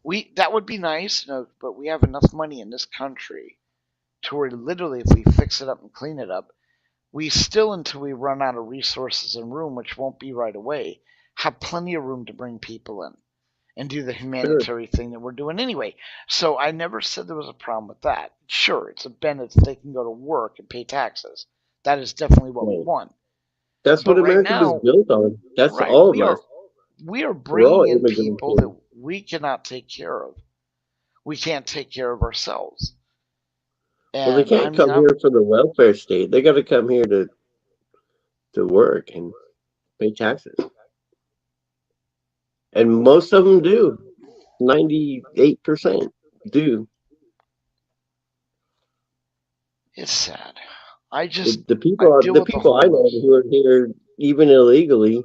We That would be nice, but we have enough money in this country to where literally, if we fix it up and clean it up, we still, until we run out of resources and room, which won't be right away, have plenty of room to bring people in and do the sure, humanitarian thing that we're doing anyway. So I never said there was a problem with that. Sure, it's a benefit they can go to work and pay taxes. That is definitely what we right. want. That's But what right America was now, built on. That's right, all of us. we are We're all bringing in immigrants people here. that we cannot take care of. We can't take care of ourselves. Well, they And I can't mean, come here for the welfare state. They got to come here to work and pay taxes, and most of them do. 98% do. it's sad. I The, just the I people, deal the with the people I know homeless, who are here even illegally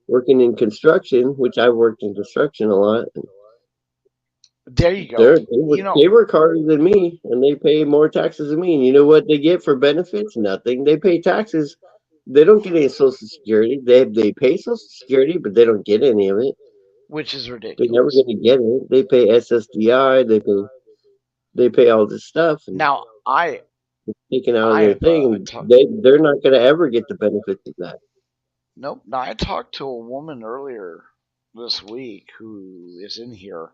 working in construction, which I worked in construction a lot. there you go. They work harder than me, and they pay more taxes than me. And you know what they get for benefits? Nothing. They pay taxes. They don't get any Social Security. They pay Social Security, but they don't get any of it. which is They're never ridiculous. going to get it. They pay SSDI. They pay all this stuff and Now, taken out of I their have thing. I And talked they're not going to ever get the benefits of that. nope. Now I talked to a woman earlier this week who is in here,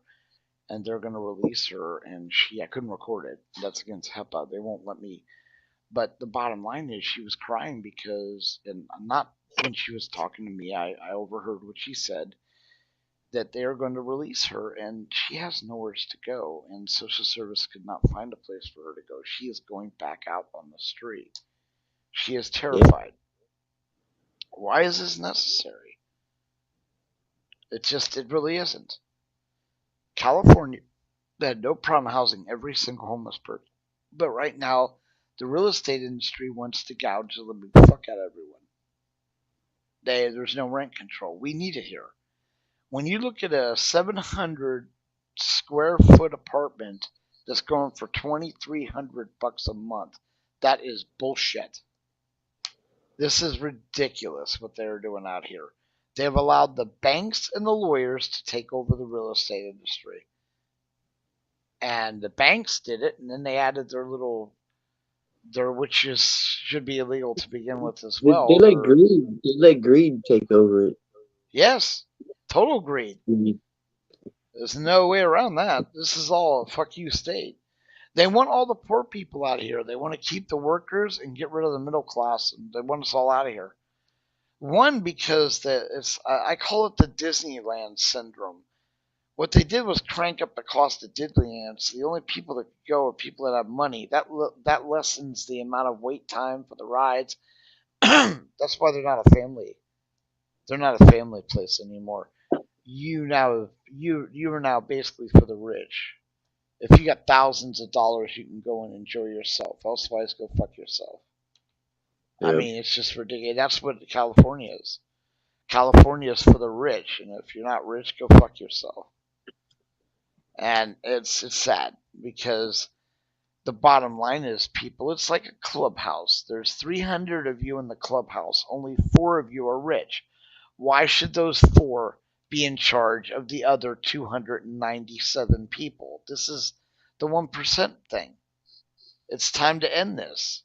and they're going to release her, and I couldn't record it. That's against HEPA. They won't let me. But the bottom line is, she was crying because, and not when she was talking to me, I overheard what she said, that they are going to release her, and she has nowhere to go, and social service could not find a place for her to go. She is going back out on the street. She is Yeah. terrified. Why is this necessary? It really isn't. California had no problem housing every single homeless person, but right now the real estate industry wants to gouge the living fuck out of everyone. There's no rent control. We need it here. When you look at a 700 square foot apartment that's going for $2,300 a month, that is bullshit. This is ridiculous what they're doing out here. They have allowed the banks and the lawyers to take over the real estate industry. And the banks did it, and then they added which should be illegal to begin with as They well. let greed. They let greed take over it. Yes, total greed. Mhm. There's no way around that. This is all a fuck you state. They want all the poor people out of here. They want to keep the workers and get rid of the middle class, and they want us all out of here. One, because I call it the Disneyland syndrome. What they did was crank up the cost of Disneyland, so the only people that go are people that have money. That lessens the amount of wait time for the rides. That's why they're not a family. They're not a family place anymore. You are now basically for the rich. If you got thousands of dollars, you can go and enjoy yourself. Otherwise, go fuck yourself. I Yeah. mean, it's just ridiculous. That's what California is. California is for the rich, and if you're not rich, go fuck yourself. And it's sad because the bottom line is, people, it's like a clubhouse. There's 300 of you in the clubhouse. Only 4 of you are rich. Why should those 4 be in charge of the other 297 people? This is the 1% thing. It's time to end this.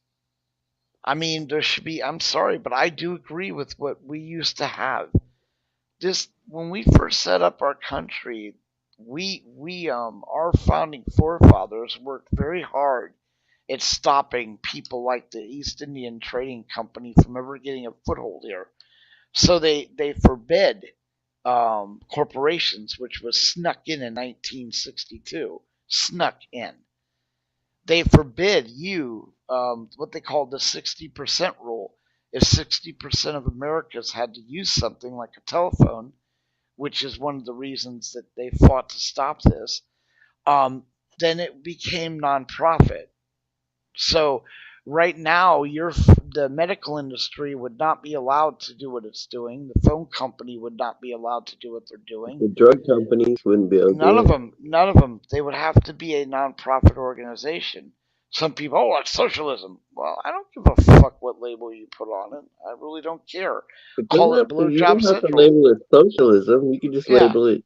I mean, there should be, I'm sorry, but I do agree with what we used to have. This, when we first set up our country, we our founding forefathers worked very hard at stopping people like the East Indian Trading Company from ever getting a foothold here. So they forbid corporations, which was snuck in 1962, snuck in. They forbid you what they called the 60% rule. If 60% of Americans had to use something like a telephone, which is one of the reasons that they fought to stop this, then it became nonprofit. So right now, the medical industry would not be allowed to do what it's doing. The phone company would not be allowed to do what they're doing. The drug companies wouldn't be able to None do of it. them, none of them. They would have to be a nonprofit organization. Some people, oh, it's socialism. Well, I don't give a fuck what label you put on it. I really don't care. But Call it Blue you Job don't have to Central. label it socialism. You can just Yeah, label it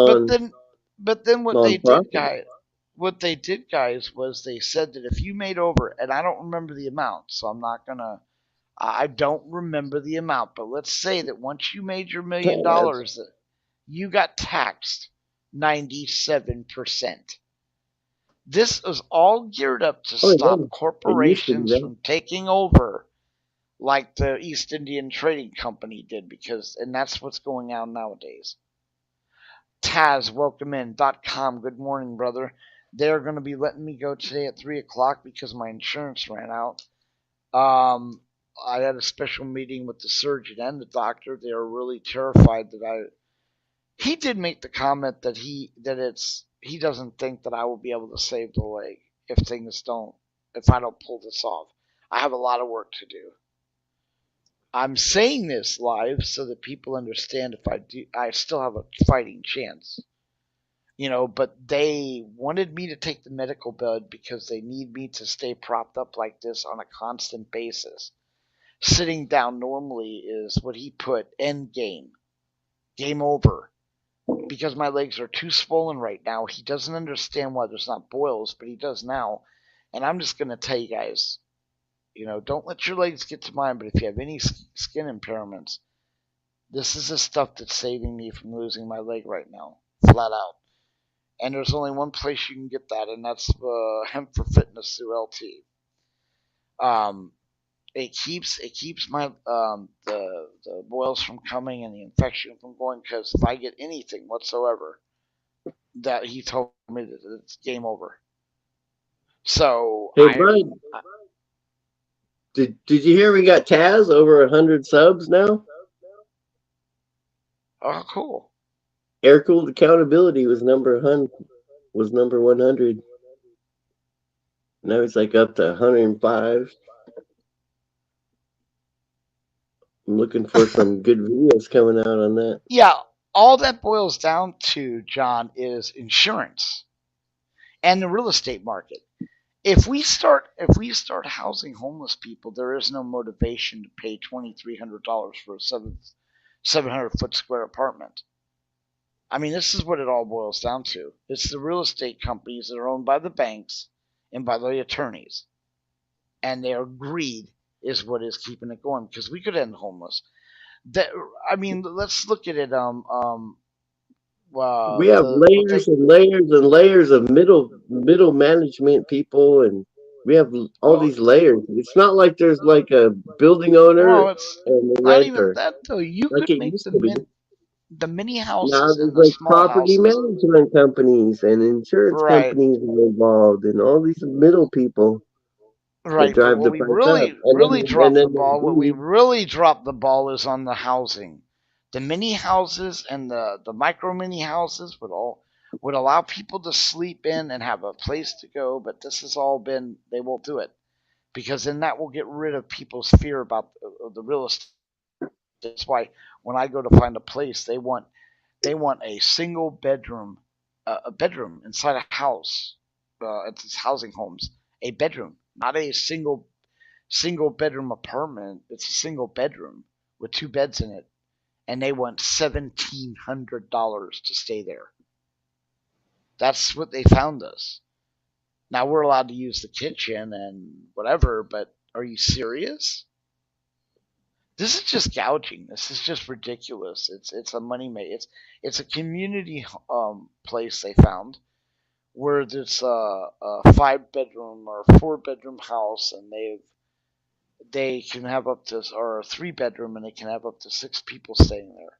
but then, but then non-profit. what they did, guys, was they said that if you made over, and I don't remember the amount, so I'm not gonna. I don't remember the amount, but let's say that once you made your million That's, dollars, that you got taxed 97%. This is all geared up to oh yeah, stop it used to be corporations that. from taking over like the East Indian Trading Company did, because, and that's what's going on nowadays. Taz, welcome in. .com, good morning, brother. They're going to be letting me go today at 3 o'clock because my insurance ran out. Um, I had a special meeting with the surgeon and the doctor. They are really terrified that I. He did make the comment that he doesn't think that I will be able to save the leg if I don't pull this off. I have a lot of work to do. I'm saying this live so that people understand if I do, I still have a fighting chance. But they wanted me to take the medical bed because they need me to stay propped up like this on a constant basis. Sitting down normally is what he put end game, game over, because my legs are too swollen right now. He doesn't understand why there's not boils, but he does now. And I'm just going to tell you guys, don't let your legs get to mine, but if you have any skin impairments, this is the stuff that's saving me from losing my leg right now, flat out. And there's only one place you can get that, and that's Hemp for Fitness through LT. Um, it keeps my the boils from coming and the infection from going, because if I get anything whatsoever, that he told me that it's game over. So Hey Brian, did you hear we got Taz over 100 subs now? oh, cool. Air cooled accountability was number 100. Now it's like up to 105. I'm looking for some good videos coming out on that. Yeah, all that boils down to, John, is insurance and the real estate market. If we start housing homeless people, there is no motivation to pay $2,300 for a 700-foot square apartment. I mean, this is what it all boils down to. It's the real estate companies that are owned by the banks and by the attorneys, and their greed is what is keeping it going. Because we could end homeless. That I mean, let's look at it. We have The what they layers and layers and layers of middle management people, and we have all well, these layers. It's not like there's like a building owner well, it's and a not even renter that though. You like could it make used to be. the mini Now houses there's and the like small property houses. management companies and insurance Right, companies are involved, and all these middle people that right. But drive what the we price up, really, really and dropped the then they ball. What we agree. really dropped the ball is on the housing. The mini houses and the micro mini houses would allow people to sleep in and have a place to go. But this has all been, they won't do it, because then that will get rid of people's fear about the real estate. That's why when I go to find a place, they want a single bedroom a bedroom inside a house. At these housing homes, a bedroom, not a single bedroom apartment. It's a single bedroom with two beds in it, and they want $1,700 to stay there. That's what they found us. Now we're allowed to use the kitchen and whatever, but are you serious? This is just gouging. This is just ridiculous. It's a money make. It's a community place they found where there's a 5 bedroom or 4 bedroom house, and they can have up to, or a 3 bedroom, and they can have up to 6 people staying there,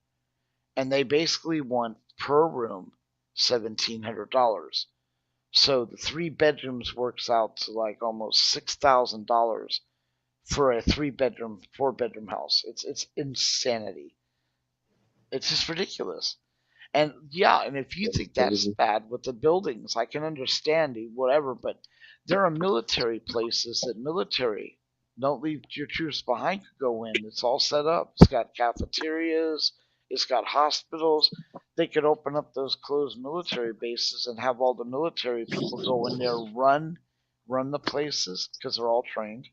and they basically want per room $1,700. So the 3 bedrooms works out to like almost $6,000 for a 3 bedroom, 4 bedroom house. It's insanity. It's just ridiculous. And yeah, and if you think that's Crazy. bad with the buildings, I can understand it, whatever, but there are military places that military don't leave your troops behind could go in. It's all set up. It's got cafeterias, it's got hospitals. They could open up those closed military bases and have all the military people go in there, run the places because they're all trained.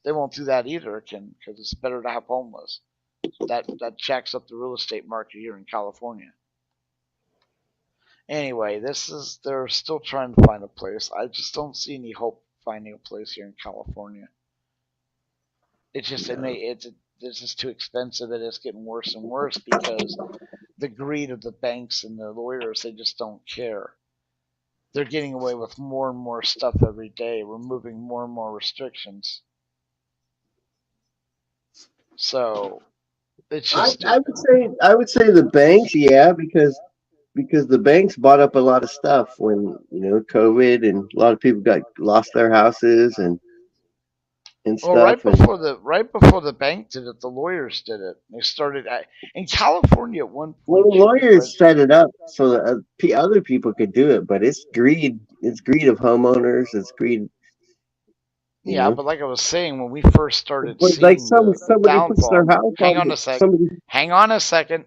They won't do that either, because it's better to have homeless. That jacks up the real estate market here in California. Anyway, this is they're still trying to find a place. I just don't see any hope finding a place here in California. It's just No. it's just too expensive, and it's getting worse and worse because the greed of the banks and the lawyers, they just don't care. They're getting away with more and more stuff every day, removing more and more restrictions. So it's just I would say the banks, yeah, because the banks bought up a lot of stuff when COVID, and a lot of people got lost their houses and well, stuff. And right before the bank did it, the lawyers did it. They started in California at one well, point. the lawyers set it up so that other people could do it, but it's greed. It's greed of homeowners. It's greed. You Yeah, know, but like I was saying, when we first started but like seeing the somebody puts their downfall, house on somebody. hang on a second.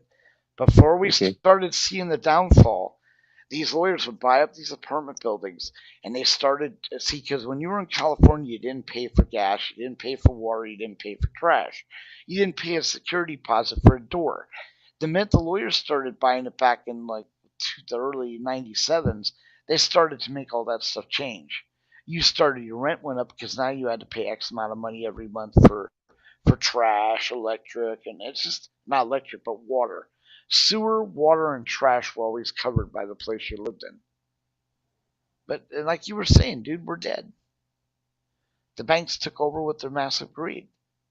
Before we Okay. started seeing the downfall, these lawyers would buy up these apartment buildings, and they started see, because when you were in California, you didn't pay for gas, you didn't pay for water, you didn't pay for trash, you didn't pay a security deposit for a door. The minute the lawyers started buying it back in like the early 97s, they started to make all that stuff change. You started, your rent went up because now you had to pay X amount of money every month for trash, electric, and it's just not electric, but water. Sewer, water, and trash were always covered by the place you lived in. But like you were saying, dude, we're dead. The banks took over with their massive greed,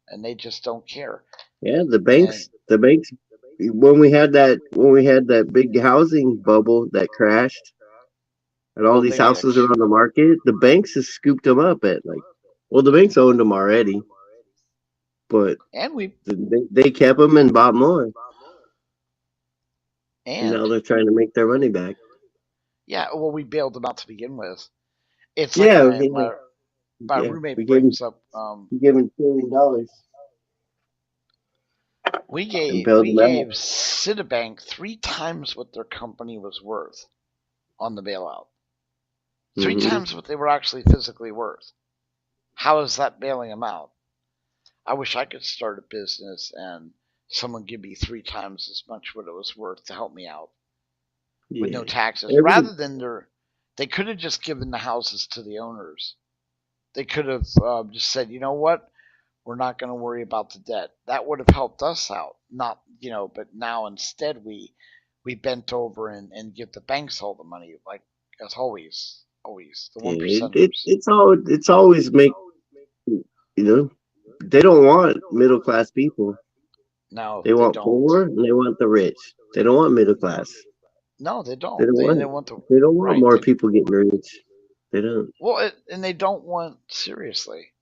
and they just don't care. Yeah, the And banks. The banks. When we had that big housing bubble that crashed, and all well, these they made houses are on the market, the banks has scooped them up at like, well, the banks owned them already, but and we they kept them and bought more, and now and they're trying to make their money back. yeah, well, we bailed them out to begin with. It's like Yeah, my yeah, roommate brings up. we gave them $1 trillion and bailed We them out. gave Citibank 3 times what their company was worth on the bailout. Three Hmm. times what they were actually physically worth. How is that bailing them out? I wish I could start a business and someone give me 3 times as much what it was worth to help me out with no Yeah, taxes. every Rather than they could have just given the houses to the owners. They could have just said, you know what, we're not going to worry about the debt. That would have helped us out. Not, but now instead we bent over and give the banks all the money, like as always the one yeah, percenters. it's always make you know they don't want middle class people. No, They they want don't. poor and they want the rich. They don't want middle class. No, they They don't. don't They want they want the they don't want right. more people getting rich. They don't. And they don't want seriously.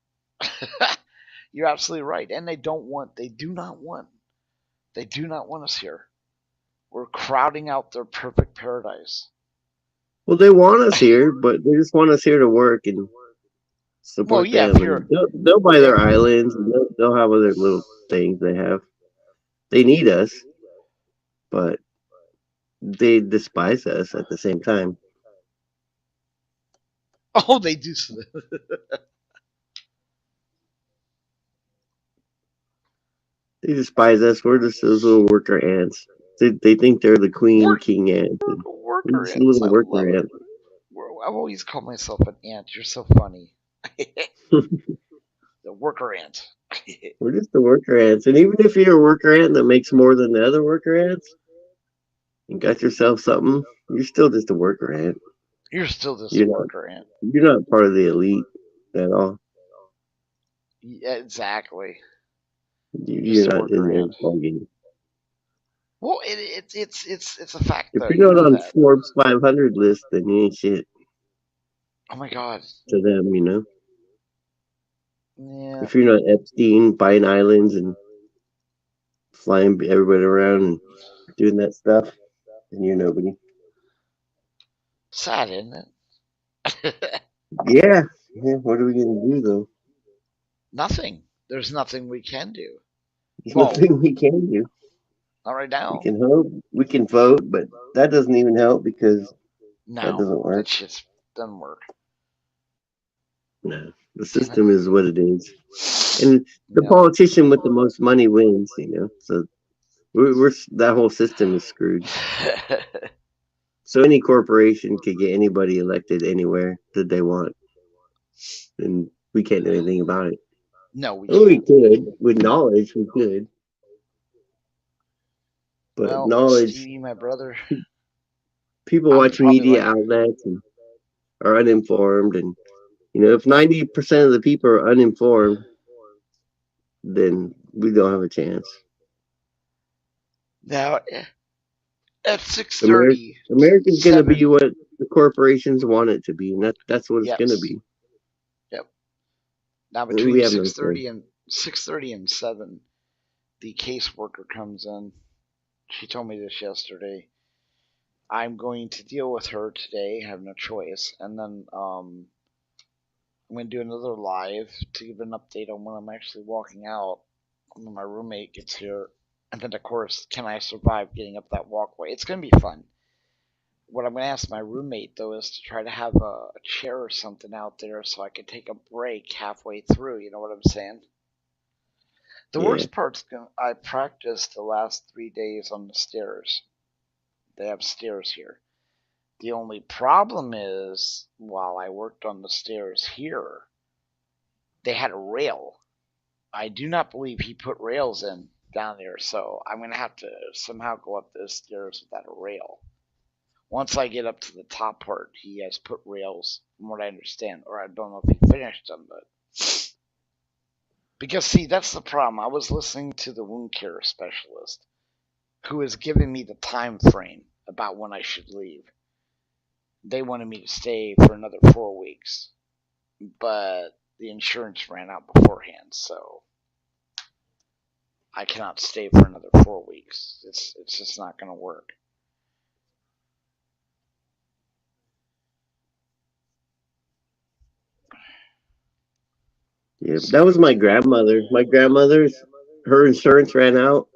You're absolutely right. And they don't want. They do not want. They do not want us here. We're crowding out their perfect paradise. Well, they want us here, but they just want us here to work and Well, support yeah. them, and they'll buy If their islands and they'll have other little things they have. They need us, but they despise us at the same time. Oh, they do. They despise us. We're just those little worker ants. They think they're the queen, Work, king ant. And we're worker just ants. little I worker love it. ants. I've always called myself an ant. You're so funny. The worker ant. We're just the worker ants. And even if you're a worker ant that makes more than the other worker ants, you got yourself something, you're still just a worker ant. You're still just a You're not worker ant. you're not part of the elite at all. Yeah, exactly. You're Just a not in worker their ant. ballgame. Well, it's a fact If though. You you're not know on that. Forbes 500 list, then you ain't shit Oh my god. to them, you know. Yeah. If you're not Epstein buying islands and flying everybody around and doing that stuff, then you're nobody. Sad, isn't it? Yeah. Yeah. What are we gonna do though? Nothing. There's nothing we can do. There's Well, nothing we can do. not right We now. can hope. We can vote, but that doesn't even help because that No, doesn't work. that shit doesn't work. No. The Damn it. system is what it is. And the Yeah. politician with the most money wins, you know. So we're that whole system is screwed. So any corporation could get anybody elected anywhere that they want, and we can't do anything about it. No, we Oh, we can't. could with knowledge, we could, but Well, knowledge. Stevie, my brother, People I'm watch probably media like, outlets and are uninformed, and if 90% of the people are uninformed, then we don't have a chance. now at six America, thirty America's going to be seven. what the corporations want it to be, and that's what it's going to Yes. be. Yep. Now We between have no say. 6:30 and 7, the caseworker comes in. She told me this yesterday. I'm going to deal with her today. I have no choice. And then I'm going to do another live to give an update on when I'm actually walking out when my roommate gets here. And then, of course, can I survive getting up that walkway? It's going to be fun. What I'm going to ask my roommate, though, is to try to have a chair or something out there so I can take a break halfway through. You know what I'm saying? The Yeah, worst part's I practiced the last 3 days on the stairs. They have stairs here. The only problem is, while I worked on the stairs here, they had a rail. I do not believe he put rails in down there, so I'm gonna have to somehow go up those stairs without a rail. Once I get up to the top part, he has put rails, from what I understand, or I don't know if he finished them, but because see, that's the problem. I was listening to the wound care specialist, who is giving me the time frame about when I should leave. They wanted me to stay for another 4 weeks, but the insurance ran out beforehand, so I cannot stay for another 4 weeks. It's just not going to work. yeah. That was So my grandmother. My grandmother's her insurance ran out,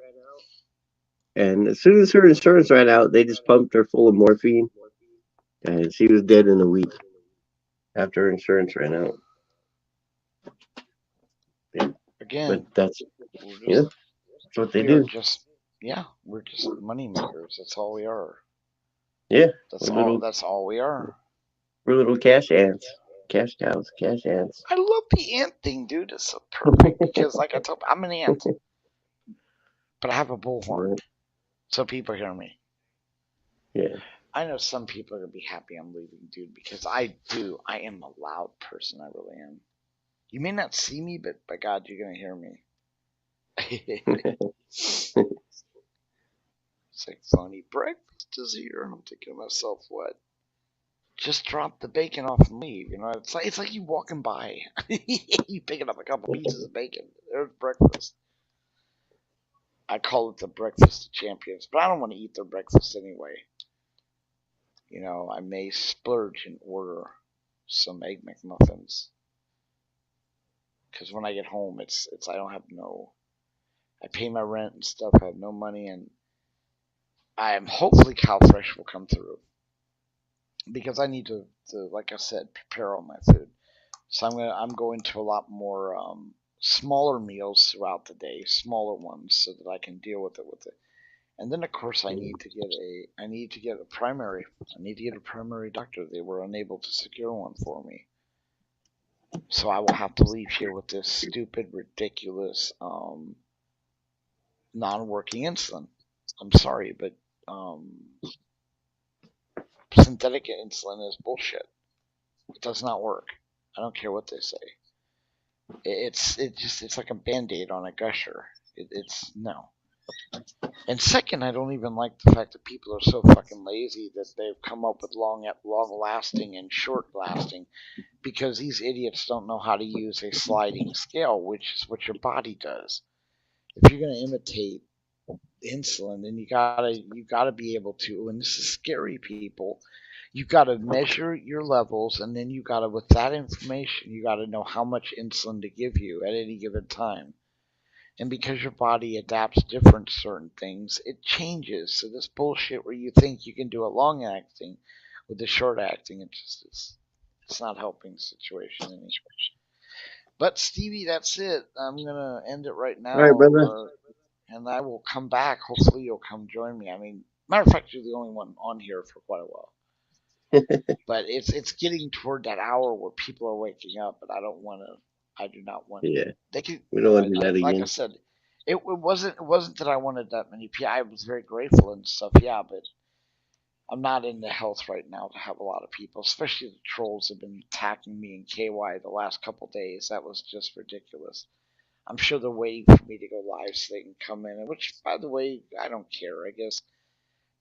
and as soon as her insurance ran out, they just pumped her full of morphine, and she was dead in a week after her insurance ran out. Yeah, but again, that's we're yeah, just that's what they we are do. just yeah, we're just money makers. That's all we are. Yeah, That's we're all. little That's all we are. we're little cash ants, cash cows, cash ants. I love the ant thing, dude. It's so perfect because, like I told, I'm an ant, but I have a bullhorn, Right. so people hear me. Yeah. I know some people are gonna be happy I'm leaving, dude, because I do. I am a loud person. I really am. You may not see me, but by God, you're gonna hear me. It's like funny breakfast is here, and I'm thinking to myself, what? Just drop the bacon off and leave. You know, it's like you walking by, you picking up a couple pieces of bacon. There's breakfast. I call it the breakfast of champions, but I don't want to eat their breakfast anyway. I may splurge and order some egg McMuffins because when I get home, it's I don't have no. I pay my rent and stuff. I have no money, and I'm hopefully cow fresh will come through because I need to like I said, prepare all my food. So I'm going to a lot more smaller meals throughout the day, smaller ones, so that I can deal with it. And then of course I need to get a primary. I need to get a primary doctor. They were unable to secure one for me. So I will have to leave here with this stupid, ridiculous, non-working insulin. I'm sorry, but um, synthetic insulin is bullshit. It does not work. I don't care what they say. It's like a band-aid on a gusher. It's no. And second, I don't even like the fact that people are so fucking lazy that they've come up with long lasting and short lasting because these idiots don't know how to use a sliding scale, which is what your body does. If you're going to imitate insulin, then you gotta be able to. And this is scary, people. You gotta measure your levels, and then you gotta, with that information, you gotta know how much insulin to give you at any given time. And because your body adapts different certain things, it changes. So this bullshit where you think you can do a long acting with the short acting, it's not helping the situation any. But Stevie, that's it. I'm gonna end it right All right, now. brother. And I will come back. Hopefully, you'll come join me. I mean, matter of fact, you're the only one on here for quite a while. But it's getting toward that hour where people are waking up, and I don't want to. I do not want. Yeah, They could, we don't want to do I that like I again. said, it wasn't that I wanted that many people. I was very grateful and stuff. Yeah, but I'm not in the health right now to have a lot of people, especially the trolls have been attacking me in KY the last couple days. That was just ridiculous. I'm sure they're waiting for me to go live so they can come in. Which, by the way, I don't care. I guess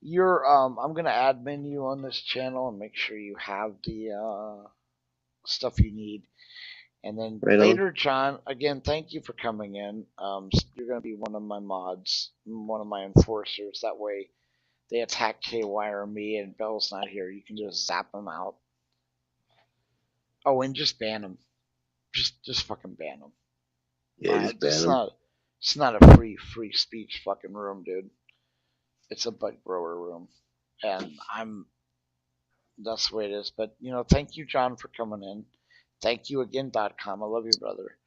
I'm gonna admin you on this channel and make sure you have the stuff you need. And then Right on. later, John, again, thank you for coming in. You're gonna be one of my mods, one of my enforcers. That way, they attack KY or me, and Bell's not here. You can just zap them out. Oh, and just ban them. Just fucking ban them. Yeah, just This ban is them. not. It's not a free speech fucking room, dude. It's a bug grower room, and I'm that's the way it is. But thank you, John, for coming in. Thank you again.com. I love you, brother.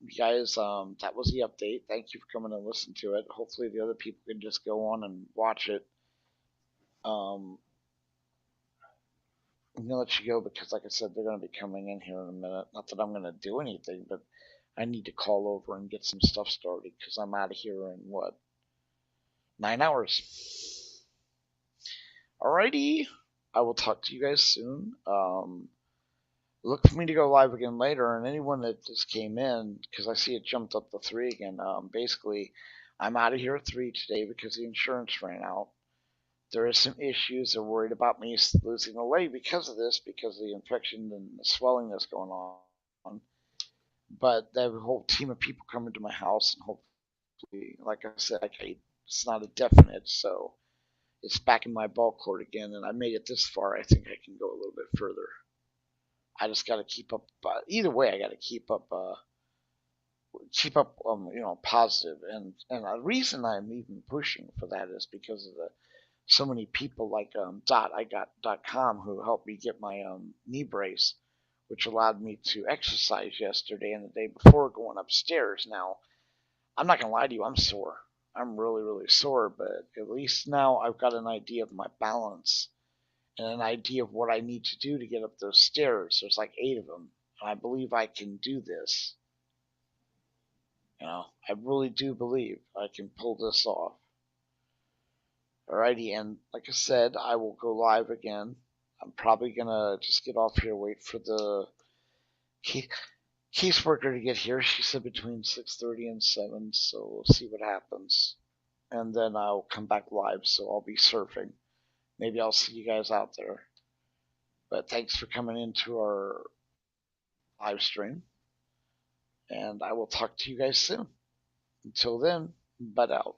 You guys, that was the update. Thank you for coming and listening to it. Hopefully, the other people can just go on and watch it. Um, I'm gonna let you go because, like I said, they're gonna be coming in here in a minute. Not that I'm gonna do anything, but I need to call over and get some stuff started because I'm out of here in what 9 hours. Alrighty. I will talk to you guys soon. Look for me to go live again later, and anyone that just came in, because I see it jumped up to 3 again. Basically, I'm out of here at 3 today because the insurance ran out. There is some issues. They're worried about me losing a leg because of this, because of the infection and the swelling that's going on. But they have a whole team of people coming to my house, and hopefully, like I said, it's not a definite, so it's back in my ball court again, and I made it this far. I think I can go a little bit further. I just got to keep up. Either way, I got to positive. And the reason I'm even pushing for that is because of the so many people like .com who helped me get my knee brace, which allowed me to exercise yesterday and the day before going upstairs. Now, I'm not gonna lie to you, I'm sore. I'm really really sore, but at least now I've got an idea of my balance and an idea of what I need to do to get up those stairs. There's like 8 of them, and I believe I can do this. I really do believe I can pull this off. Alrighty, and like I said, I will go live again. I'm probably gonna just get off here, wait for the caseworker to get here. She said between 6:30 and 7, so we'll see what happens. And then I'll come back live, so I'll be surfing. Maybe I'll see you guys out there. But thanks for coming into our live stream, and I will talk to you guys soon. Until then, bud out.